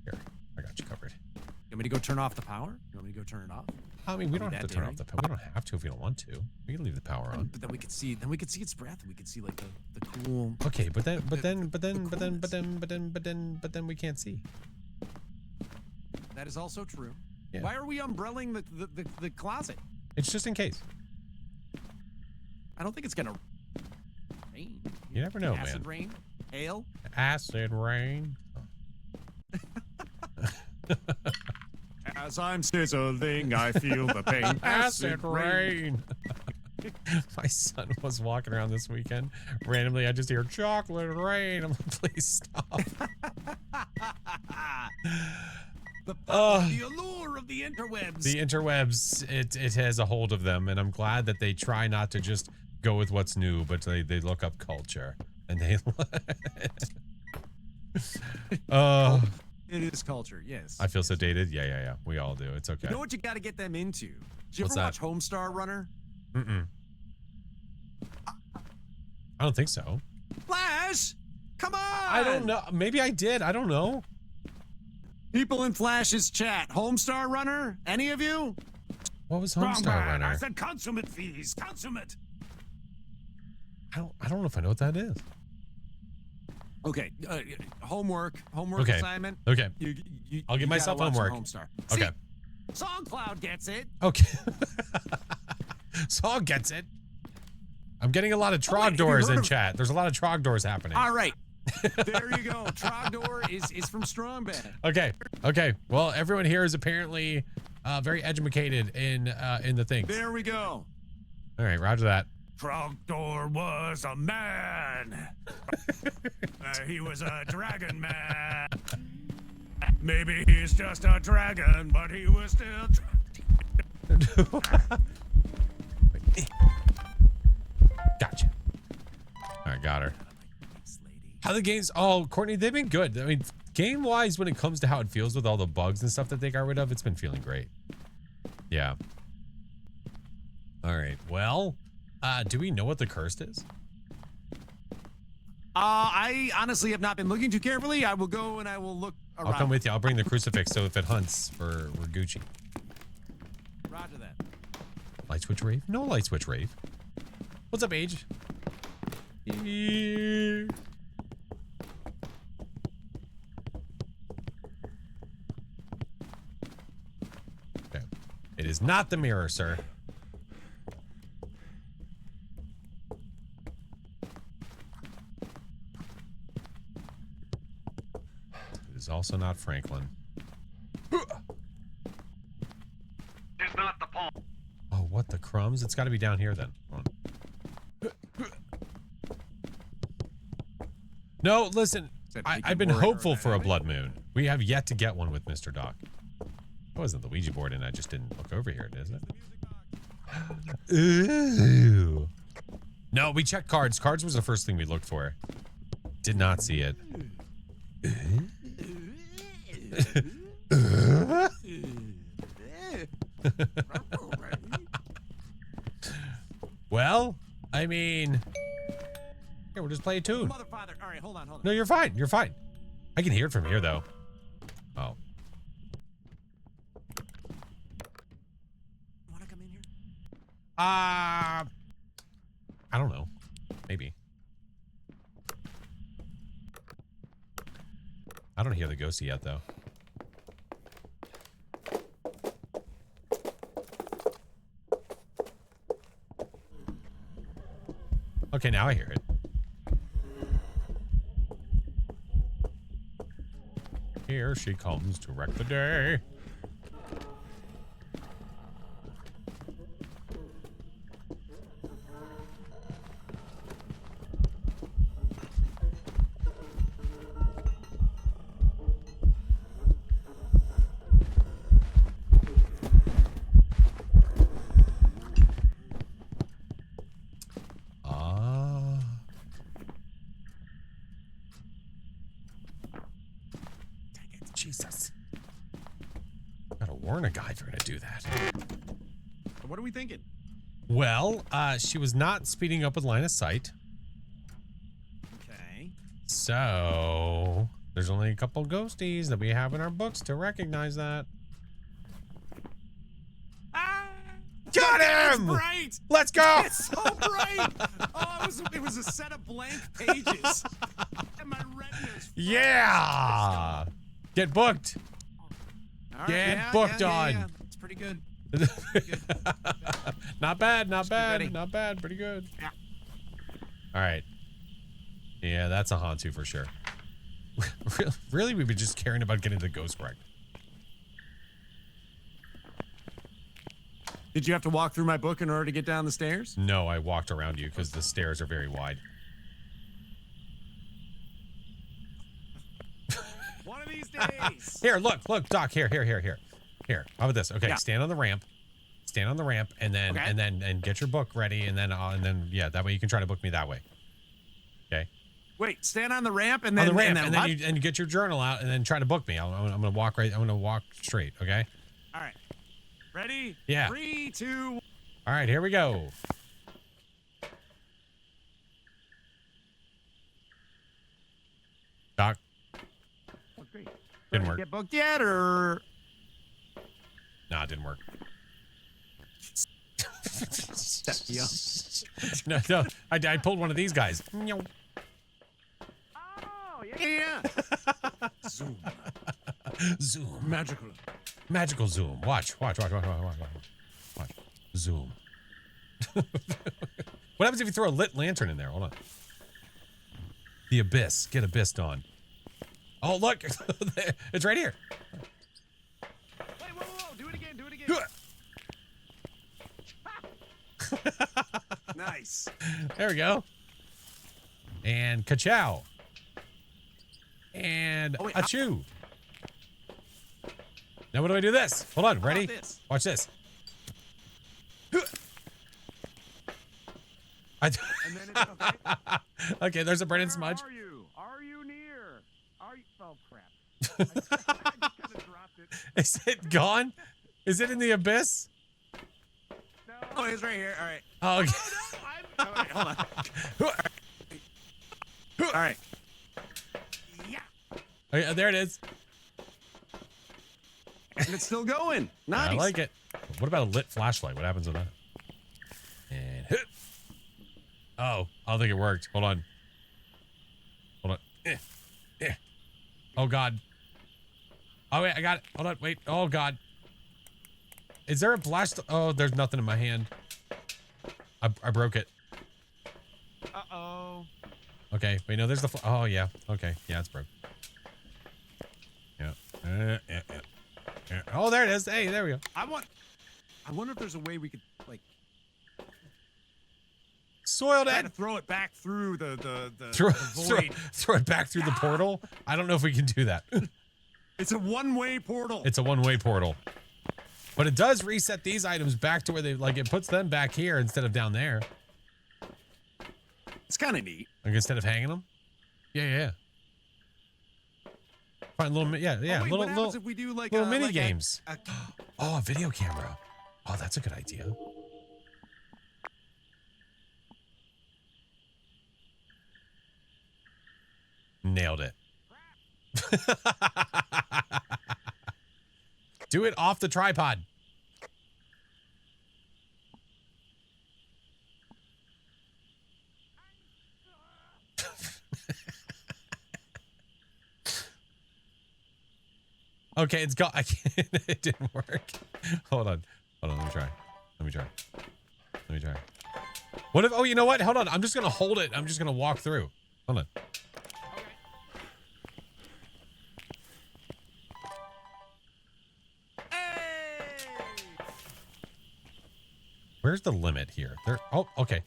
Here, I got you covered. You want me to go turn off the power? You want me to go turn it off? I mean, we Are we don't have that to turn daring? off the power. We don't have to if we don't want to. We can leave the power on. But then we could see its breath. We could see like the cool. Okay, but then we can't see. That is also true. Yeah. Why are we umbrelling the closet? It's just in case. I don't think it's gonna rain. You never know, Acid man. rain, hail. Acid rain. As I'm sizzling, I feel the pain. Acid rain. My son was walking around this weekend. Randomly, I just hear chocolate rain. I'm like, please stop. The allure of the interwebs. The interwebs, it has a hold of them, and I'm glad that they try not to just go with what's new, but they look up culture and they. It is culture, yes. I feel so dated. Yeah. We all do. It's okay. You know what you got to get them into? Did you What's ever that? watch Homestar Runner? Mm-mm. I don't think so. Flash, come on! I don't know. Maybe I did. I don't know. People in Flash's chat, Homestar Runner? Any of you? What was Wrong Homestar man. I Runner? said consummate fees. Consummate. I don't know if I know what that is. Okay, homework Okay. assignment. Okay. I'll give you myself gotta watch homework. Homestar. Okay. See, SongCloud gets it. Okay. Saul gets it. I'm getting a lot of Oh, wait, have you Trogdors heard in of- chat. There's a lot of Trogdors happening. All right. There you go. Trogdor is from Strong Band. Okay. Well, everyone here is apparently very educated in the things. There we go. All right, roger that. Trogdor was a man. He was a dragon man. Maybe he's just a dragon, but he was still. Gotcha. All right, got her. How the games? Oh, Courtney, they've been good. I mean, game-wise, when it comes to how it feels with all the bugs and stuff that they got rid of, it's been feeling great. Yeah. All right. Well, do we know what the cursed is? I honestly have not been looking too carefully. I will go and I will look around. I'll come with you. I'll bring the crucifix, so if it hunts, we're Gucci. Roger that. Light switch rave? No light switch rave. What's up, Age? Okay. It is not the mirror, sir. It is also not Franklin. It's not the palm. Oh, what the crumbs? It's got to be down here then. Hold on. No, listen. I've been hopeful for a blood moon. We have yet to get one with Mr. Doc. That wasn't the Ouija board, and I just didn't look over here, isn't it? Ooh. No, we checked cards. Cards was the first thing we looked for. Did not see it. Well, I mean, here, we'll just play a tune. Mother, father. All right, hold on. No, you're fine. You're fine. I can hear it from here, though. Oh. Want to come in here? I don't know. Maybe. I don't hear the ghosty yet, though. Okay, now I hear it. Here she comes to wreck the day. Jesus. Gotta warn a guy if you're gonna do that. What are we thinking? Well, she was not speeding up with line of sight. Okay. So there's only a couple ghosties that we have in our books to recognize that. Got him! It's bright! Let's go! It's so bright! Oh, it was a set of blank pages. And my retina's Yeah! Get booked. All right, Get booked on. Yeah. It's pretty good. Not bad, not Just bad, ready. not bad. Pretty good. Yeah. All right. Yeah, that's a Hantu for sure. Really, we've been just caring about getting the ghost wrecked. Did you have to walk through my book in order to get down the stairs? No, I walked around you because the stairs are very wide. One of these days. Here, look, Doc. Here. Here. How about this? Okay, Yeah. stand on the ramp. Stand on the ramp, and then Okay. and get your book ready, and then yeah, that way you can try to book me that way. Okay. Wait, stand on the ramp and then On the ramp, and then, what? you get your journal out, and then try to book me. I'm gonna walk right. I'm gonna walk straight. Okay. All right. Ready? Yeah. 3, 2. All right, here we go. Doc, Oh, great. didn't work. Get booked yet, or? Nah, it didn't work. Yeah. No, I pulled one of these guys. Oh, yeah. Zoom. Zoom. Magical. Magical zoom. Watch. Zoom. What happens if you throw a lit lantern in there? Hold on. The abyss. Get abyssed on. Oh, look. It's right here. Wait, whoa. Do it again. Nice. There we go. And ka-chow. And Oh, wait, achoo. Now what do I do this? Hold on, ready? this? Watch this. And then it's okay. Okay, there's a Brennan Where smudge. are you? Are you near? Are you? Oh crap! I just kind of dropped it. Is it gone? Is it in the abyss? No. Oh, it's right here. All right. Oh, okay. All right, hold on. All right. Yeah. Okay, there it is. And it's still going. Nice. I like it. What about a lit flashlight? What happens with that? And hit. Oh, I don't think it worked. Hold on. Hold on. Oh, God. Oh, wait, I got it. Hold on. Wait. Oh, God. Is there a blast? Oh, there's nothing in my hand. I broke it. Uh-oh. Okay. Wait, no, there's the... Oh, yeah. Okay. Yeah, it's broke. Yeah. Yeah. Oh, there it is. Hey, there we go. I wonder if there's a way we could, like, Soiled try it. to throw it back through the Throw, void. throw it back through the portal. I don't know if we can do that. It's a one-way portal. It's a one-way portal. But it does reset these items back to where they, like, it puts them back here instead of down there. It's kind of neat. Like, instead of hanging them. Yeah. Fine, little, yeah. Oh, wait, what little happens if we do like little a, mini like games. A, Oh, a video camera. Oh, that's a good idea. Nailed it. Do it off the tripod. Okay, it's got. I can't. It didn't work. Hold on. Let me try. What if? Oh, you know what? Hold on. I'm just gonna hold it. I'm just gonna walk through. Hold on. Where's the limit here? There. Oh, okay.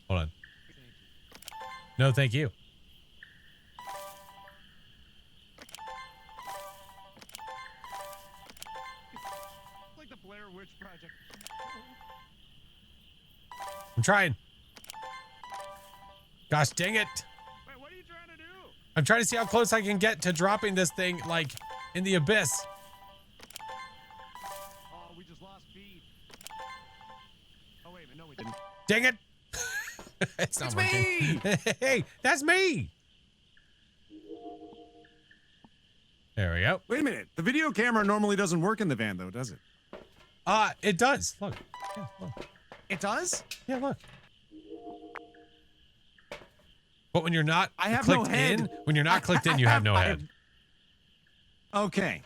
Hold on. No, thank you. It's like the Blair Witch Project. I'm trying. Gosh dang it. Wait, what are you trying to do? I'm trying to see how close I can get to dropping this thing, like, in the abyss. Oh, we just lost feed. Oh, wait a minute. No, we didn't. Dang it. It's not working. Hey, that's me. There we go. Wait a minute. The video camera normally doesn't work in the van, though, does it? It does. Look. Yeah, look. It does? Yeah, look. But when you're not I have clicked no head. in, when you're not clicked in, you have no head. Okay.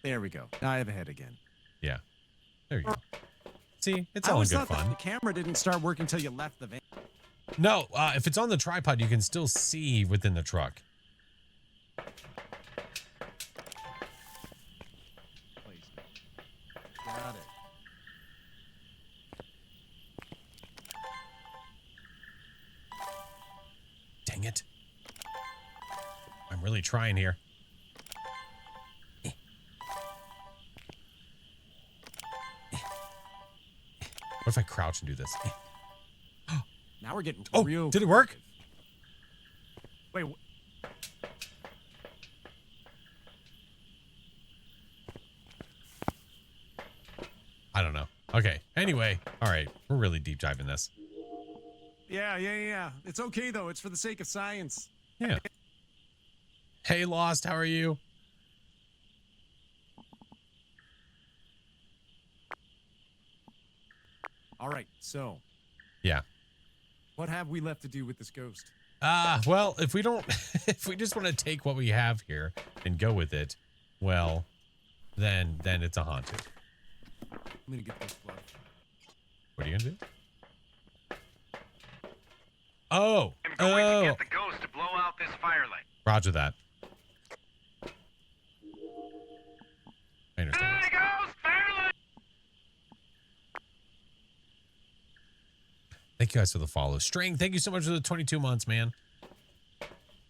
There we go. Now I have a head again. Yeah. There you go. See, it's I all in always good thought that fun. the camera didn't start working until you left the van. No, if it's on the tripod, you can still see within the truck. Got it. Dang it. I'm really trying here. What if I crouch and do this? Now we're getting Oh, real. did it work? Wait. I don't know. Okay. Anyway, all right. We're really deep diving this. Yeah. It's okay though. It's for the sake of science. Yeah. Hey, Lost. How are you? All right. So, Yeah. what have we left to do with this ghost? Well, if we don't, if we just want to take what we have here and go with it, well, then it's a haunted. I'm gonna get this blood. What are you gonna do? Oh, I'm going to get the ghost to blow out this firelight. Roger that. I understand. Hey, ghost! Firelight! Thank you guys for the follow. String, thank you so much for the 22 months, man.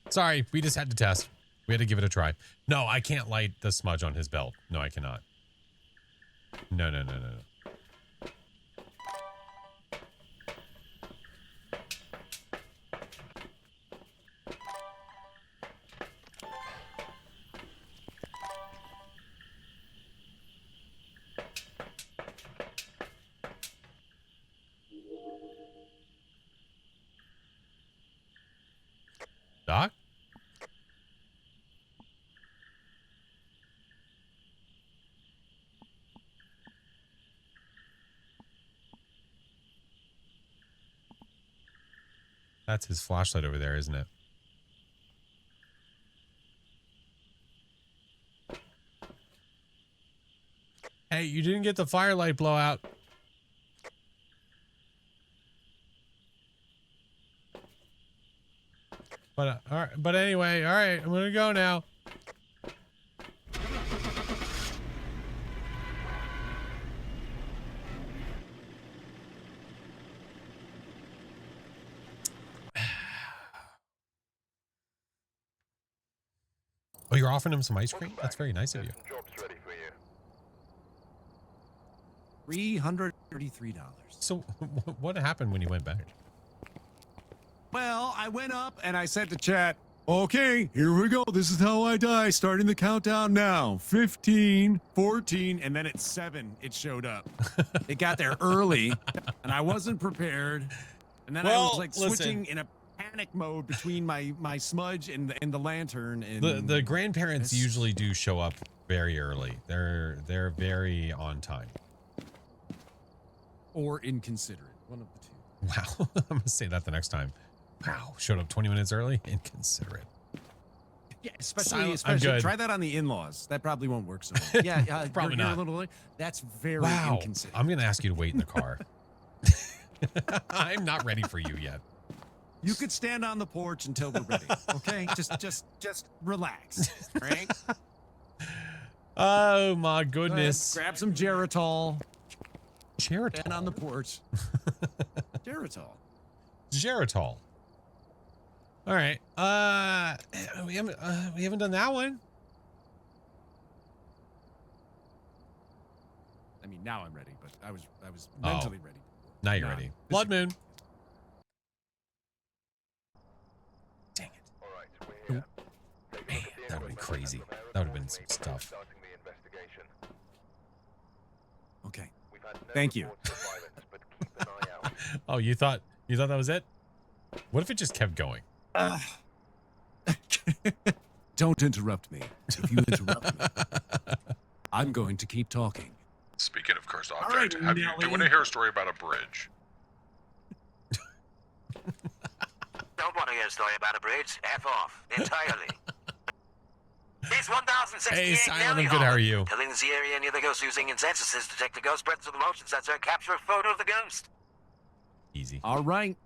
Sorry, we just had to test. We had to give it a try. No, I can't light the smudge on his belt. No, I cannot. No. Doc? That's his flashlight over there, isn't it? Hey, you didn't get the firelight blowout. But all right, but anyway, all right, I'm gonna go now. Oh, you're offering him some ice cream? That's very nice of you. Jobs ready for you. $333. So, what happened when you went back? Well, I went up and I said to chat, okay, here we go. This is how I die. Starting the countdown now. 15, 14, and then at 7, it showed up. It got there early, and I wasn't prepared. And then I was like switching in a panic mode between my smudge and the lantern. And The grandparents usually do show up very early. They're very on time. Or inconsiderate. One of the two. Wow, I'm gonna say that the next time. Wow, showed up 20 minutes early. Inconsiderate. Yeah, especially I'm good. try that on the in-laws. That probably won't work so well. Yeah, Probably you're not. a little late. That's very Wow, inconsiderate. I'm gonna ask you to wait in the car. I'm not ready for you yet. You could stand on the porch until we're ready. Okay, just relax. Right? Oh my goodness. Grab some Geritol. Geritol. Stand on the porch. Geritol. Geritol. All right. We haven't done that one. I mean, now I'm ready, but I was mentally ready. Now you're ready. Blood Moon. Dang it. All right, we're here. Take a Man, look at the that would've been equipment crazy. from That would've been some Arizona stuff. starting the investigation. Okay. We've had no Thank you. reports of violence, but keep an eye out. Oh, you thought that was it? What if it just kept going? Don't interrupt me. If you interrupt me, I'm going to keep talking. Speaking of cursed right, object, do you Nelly. want to hear a story about a bridge? Don't want to hear a story about a bridge. F off. Entirely. It's 1068 Hey, Silent, I'm Nelly good. How are Hall. you? Cleanse the area near the ghost using incenses to detect the ghost presence of the motion sensor and capture a photo of the ghost. Easy. All right.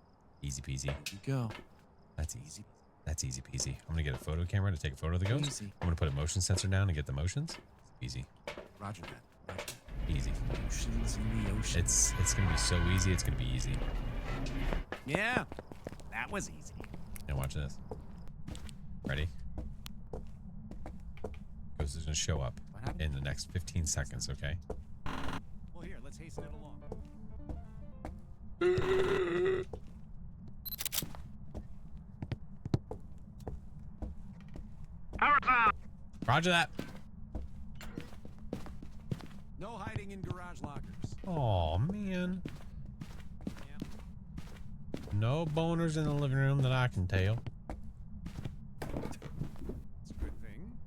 Easy peasy. Here you go. That's easy. That's easy peasy. I'm gonna get a photo camera to take a photo of the ghost. Easy. I'm gonna put a motion sensor down and get the motions. Easy. Roger that. Roger that. Easy. Oceans in the ocean. It's gonna be so easy. It's gonna be easy. Yeah. That was easy. Now watch this. Ready? Ghost is gonna show up What happened? in the next 15 seconds. Okay. Well, here, let's hasten it along. Power's on. Roger that. No hiding in garage lockers. Oh man. Yeah. No boners in the living room that I can tell. It's a good thing.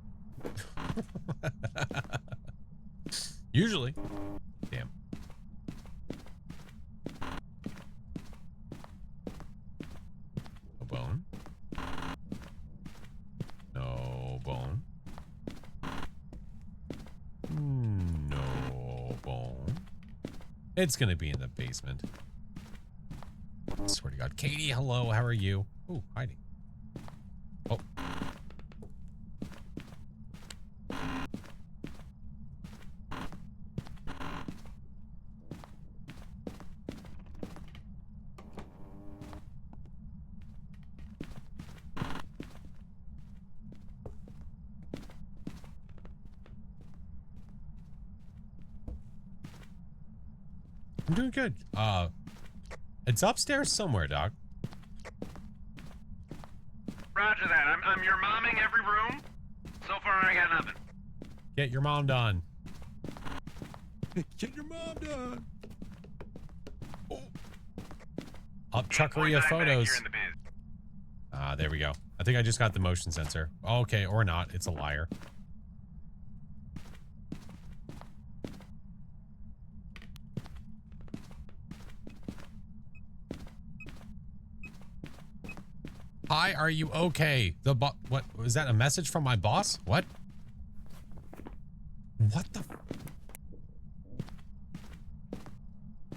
Usually. Damn. No bone. No bone. No bone. It's gonna be in the basement. I swear to God. Katie, hello. How are you? Ooh, hiding. Oh. I'm doing good. It's upstairs somewhere, Doc. Roger that. I'm your momming every room. So far, I got nothing. Get your mom done. Get your mom done. Up chuckery Boys, of I'm back photos. here in the biz. There we go. I think I just got the motion sensor. Okay, or not. It's a liar. Hi, are you okay? What was that? A message from my boss? What? What the?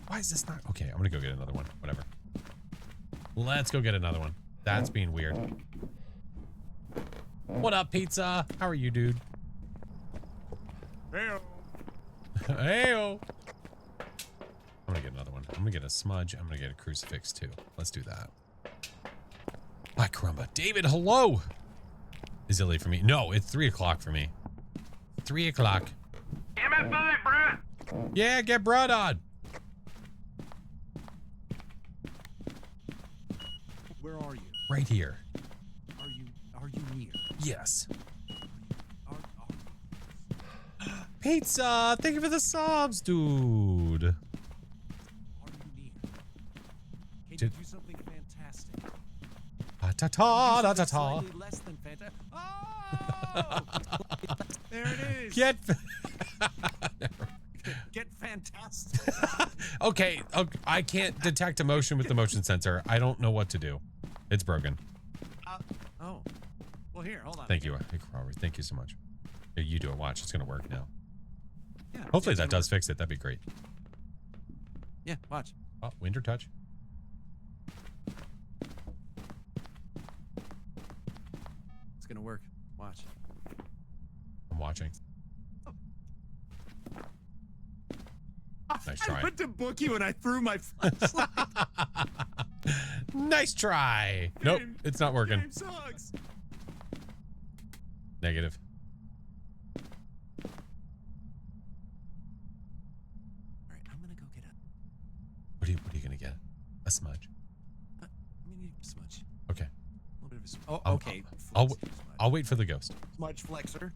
Why is this not? Okay, I'm gonna go get another one. Whatever. Let's go get another one. That's being weird. What up, pizza? How are you, dude? Hey-o. Heyo. I'm gonna get another one. I'm gonna get a smudge. I'm gonna get a crucifix too. Let's do that. Hi, caramba. David, hello. Is it late for me? No, it's 3 o'clock for me. 3 o'clock. MF5, bruh. Yeah, get brought on. Where are you? Right here. Are you near? Yes. Are Pizza, thank you for the subs, dude. you near? Can Did- you do something fantastic? Ta ta ta ta ta. Slightly less than fantastic. Oh! There it is. Get. Get fantastic. Okay, I can't detect emotion with the motion sensor. I don't know what to do. It's broken. Oh. Well, here, hold on. Thank you, Robert. Thank you so much. Here, you do it. Watch. It's gonna work now. Yeah, Hopefully it's that gonna does fix it. That'd be great. Yeah, watch. Oh, winter touch. It's gonna work. Watch. I'm watching. Nice try. I went to book you and I threw my flashlight. Nice try. Nope, Game- it's not working. Game sucks. Negative. All right, I'm gonna go get a. What are you gonna get? A smudge. I'm gonna need a smudge. Okay. A little bit of a smudge. Oh, I'll- okay. I'll Flexer smudge. I'll wait for the ghost. Smudge flexor.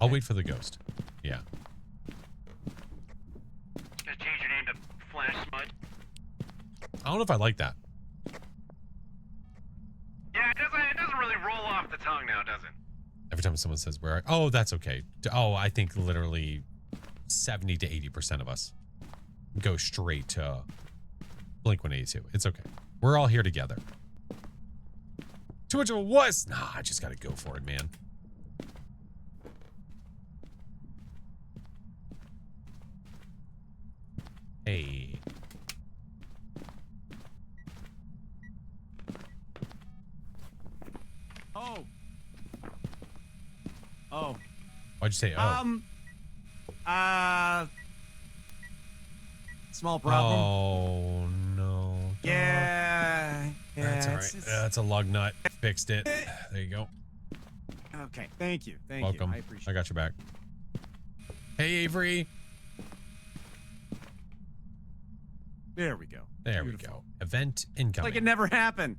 I'll wait for the ghost. Yeah. Just change your name to Flash Smudge. I don't know if I like that. Yeah, it doesn't really roll off the tongue now, does it? Every time someone says where, oh, that's okay. Oh, I think literally 70 to 80% of us go straight to Blink-182. It's okay. We're all here together. Too much of a wuss. Nah, I just gotta go for it, man. Hey. Oh. Oh. Why'd you say oh? Small problem. Oh, no. Yeah. That's all it's- right. it's- That's a lug nut. Fixed it. There you go. Okay. Thank you. Thank Welcome. you. I appreciate I got your back. Hey, Avery. it. There we go. There we Beautiful. go. Event incoming. Like it never happened.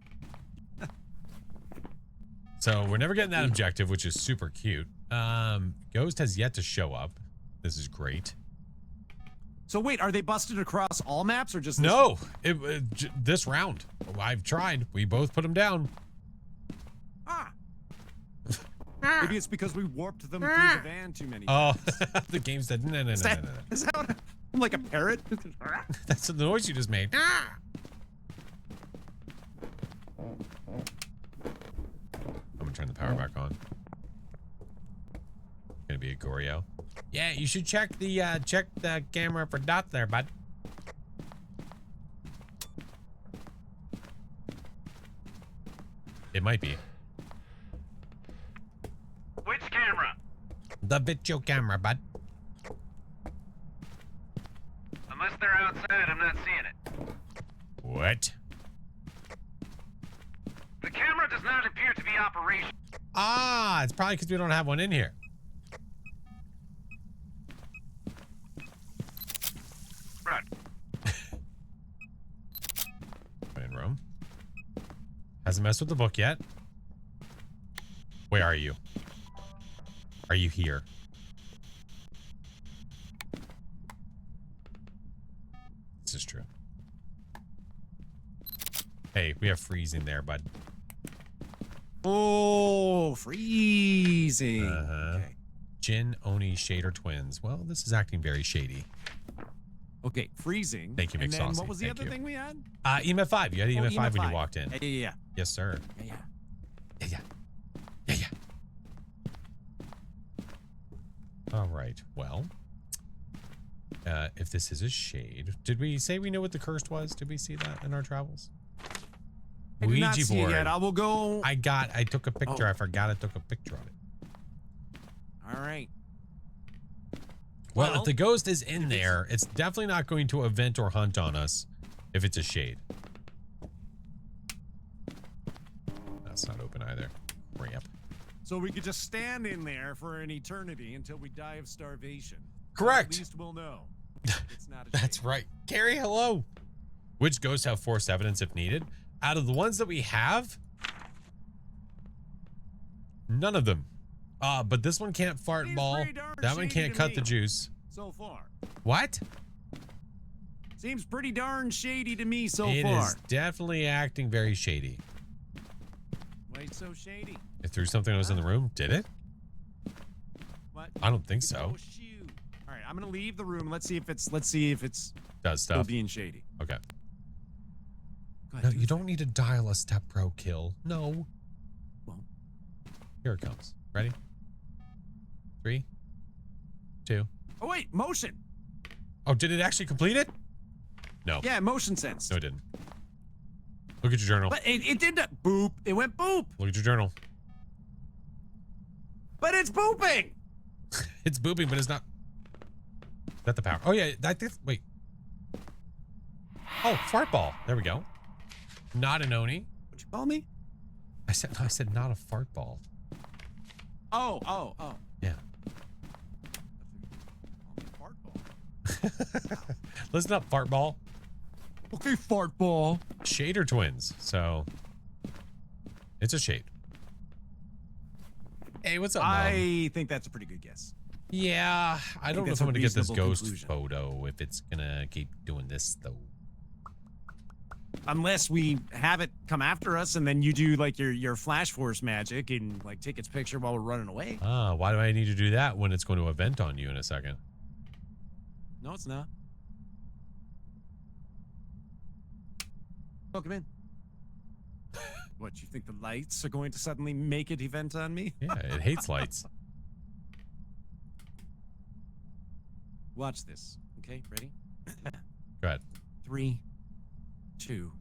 So we're never getting that objective, which is super cute. Ghost has yet to show up. This is great. So wait, are they busted across all maps or just this No, this round. I've tried. We both put them down. Ah. Maybe it's because we warped them through the van too many Oh, times. the game said no, no, no, Is no, that, no, no. is that what I'm like a parrot? That's the noise you just made. I'm gonna turn the power back on. Gonna be a Goryo. Yeah, you should check the camera for dots there, bud. It might be. Which camera? The video camera, bud. Unless they're outside, I'm not seeing it. What? The camera does not appear to be operational. Ah, it's probably because we don't have one in here. Right. mess with the book yet. Where are you? Are you here? This is true. Hey, we have freezing there, bud. Oh, freezing. Okay. Jin, Oni, Shader twins. Well, this is acting very shady. Okay, freezing. Thank you, And then McSaucy. what was the Thank other you. thing we had? EMF 5. You had EMF 5 when you 5. walked in. Yeah. Yes, sir. Yeah. Yeah. All right. Well, if this is a shade, did we say we know what the cursed was? Did we see that in our travels? I did not Ouija see it board. yet. I will go. I took a picture. Oh. I forgot I took a picture of it. All right. Well, if the ghost is in there, it's definitely not going to event or hunt on us if it's a shade. That's not open either. Ramp. So we could just stand in there for an eternity until we die of starvation. Correct. At least we'll know. It's not a That's shade. right. Gary, hello. Which ghosts have force evidence if needed? Out of the ones that we have, none of them. But this one can't fart Seems ball. pretty darn That one shady can't to cut me. the juice. So far. What? Seems pretty darn shady to me so It far. is definitely acting very shady. Why it's so shady? It threw something that was in the room. Did it? What? I don't think so. Oh, shoot. All right, I'm gonna leave the room. Let's see if it's Does still stuff. being shady. Okay. Go ahead, No, do you the don't need to dial a step bro kill. No. Well. Here it comes. Ready? 3, 2. Oh wait, motion. Oh, did it actually complete it? No. Yeah, motion sense. No, it didn't. Look at your journal. But it did that. Boop. It went boop. Look at your journal. But it's booping. It's booping, but it's not. Is that the power? Oh, yeah. Wait. Oh, fart ball. There we go. Not an Oni. What'd you call me? I said not a fart ball. Oh. Yeah. Fart ball. Listen up, fart ball. Okay, fart ball. Shader twins. So it's a shade. Hey, what's up, Mom? I think that's a pretty good guess. Yeah, I don't know that's if I'm a gonna get this reasonable ghost conclusion. photo if it's gonna keep doing this though. Unless we have it come after us and then you do like your FlashForce magic and like take its picture while we're running away. Ah, why do I need to do that when it's going to event on you in a second? No, it's not. Oh, come in. What, you think the lights are going to suddenly make it event on me? Yeah, it hates lights. Watch this. Okay, ready? Go ahead. 3, 2,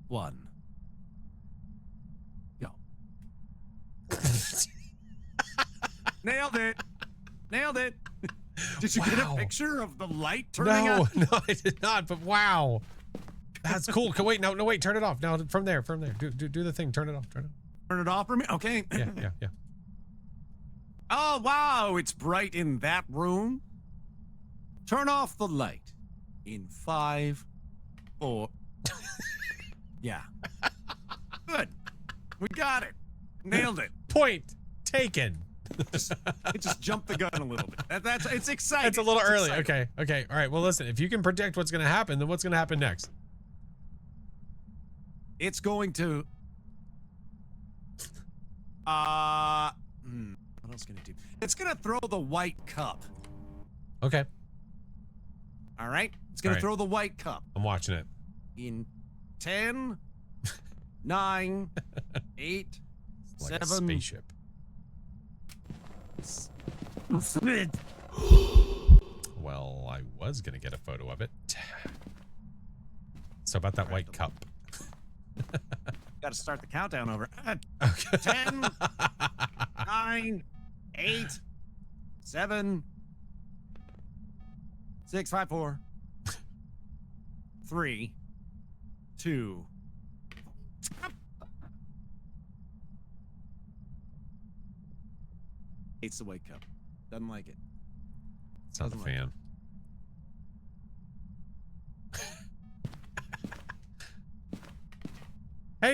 1. Go. Nailed it. Nailed it. Did you get Wow. a picture of the light turning on? No, I did not. But wow, that's cool. Wait, no, wait. Turn it off now. From there. Do the thing. Turn it off. Turn it off. Turn it off for me? Okay. Yeah. Oh, wow. It's bright in that room. Turn off the light in 5, 4. Yeah. Good. We got it. Nailed it. Point taken. It just jumped the gun a little bit. It's exciting. It's a little early. exciting. Okay. All right. Well, listen. If you can predict what's going to happen, then what's going to happen next? It's going to. What else can it do? It's gonna throw the white cup. Okay. All right. It's gonna All right. throw the white cup I'm watching it. in 10, 9, 8, It's like a 7. spaceship. Well, I was going to get a photo of it. So about that white cup. Got to start the countdown over. Okay. 10, 9, 8, 7, 6, 5, 4, 3, 2. Hates the white cup. Doesn't like it. It's not a Doesn't like fan.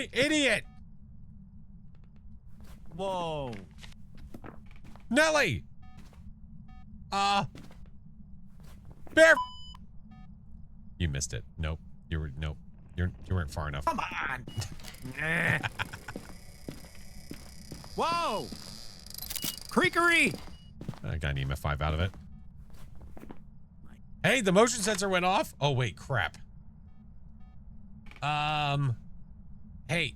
Hey, idiot! Whoa. Nelly! Bear. You missed it. Nope. Nope. You weren't far enough. Come on. Nah. Whoa. Creakery. I got an EMF 5 out of it. Hey, the motion sensor went off. Oh wait, crap. Hey.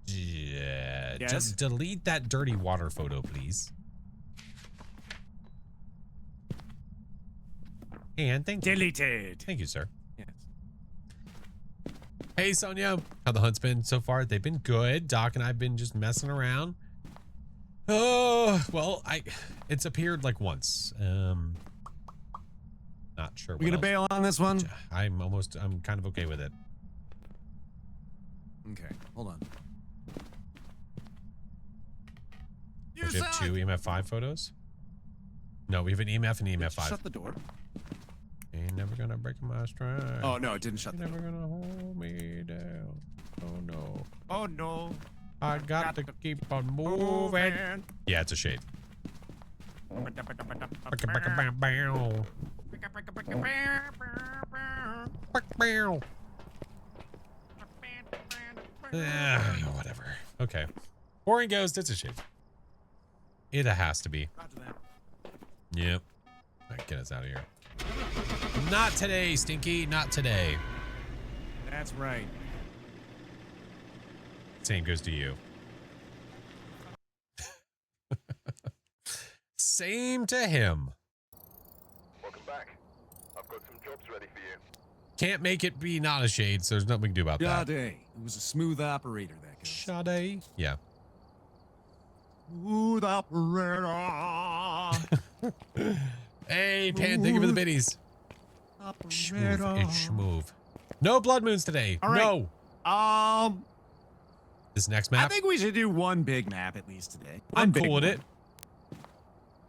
Yeah, Yes? just delete that dirty water photo, please. And thank you. Deleted. Thank you, sir. Yes. Hey, Sonia. How the hunt's been so far? They've been good. Doc and I've been just messing around. Oh, well, it's appeared like once. Not sure. We gonna bail on this one? I'm kind of okay with it. Okay, hold on. We have 2 EMF 5 photos? No, we have an EMF and EMF 5. Shut the door. Ain't never gonna break my stride. Oh no, it didn't shut Ain't the door. never gonna hold me down. Oh no. Oh no. I got to keep on moving. Yeah, it's a shade. Whatever. Okay. Boring Ghost, it's a shade. It has to be. Yep. All right, get us out of here. Not today, Stinky. Not today. That's right. Same goes to you. Same to him. Welcome back. I've got some jobs ready for you. Can't make it be not a shade, so there's nothing we can do about that. Sade. It was a smooth operator, that guy. Sade? Yeah. Smooth operator. Hey, Pan, thank you for the biddies. Schmoove. No blood moons today. All right. No. This next map? I think we should do one big map at least today. I'm One big cool with one. it.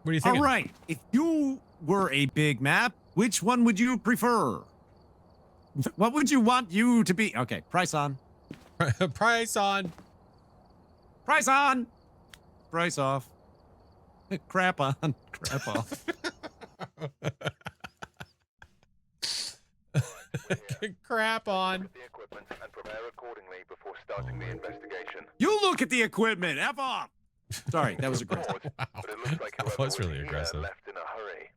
What do you think? All right. If you were a big map, which one would you prefer? What would you want you to be? Okay, price on. Price on. Price on. Price off. Crap on. Crap off. Crap on. The equipment and prepare accordingly before starting the investigation. You look at the equipment. F off. Sorry, that was aggressive. Wow. But it looks like That whoever was really here aggressive. left in a hurry.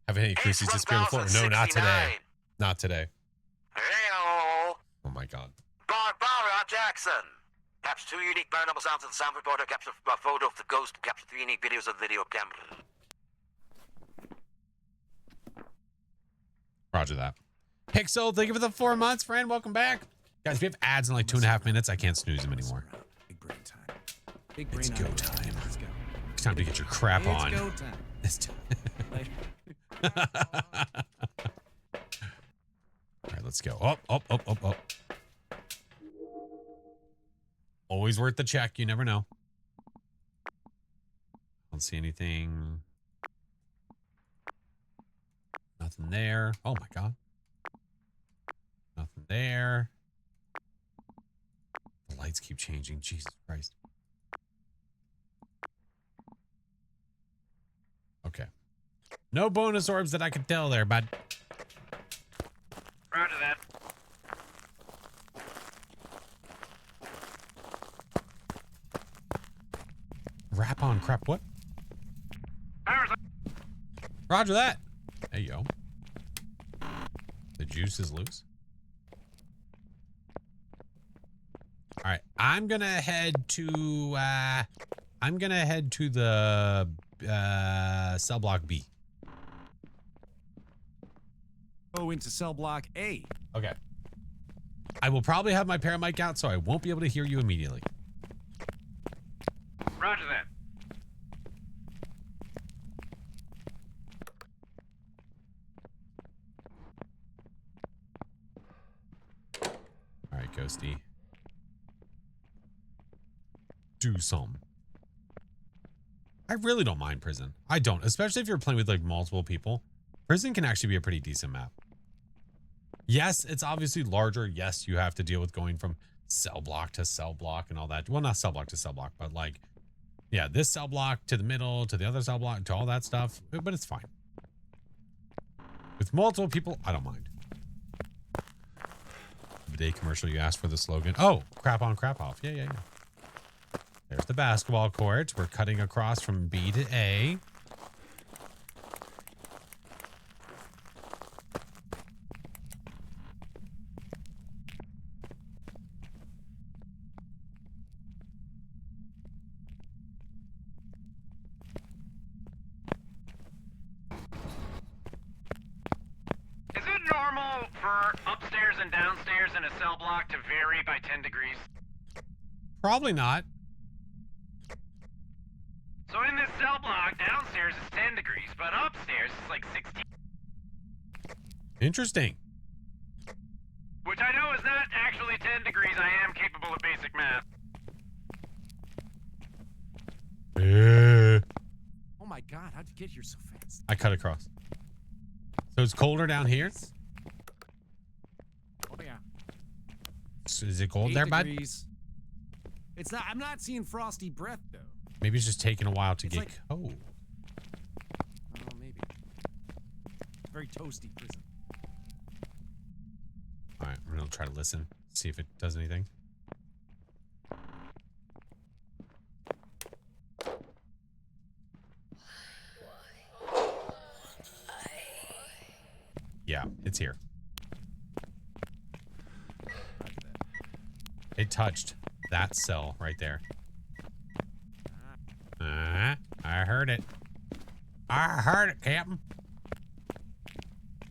Have any cruises disappear before? No, not today. Not today. Hello. Oh my god. Barbara Jackson. Capture 2 unique paranormal sounds of the sound recorder. Capture a photo of the ghost. Capture 3 unique videos of the video camera. Roger that. Pixel, thank you for the 4 months, friend. Welcome back. Guys, we have ads in like 2.5 minutes. I can't snooze them anymore. Big brain time. Big brain It's go time. Let's go. It's time to get your crap on. It's go time. It's time. Later. All right, let's go. Oh. Always worth the check. You never know. Don't see anything. Nothing there. Oh my god. Nothing there. The lights keep changing. Jesus Christ. Okay. No bonus orbs that I can tell there, bud. Roger that. Wrap on crap. What? Power's on. Roger that. Hey, yo. The juice is loose. All right. I'm going to head to the cell block B. Go into cell block A. Okay. I will probably have my paramic out, so I won't be able to hear you immediately. Roger that. All right, Ghosty. Do some. I really don't mind prison. I don't, especially if you're playing with like multiple people. Prison can actually be a pretty decent map. Yes, it's obviously larger. Yes, you have to deal with going from cell block to cell block and all that. Well, not cell block to cell block, but like, yeah, this cell block to the middle, to the other cell block, to all that stuff. But it's fine. With multiple people, I don't mind. Day commercial, you asked for the slogan. Oh, crap on, crap off. Yeah, yeah, yeah. There's the basketball court. We're cutting across from B to A. Is it normal for upstairs and downstairs in a cell block to vary by 10 degrees? Probably not. So in this cell block, downstairs is 10 degrees, but upstairs is like 16. Interesting. Which I know is not actually 10 degrees. I am capable of basic math. Oh my god, how'd you get here so fast? I cut across. So it's colder down here? Oh yeah. Is it cold 8 there, bud? degrees. It's not. I'm not seeing frosty breath though. Maybe it's just taking a while to It's get. like- Oh. Oh, maybe. Very toasty prison. All right, I'm gonna try to listen, see if it does anything. Yeah, it's here. It touched that cell right there. I heard it. I heard it, Captain.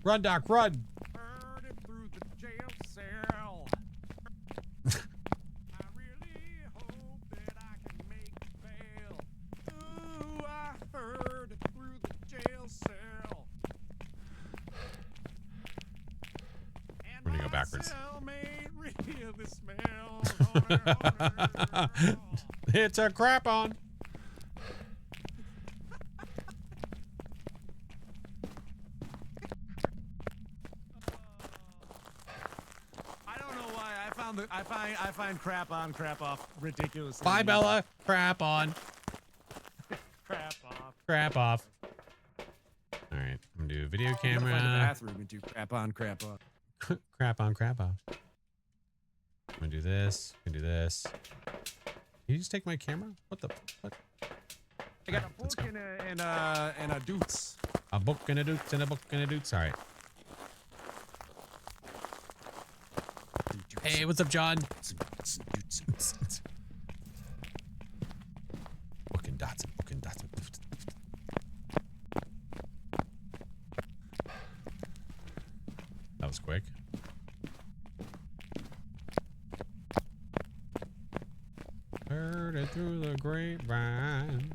Run, Doc, run. Heard it through the jail cell. I really hope that I can make bail. Ooh, I heard it through the jail cell. And We're gonna go my backwards. cellmate really smells. It's a crap on. I don't know why I find crap on, crap off ridiculous. Bye, Bella. Crap on. Crap off. Crap off. All right, I'm gonna do video I'm gonna find the camera. bathroom and do crap on, crap off. Crap on, crap off. I'm gonna do this. I'm gonna do this. Can you just take my camera? What the? What? I got a Let's book go. and a doots. A book and a doots and a book and a doots. All right. Hey, what's up, John? Book and dots. Book and dots. That was quick. Heard it through the grapevine.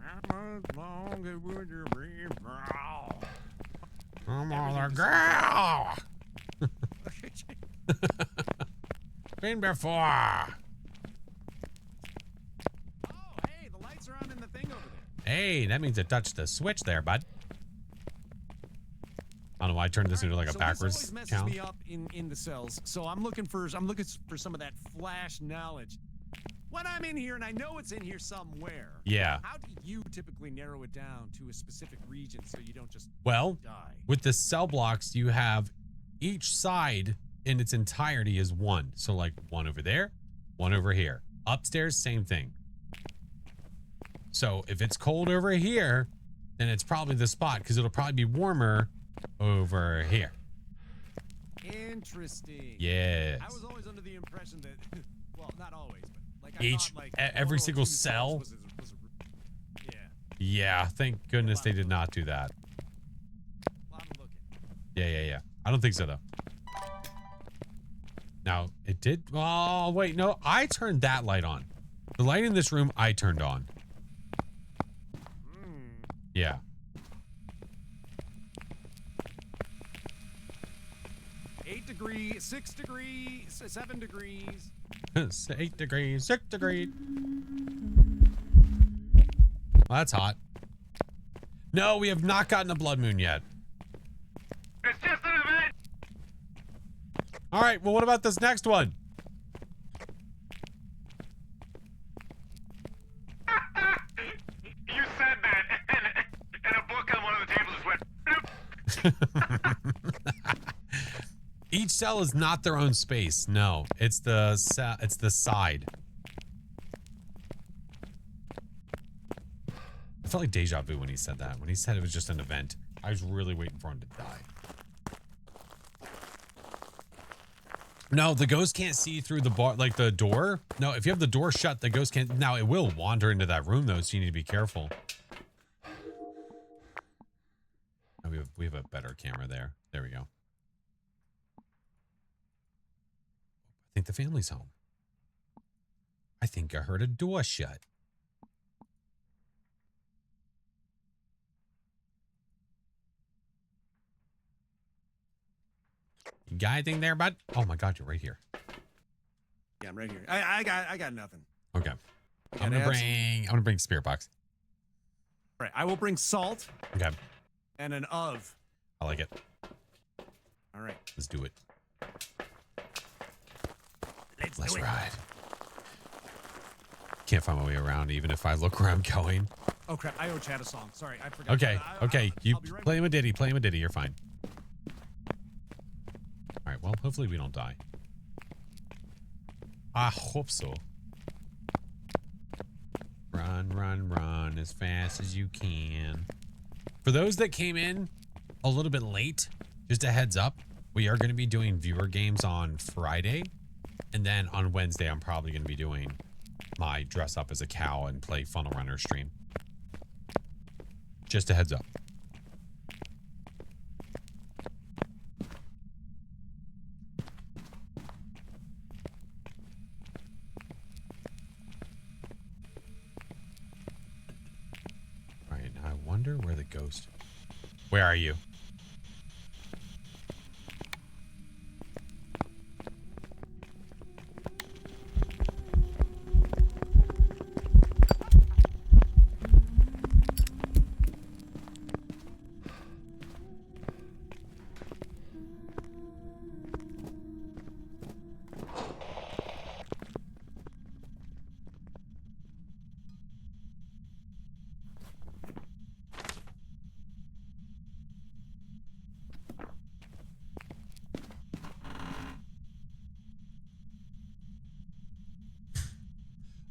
How much longer would you be brown? I'm on the girl. Been before. Oh, hey, the lights are on in the thing over there. Hey, that means it touched the switch there, bud. I don't know why I turned this into like a So backwards this always messes count. me up in the cells. So I'm looking for some of that flash knowledge. When I'm in here and I know it's in here somewhere. Yeah. How do you typically narrow it down to a specific region so you don't just Well, die? with the cell blocks, you have each side in its entirety is one. So like one over there, one over here. Upstairs, same thing. So if it's cold over here, then it's probably the spot because it'll probably be warmer over here. Interesting. Yes. I was always under the impression that, well, not always, but like Each- thought, like every single 102 cells cell? was yeah. Yeah, thank goodness they did not do that. A lot of looking. Yeah. I don't think so, though. Now, it did... Oh, wait, no. I turned that light on. The light in this room, I turned on. Yeah. 8 degrees, 6 degrees, 7 degrees. 8 degrees, 6 degrees. Well, that's hot. No, we have not gotten a blood moon yet. All right. Well, what about this next one? You said that, and a book on one of the tables just went. Bloop. Each cell is not their own space. No, it's the side. I felt like deja vu when he said that. When he said it was just an event, I was really waiting for him to die. No, the ghost can't see through the bar, like the door. No, if you have the door shut, the ghost can't. Now, it will wander into that room, though, so you need to be careful. Oh, we have a better camera there. There we go. I think the family's home. I think I heard a door shut. You got anything there, bud? Oh my God, you're right here. Yeah, I'm right here. I got nothing. Okay. I'm gonna bring spirit box. All right, I will bring salt. Okay. And an of. I like it. All right. Let's do it. Let's do it. Ride. Can't find my way around, even if I look where I'm going. Oh crap! I owe Chad a song. Sorry, I forgot. Okay. Okay. You I'll be right play him a ditty. Play him a ditty. You're fine. All right. Well, hopefully we don't die. I hope so. Run, run, run as fast as you can. For those that came in a little bit late, just a heads up, we are going to be doing viewer games on Friday. And then on Wednesday, I'm probably going to be doing my dress up as a cow and play Funnel Runner stream. Just a heads up. All right, now I wonder where the ghost... Where are you?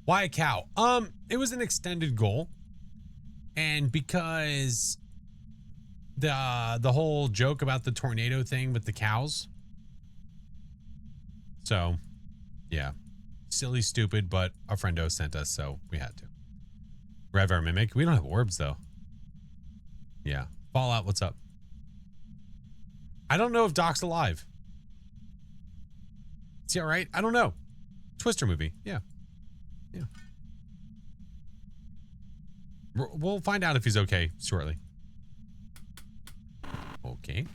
Why a cow? It was an extended goal. And because the whole joke about the tornado thing with the cows. So, yeah. Silly, stupid, but a friendo sent us, so we had to. Rev our mimic. We don't have orbs, though. Yeah. Fallout, what's up? I don't know if Doc's alive. Is he all right? I don't know. Twister movie. Yeah. Yeah. We'll find out if he's okay shortly. Okay.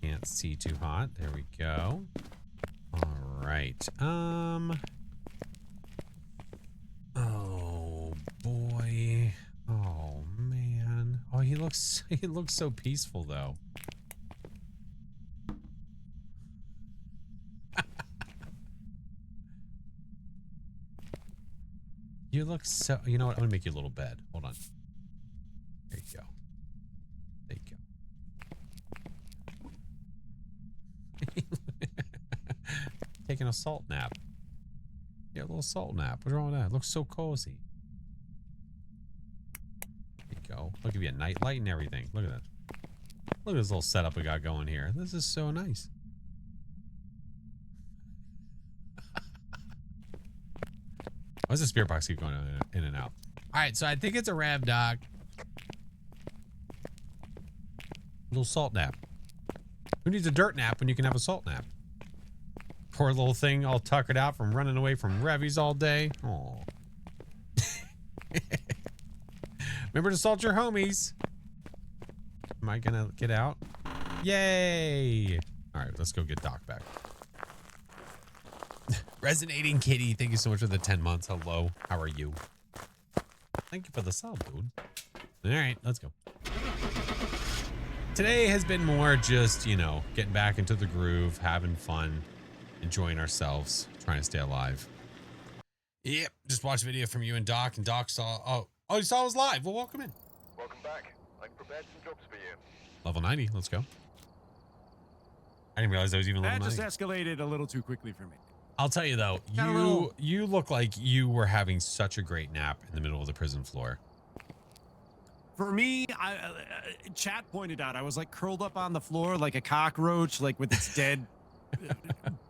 Can't see too hot. There we go. All right. Oh boy. Oh man. Oh, he looks so peaceful though. You look so... You know what? I'm going to make you a little bed. Hold on. There you go. There you go. Taking a salt nap. Yeah, a little salt nap. What's wrong with that? It looks so cozy. There you go. I'll give you a night light and everything. Look at that. Look at this little setup we got going here. This is so nice. Why does the spirit box keep going in and out? All right, so I think it's a Rav Doc. Little salt nap. Who needs a dirt nap when you can have a salt nap? Poor little thing all tuckered out from running away from Revies all day. Oh. Remember to salt your homies. Am I gonna get out? Yay! All right, let's go get Doc back. Resonating Kitty, thank you so much for the 10 months. Hello, how are you? Thank you for the sub, dude. All right, let's go. Today has been more just, you know, getting back into the groove, having fun, enjoying ourselves, trying to stay alive. Yep, just watched a video from you and Doc saw, oh, you saw us live. Well, welcome in. Welcome back. I've prepared some jobs for you. Level 90, let's go. I didn't realize I was even level That 90. just escalated a little too quickly for me. I'll tell you though, you look like you were having such a great nap in the middle of the prison floor. For me, chat pointed out I was like curled up on the floor like a cockroach, like with its dead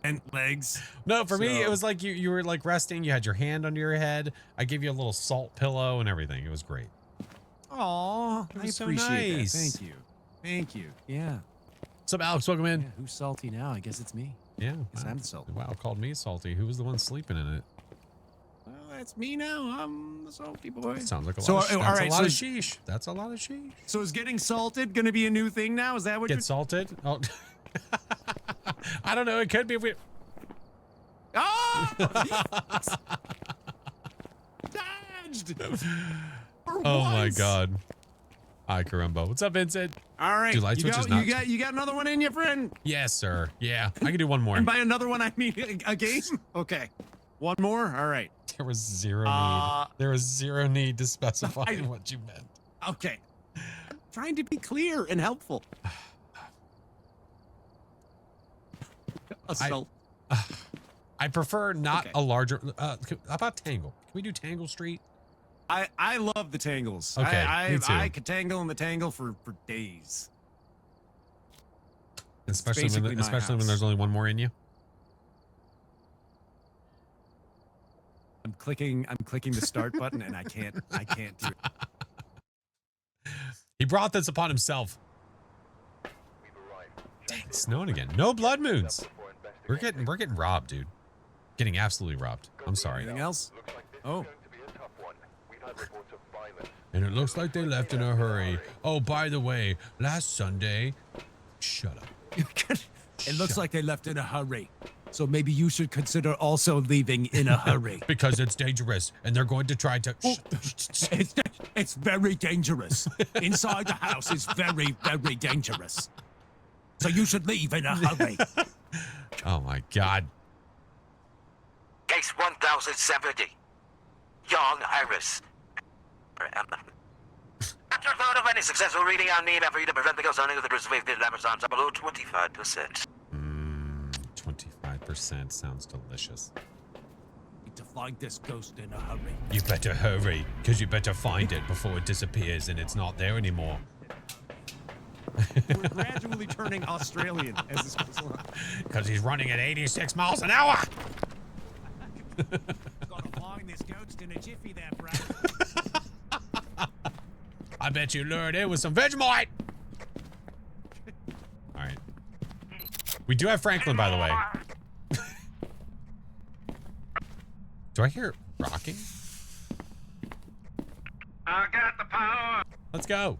bent legs. No, for me, it was like you were like resting. You had your hand under your head. I gave you a little salt pillow and everything. It was great. Aw, It I was so appreciate nice. that. Thank you. Thank you. Yeah. What's up, Alex? Welcome in. Yeah, who's salty now? I guess it's me. Yeah. Guess wow. I'm salty. Wow, called me salty. Who was the one sleeping in it? Well, that's me now. I'm the salty boy. That sounds like a lot, So, of, all that's right, a lot so of is- sheesh. That's a lot of sheesh. So is getting salted going to be a new thing now? Is that what Get salted? Oh. I don't know. It could be if we... Oh! Dodged! For Oh my once. God. Hi, Carumbo. What's up, Vincent? All right. Do light you switches got, not- you got another one in you, friend? Yes, sir. Yeah, I can do one more. And by another one, I mean a game? Okay. One more? All right. There was zero need. There was zero need to specify I- what you meant. Okay. Trying to be clear and helpful. Assault. I prefer not Okay. a larger. How about Tangle? Can we do Tangle Street? I love the tangles. Okay, I me too. I could tangle in the tangle for days. Especially basically my when house. there's only one more in you. I'm clicking the start button and I can't do it. He brought this upon himself. We've arrived. Dang, it's snowing again. No blood moons. Before We're investigating. getting robbed, dude. Getting absolutely robbed. I'm sorry. Anything else? Looks like this Oh. is going to be a tough one. We've had reports of violence. And it looks like they left in a hurry. Oh, by the way, last Sunday. Shut up. It looks like they left in a hurry. So maybe you should consider also leaving in a hurry. Because it's dangerous, and they're going to try to. It's very dangerous. Inside the house is very, very dangerous. So you should leave in a hurry. Oh my God. Case 1070. Young Iris. After a vote of any successful reading on need for you to prevent the ghost hunting of the crucifix in Amazon, below 25%. 25% sounds delicious. Need to find this ghost in a hurry. You better hurry, because you better find it before it disappears and it's not there anymore. We're gradually turning Australian as this goes along. Because he's running at 86 miles an hour. Gotta find this ghost in a jiffy there, bro. I bet you lured in with some Vegemite. All right. We do have Franklin, by the way. Do I hear it rocking? I got the power. Let's go.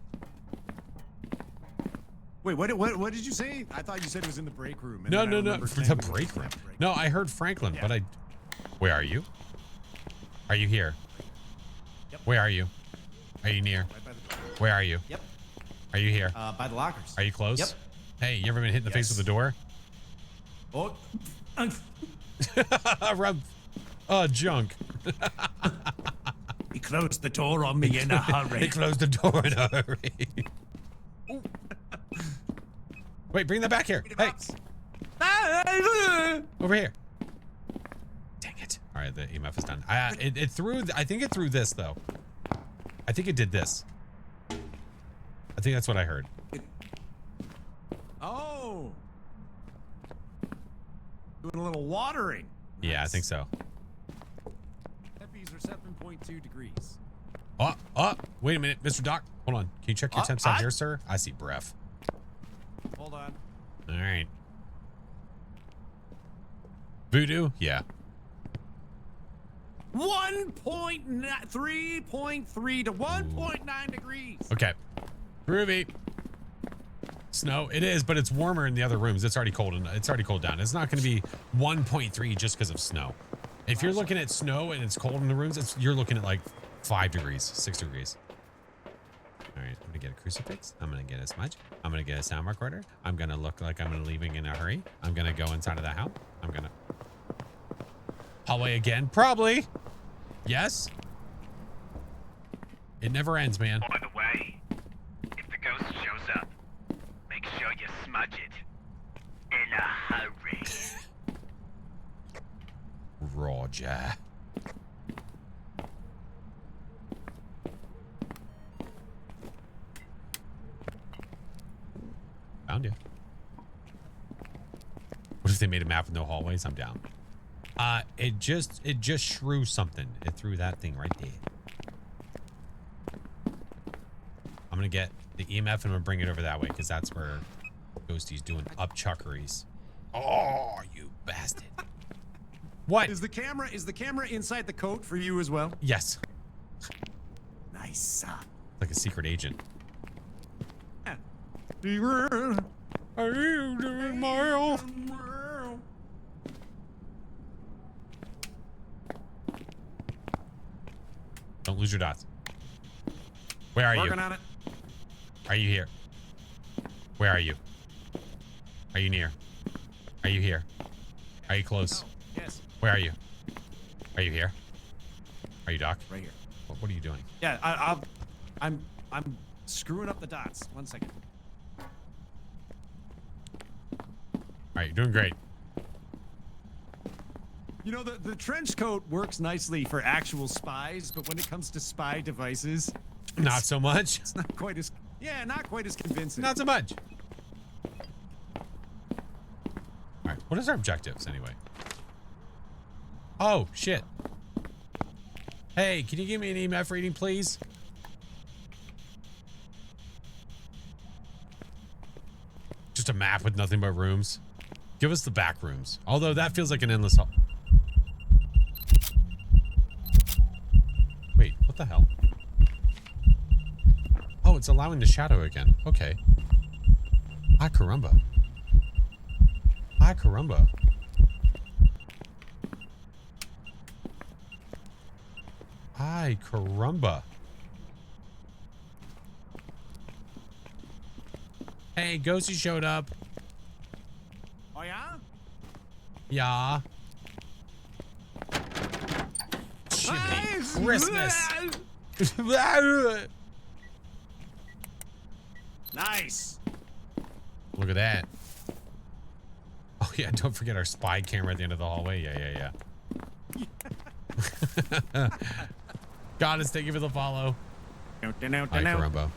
Wait, what did you say? I thought you said it was in the break room. and No, then I no, no. remembered For the Franklin was break in room. that break No, I heard Franklin, Yeah. but I. Where are you? Are you here? Yep. Where are you? Are you near? Right by the door. Where are you? Yep. Are you here? By the lockers. Are you close? Yep. Hey, you ever been hit in the face Yes. with a door? Oh. Rub. Junk. He closed the door on me in a They hurry. closed the door in a hurry. Wait, bring that back here. Hey, over here. Dang it. All right, the EMF is done. It threw, I think it threw this, though. I think it did this. I think that's what I heard. Oh. Doing a little watering. Yeah, I think so. Temperatures are 7.2 degrees. Wait a minute, Mr. Doc. Hold on. Can you check your temps out here, sir? I see breath. Hold on. All right. Voodoo? Yeah. 3.3 to 1.9 degrees. Okay. Groovy. Snow. It is, but it's warmer in the other rooms. It's already cold and it's already cooled down. It's not going to be 1.3 just because of snow. If you're looking at snow and it's cold in the rooms, you're looking at like 5 degrees, 6 degrees. All right. I'm gonna get a crucifix. I'm gonna get a smudge. I'm gonna get a sound recorder. I'm gonna look like I'm leaving in a hurry. I'm gonna go inside of the house. I'm gonna hallway again, probably. Yes. It never ends, man. By the way, if the ghost shows up, make sure you smudge it. In a hurry. Roger. Found you. What if they made a map with no hallways? I'm down. It just shrew something. It threw that thing right there. I'm gonna get the EMF and I'm gonna bring it over that way because that's where Ghosty's doing upchuckeries. Oh, you bastard! What? Is the camera inside the coat for you as well? Yes. Nice. Like a secret agent. Yeah. Are you doing, Mario? Don't lose your dots. Where are you? Working on it. Are you here? Where are you? Are you near? Are you here? Are you close? Yes. Where are you? Are you here? Are you Doc? Right here. What are you doing? Yeah, I'm screwing up the dots. 1 second. All right, you're doing great. You know, the trench coat works nicely for actual spies, but when it comes to spy devices, Not so much. it's not quite as not quite as convincing. Not so much. All right, what is our objectives anyway? Oh, shit. Hey, can you give me an EMF reading, please? Just a map with nothing but rooms. Give us the back rooms. Although that feels like an endless hall. Wait, what the hell? Oh, it's allowing the shadow again. Okay. Ay, caramba. Ay, caramba. Ay, caramba. Hey, Ghosty showed up. Oh yeah? Yeah. Jiminy Christmas. Nice. Look at that. Oh yeah, don't forget our spy camera at the end of the hallway. Yeah. Goddess, thank you for the follow. Ay, caramba.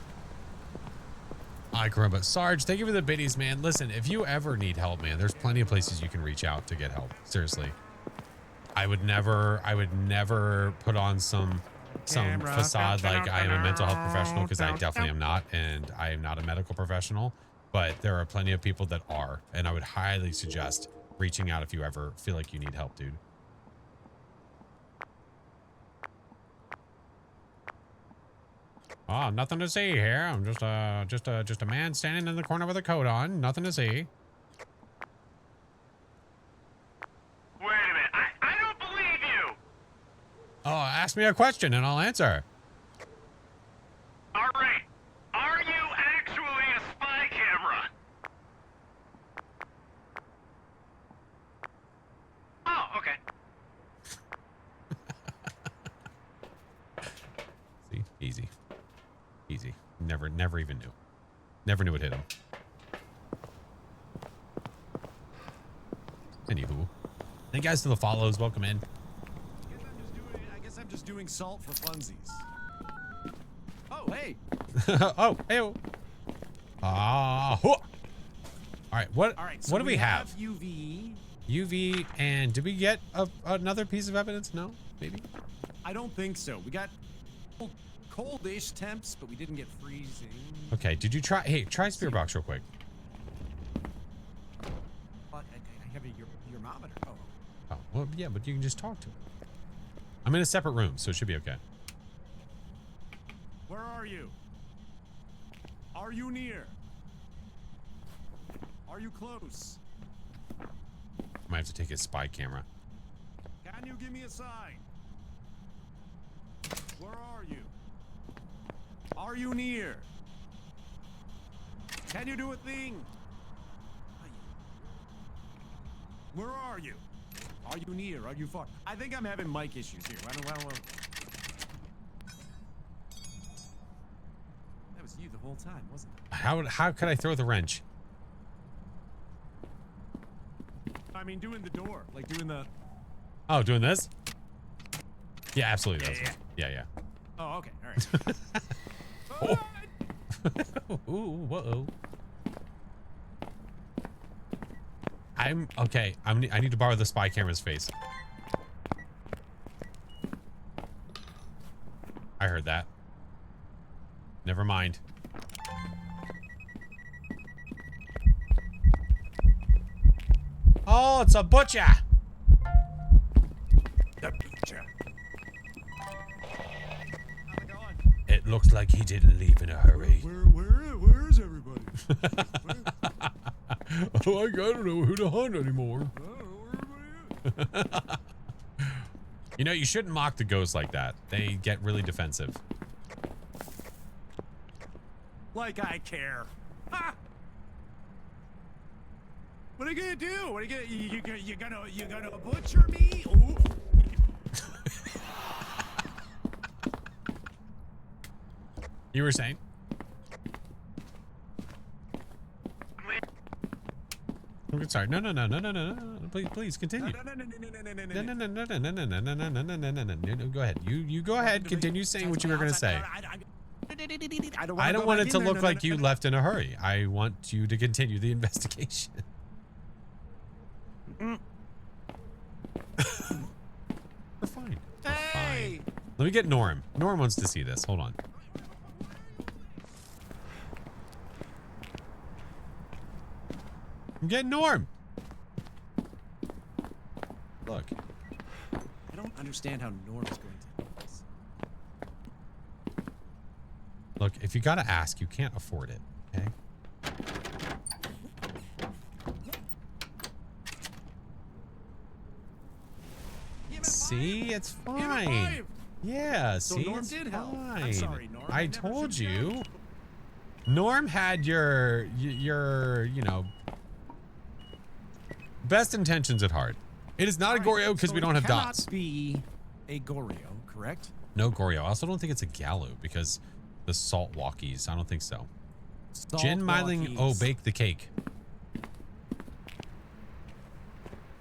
Ay, caramba. Sarge, thank you for the biddies, man. Listen, if you ever need help, man, there's plenty of places you can reach out to get help. Seriously. I would never put on some facade like I am a mental health professional, because I definitely am not, and I am not a medical professional, but there are plenty of people that are, and I would highly suggest reaching out if you ever feel like you need help, dude. Oh, nothing to see here. I'm just a man standing in the corner with a coat on. Nothing to see. Wait a minute. I don't believe you. Oh, ask me a question and I'll answer. All right. Are you actually a spy camera? Oh, okay. See, easy. Easy. Never even knew. Never knew it hit him. Anywho. Thank you guys for the follows. Welcome in. I guess I'm just doing salt for funsies. Oh, hey. Oh, hey. All right. What So what do we have? UV. UV, and did we get another piece of evidence? No, maybe. I don't think so. We got coldish temps, but we didn't get freezing. Okay. Did you try? Hey, try Spirit Box real quick. But I have your thermometer. Oh. Oh, well, yeah, but you can just talk to it. I'm in a separate room, so it should be okay. Where are you? Are you near? Are you close? I might have to take his spy camera. Can you give me a sign? Where are you? Are you near? Can you do a thing? Where are you? Are you near? Are you far? I think I'm having mic issues here. I don't. That was you the whole time, wasn't it? How could I throw the wrench? I mean, doing the door, like doing the. Oh, doing this? Yeah, absolutely. Yeah, That's yeah. Oh, okay. All right. Ooh, whoa. I'm okay. I need to borrow the spy camera's face. I heard that. Never mind. Oh, it's a butcher. The butcher. How's it going? It looks like he didn't leave in a hurry. Where's everybody? Oh, I don't know who to hunt anymore. You know, you shouldn't mock the ghosts like that. They get really defensive. Like I care. Ha! What are you gonna do? What are you gonna butcher me? Ooh. You were saying? I'm sorry. No. Please continue. No. Go ahead. You go ahead. Continue saying what you were gonna say. I don't want it to look like you left in a hurry. I want you to continue the investigation. We're fine. We're fine. Let me get Norm. Norm wants to see this. Hold on. I'm getting Norm. Look. I don't understand how Norm is going to do this. Look, if you gotta ask, you can't afford it. Okay? See, it's fine. Yeah, So see, Norm it's did help. fine. I'm sorry, Norm. I never told should have you. done Norm had your, you know, best intentions at heart. It is not a Goryo because so we don't have it cannot dots. Be a Goryo, correct? No Goryo. I also don't think it's a Gallo because the salt walkies. I don't think so. Gin Myling. Oh, bake the cake.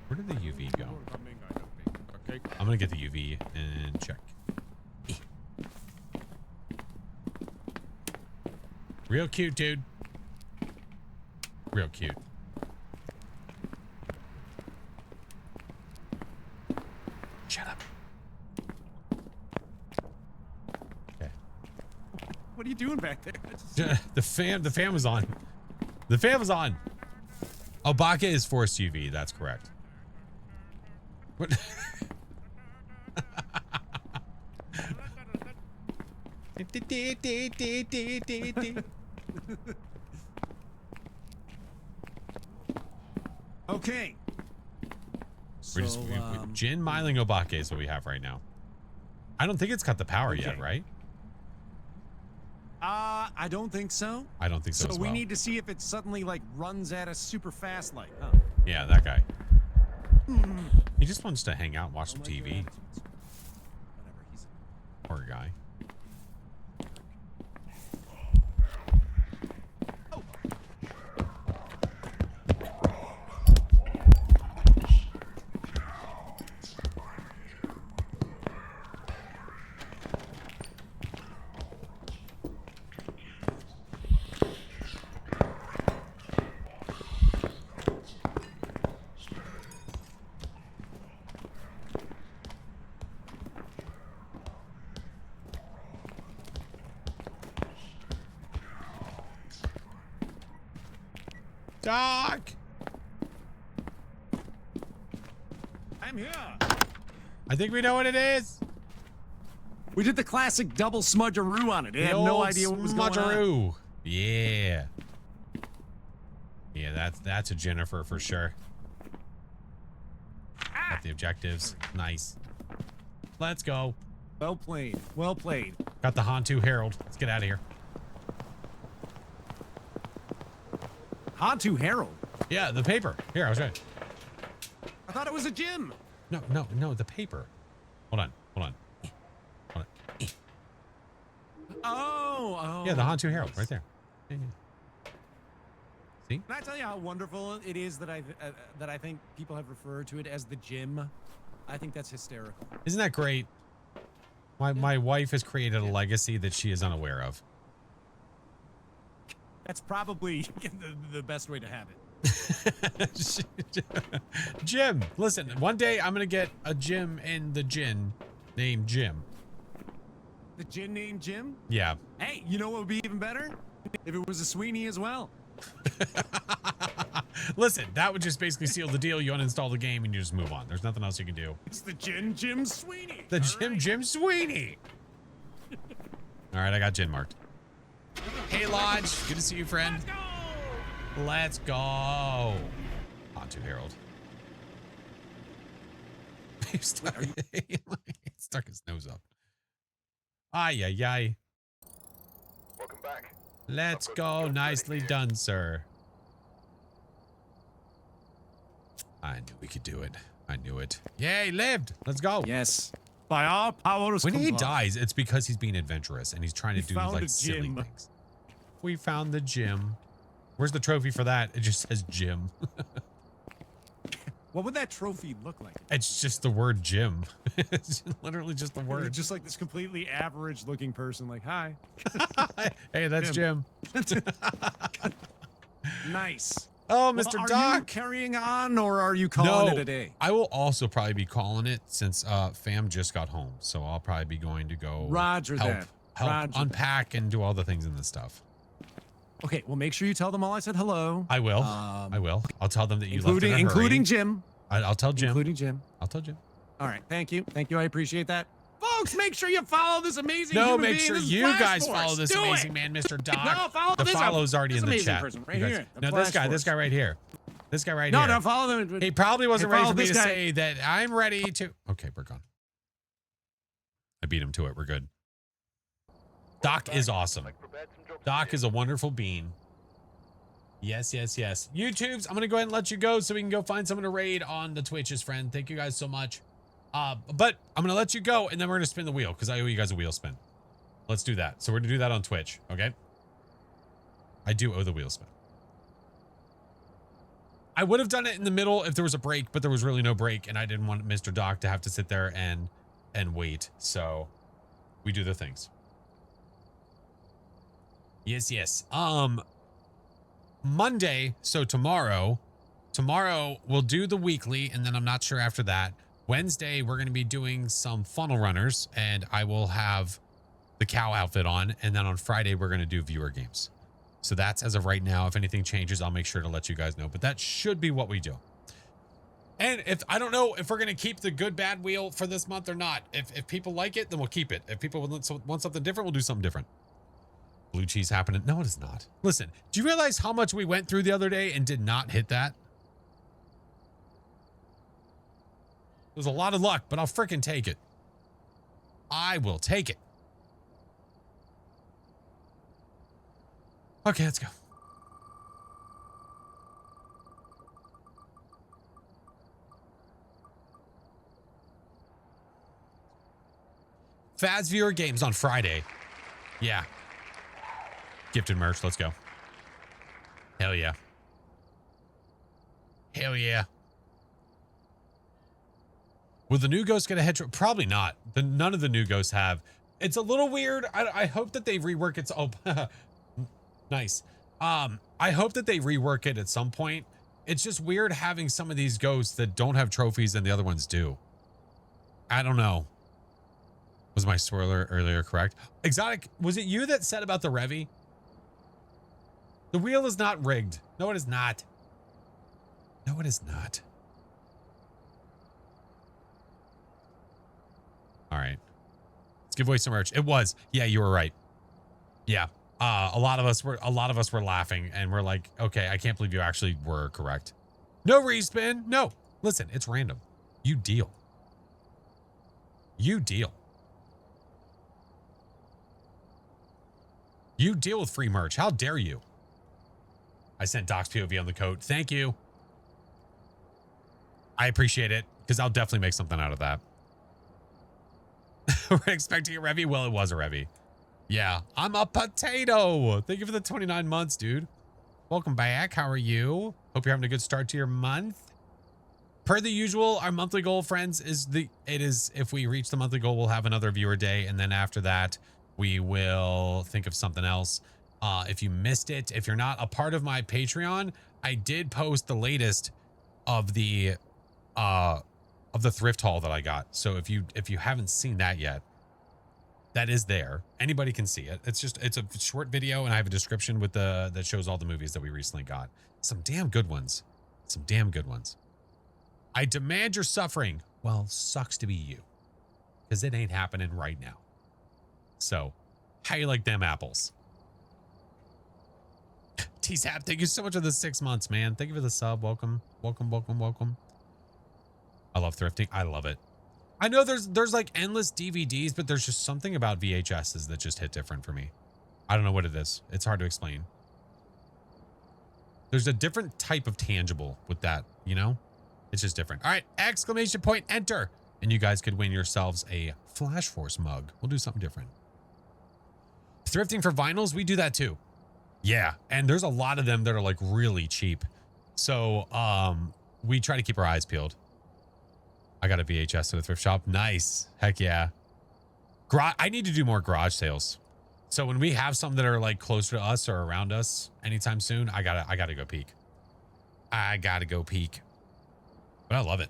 Where did the UV go? I'm gonna get the UV and check. Real cute, dude. Real cute. Shut up. Okay. What are you doing back there? The fan was on. The fan was on. Oh, Baka is forced UV. That's correct. What? Okay. We're just Gin Myling Obake is what we have right now. I don't think it's got the power yet, right? I don't think so. I don't think so. So as we well. need to see if it suddenly like runs at us super fast, like. Huh. Yeah, that guy. He just wants to hang out, and watch some TV. Whatever. He's. Poor guy. Doc! I'm here. I think we know what it is. We did the classic double smudgeroo on it. They had no idea what was going on. Smudgeroo. Yeah. Yeah, that's a Jennifer for sure. Got the objectives. Nice. Let's go. Well played. Well played. Got the Hantu Herald. Let's get out of here. Hantu Herald. Yeah, the paper. Here, I'll show you. I thought it was a gym. No, the paper. Hold on. Oh. Yeah, the Hantu Herald right there. Yeah. See? Can I tell you how wonderful it is that I think people have referred to it as the gym? I think that's hysterical. Isn't that great? My wife has created a legacy that she is unaware of. That's probably the best way to have it. Jim, listen, one day I'm gonna get a gym in the gin named Jim. The gin named Jim? Yeah. Hey, you know what would be even better? If it was a Sweeney as well. Listen, that would just basically seal the deal. You uninstall the game and you just move on. There's nothing else you can do. It's the Gin Jim Sweeney. The Jim Jim Sweeney. All right, I got Jin marked. Hey, Lodge. Good to see you, friend. Let's go. Hantu Herald. He stuck his nose up. Ay, ay, ay. Welcome back. Let's go. Nicely done, sir. I knew we could do it. I knew it. Yay, he lived. Let's go. Yes. By our powers When he combined. dies, it's because he's being adventurous and he's trying to do found like a silly gym. things. We found the gym. Where's the trophy for that? It just says gym. What would that trophy look like? It's just the word gym. It's literally just the word. Just like this completely average looking person, like, hi. Hey, that's Jim. Nice. Oh, Well, Mr. are Doc. you carrying on, or are you calling it a day? I will also probably be calling it since fam just got home. So I'll probably be going to go Roger that. help Roger unpack and do all the things in this stuff. Okay, well, make sure you tell them all I said hello. I will. I will. I'll tell them that you left in a including hurry. Jim. I'll tell Jim. Including Jim. I'll tell Jim. All right, thank you. Thank you, I appreciate that. Folks, make sure you follow this amazing No, human make being. sure This is you guys FlashForce. follow this Do amazing it. man, Mr. Doc. No, follow the this follow's already in the amazing chat. person right You guys- here, the No, this guy FlashForce. right here. This guy right No, here. no, follow them. He probably wasn't Hey, ready follow for me to this guy. say that I'm ready to. Okay, we're gone. I beat him to it. We're good. Doc is awesome. Doc is a wonderful being. Yes, yes, yes. YouTubes, I'm going to go ahead and let you go so we can go find someone to raid on the Twitches, friend. Thank you guys so much. But I'm going to let you go, and then we're going to spin the wheel because I owe you guys a wheel spin. Let's do that. So we're going to do that on Twitch, okay? I do owe the wheel spin. I would have done it in the middle if there was a break, but there was really no break, and I didn't want Mr. Doc to have to sit there and wait. So we do the things. Yes, yes. Monday, so tomorrow we'll do the weekly, and then I'm not sure after that. Wednesday, we're going to be doing some funnel runners, and I will have the cow outfit on, and then on Friday, we're going to do viewer games. So that's as of right now. If anything changes, I'll make sure to let you guys know, but that should be what we do. And if I don't know if we're going to keep the good bad wheel for this month or not. If people like it, then we'll keep it. If people want something different, we'll do something different. Blue cheese happening. No, it is not. Listen, do you realize how much we went through the other day and did not hit that? It was a lot of luck, but I'll freaking take it. I will take it. Okay, let's go. Faz viewer games on Friday. Yeah. Gifted merch. Let's go. Hell yeah. Hell yeah. Will the new ghosts get a head trophy? Probably not. None of the new ghosts have. It's a little weird. I hope that they rework it. Oh, nice. I hope that they rework it at some point. It's just weird having some of these ghosts that don't have trophies and the other ones do. I don't know. Was my spoiler earlier correct? Exotic, was it you that said about the Revy? The wheel is not rigged. No, it is not. No, it is not. All right. Let's give away some merch. It was. Yeah, you were right. Yeah. A lot of us were laughing and we're like, okay, I can't believe you actually were correct. No respin. No. Listen, it's random. You deal. You deal. You deal with free merch. How dare you? I sent Doc's POV on the coat. Thank you. I appreciate it because I'll definitely make something out of that. We're expecting a Revy. Well, it was a Revy. Yeah, I'm a potato. Thank you for the 29 months, dude. Welcome back. How are you? Hope you're having a good start to your month. Per the usual, our monthly goal, friends, is if we reach the monthly goal, we'll have another viewer day. And then after that, we will think of something else. If you missed it, if you're not a part of my Patreon, I did post the latest of the thrift haul that I got. So if you haven't seen that yet, that is there. Anybody can see it. It's a short video, and I have a description with that shows all the movies that we recently got. Some damn good ones. Some damn good ones. I demand your suffering. Well, sucks to be you, because it ain't happening right now. So, how you like them apples? T-Sap, thank you so much for the 6 months, man. Thank you for the sub. Welcome, welcome, welcome, welcome. I love thrifting. I love it. I know there's like endless DVDs, but there's just something about VHSs that just hit different for me. I don't know what it is. It's hard to explain. There's a different type of tangible with that, you know? It's just different. All right, exclamation point, enter. And you guys could win yourselves a FlashForce mug. We'll do something different. Thrifting for vinyls, we do that too. Yeah, and there's a lot of them that are like really cheap. So we try to keep our eyes peeled. I got a VHS at a thrift shop. Nice. Heck yeah. I need to do more garage sales. So when we have some that are like closer to us or around us anytime soon, I gotta go peek. I gotta go peek. But I love it.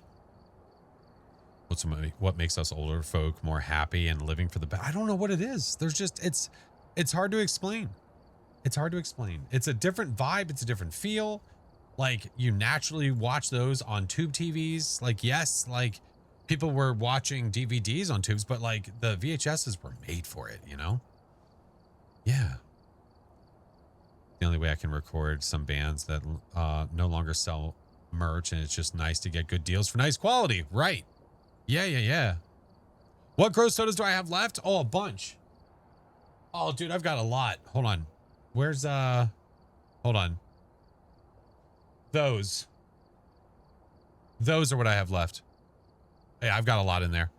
What makes us older folk more happy and living for the best? I don't know what it is. There's just it's hard to explain. It's hard to explain. It's a different vibe. It's a different feel. Like, you naturally watch those on tube TVs. Like, yes, like people were watching DVDs on tubes, but like the VHSs were made for it, you know? Yeah. The only way I can record some bands that no longer sell merch, and it's just nice to get good deals for nice quality. Right. Yeah. What gross sodas do I have left? Oh, a bunch. Oh, dude, I've got a lot. Hold on. Where's, hold on. Those are what I have left. Hey, I've got a lot in there.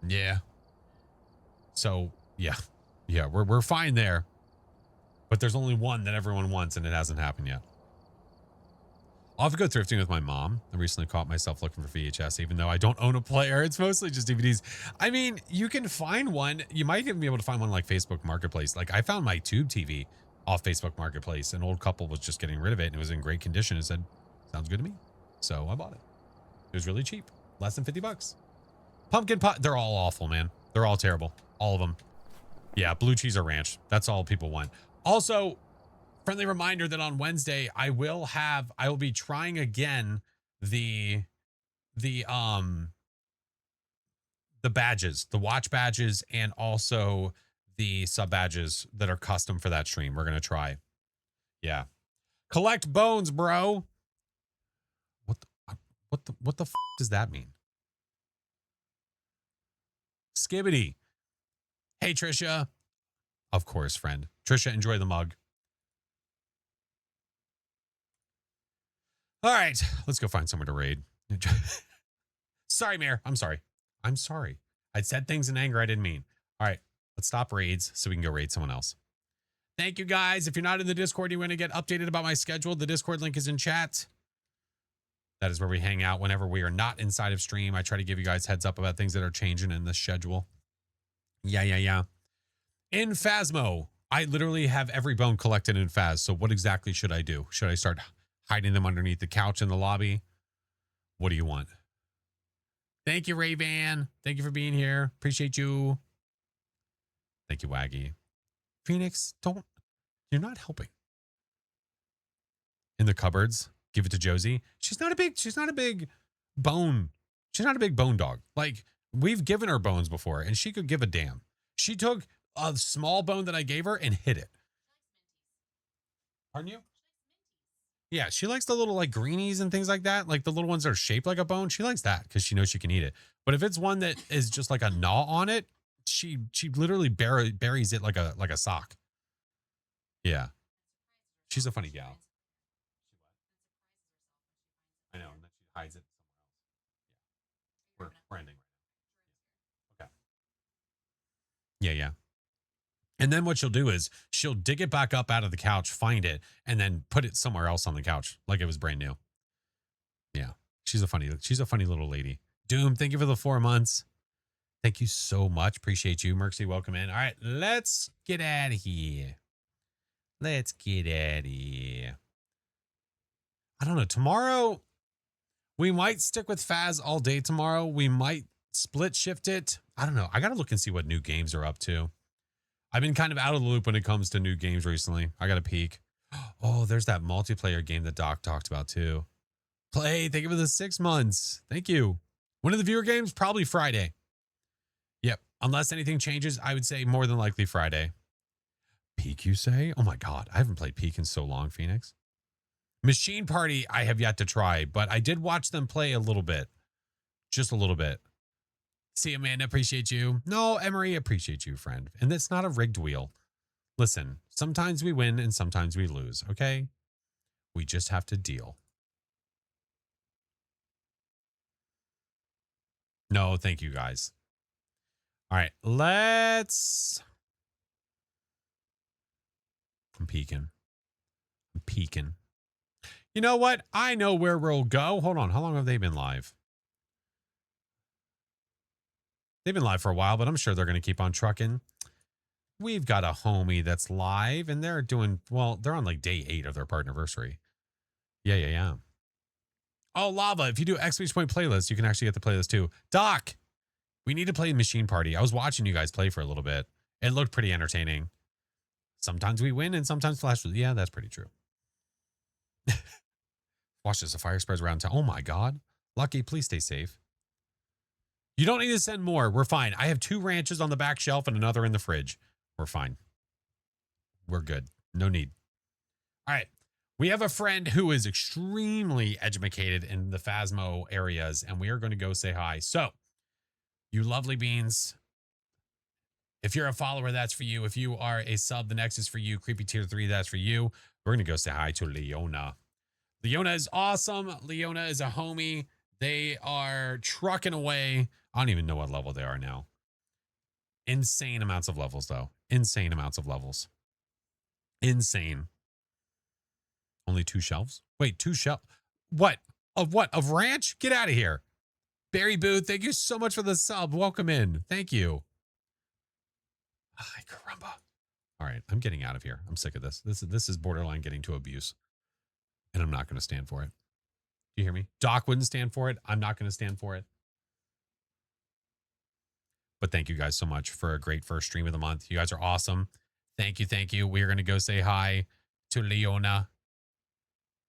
Yeah. So, yeah, we're fine there. But there's only one that everyone wants, and it hasn't happened yet. I'll have to go thrifting with my mom. I recently caught myself looking for VHS, even though I don't own a player. It's mostly just DVDs. I mean, you can find one. You might even be able to find one like Facebook Marketplace. Like, I found my tube TV off Facebook Marketplace. An old couple was just getting rid of it, and it was in great condition. It said, sounds good to me. So I bought it. It was really cheap. Less than 50 bucks. Pumpkin pie. They're all awful, man. They're all terrible. All of them. Yeah, blue cheese or ranch. That's all people want. Also, friendly reminder that on Wednesday, I will be trying again the badges, the watch badges, and also the sub badges that are custom for that stream. We're going to try. Yeah. Collect bones, bro. What the f does that mean? Skibbity. Hey, Trisha. Of course, friend. Trisha, enjoy the mug. All right, let's go find somewhere to raid. Sorry, Mayor. I'm sorry. I said things in anger I didn't mean. All right, let's stop raids so we can go raid someone else. Thank you, guys. If you're not in the Discord, you want to get updated about my schedule, the Discord link is in chat. That is where we hang out whenever we are not inside of stream. I try to give you guys heads up about things that are changing in the schedule. Yeah. In Phasmo, I literally have every bone collected in Phas. So what exactly should I do? Should I start hiding them underneath the couch in the lobby? What do you want? Thank you, Ray-Ban. Thank you for being here. Appreciate you. Thank you, Waggy. Phoenix, you're not helping. In the cupboards, give it to Josie. She's not a big bone dog. Like, we've given her bones before, and she could give a damn. She took a small bone that I gave her and hid it. Pardon you? Yeah, she likes the little like greenies and things like that. Like the little ones that are shaped like a bone. She likes that because she knows she can eat it. But if it's one that is just like a gnaw on it, she literally buries it like a sock. Yeah. She's a funny gal. hides it somewhere else. We're ending right now. Okay. Yeah, yeah. And then what she'll do is she'll dig it back up out of the couch, find it, and then put it somewhere else on the couch like it was brand new. Yeah. She's a funny little lady. Doom, thank you for the 4 months. Thank you so much. Appreciate you. Mercy, welcome in. All right, let's get out of here. Let's get out of here. I don't know. Tomorrow, we might stick with Phas all day tomorrow. We might split shift it. I don't know. I got to look and see what new games are up to. I've been kind of out of the loop when it comes to new games recently. I got to peek. Oh, there's that multiplayer game that Doc talked about too. Play. Thank you for the 6 months. Thank you. One of the viewer games, probably Friday. Yep. Unless anything changes, I would say more than likely Friday. Peak, you say? Oh my God. I haven't played Peak in so long, Phoenix. Machine Party, I have yet to try, but I did watch them play a little bit. Just a little bit. See, Amanda, appreciate you. No, Emery, appreciate you, friend. And it's not a rigged wheel. Listen, sometimes we win and sometimes we lose, okay? We just have to deal. No, thank you, guys. All right, let's... I'm peeking. You know what? I know where we'll go. Hold on. How long have they been live? They've been live for a while, but I'm sure they're going to keep on trucking. We've got a homie that's live, and they're doing, well, they're on like day 8 of their partnerversary. Yeah. Oh, Lava, if you do X Point playlist, you can actually get the playlist too. Doc, we need to play Machine Party. I was watching you guys play for a little bit. It looked pretty entertaining. Sometimes we win and sometimes Flash. Yeah, that's pretty true. Watch this. The fire spreads around town. Oh my God. Lucky, please stay safe. You don't need to send more. We're fine. I have 2 ranches on the back shelf and another in the fridge. We're fine. We're good. No need. All right. We have a friend who is extremely educated in the Phasmo areas, and we are going to go say hi. So, you lovely beans. If you're a follower, that's for you. If you are a sub, the next is for you. Creepy Tier 3, that's for you. We're going to go say hi to Leona. Leona is awesome. Leona is a homie. They are trucking away. I don't even know what level they are now. Insane amounts of levels, though. Insane amounts of levels. Insane. Only 2 shelves? Wait, 2 shelves? What? Of what? Of ranch? Get out of here. Barry Booth, thank you so much for the sub. Welcome in. Thank you. Ay, caramba. All right, I'm getting out of here. I'm sick of this. This is borderline getting to abuse. And I'm not going to stand for it. Do you hear me? Doc wouldn't stand for it. I'm not going to stand for it. But thank you guys so much for a great first stream of the month. You guys are awesome. Thank you. Thank you. We're going to go say hi to Leona.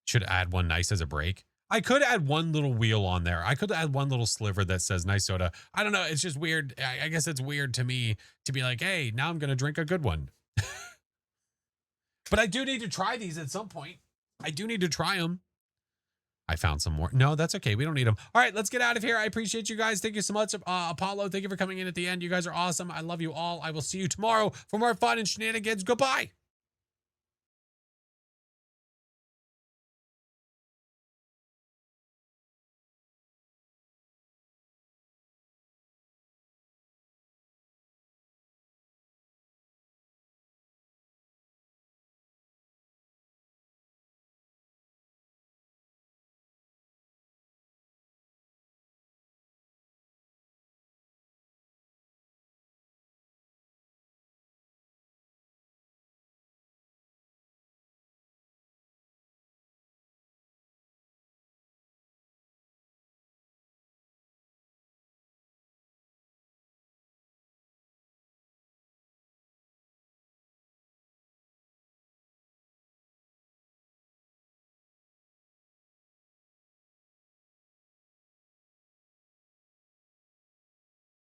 Should add one nice as a break. I could add one little wheel on there. I could add one little sliver that says nice soda. I don't know. It's just weird. I guess it's weird to me to be like, hey, now I'm going to drink a good one. But I do need to try these at some point. I do need to try them. I found some more. No, that's okay. We don't need them. All right, let's get out of here. I appreciate you guys. Thank you so much. Apollo, thank you for coming in at the end. You guys are awesome. I love you all. I will see you tomorrow for more fun and shenanigans. Goodbye.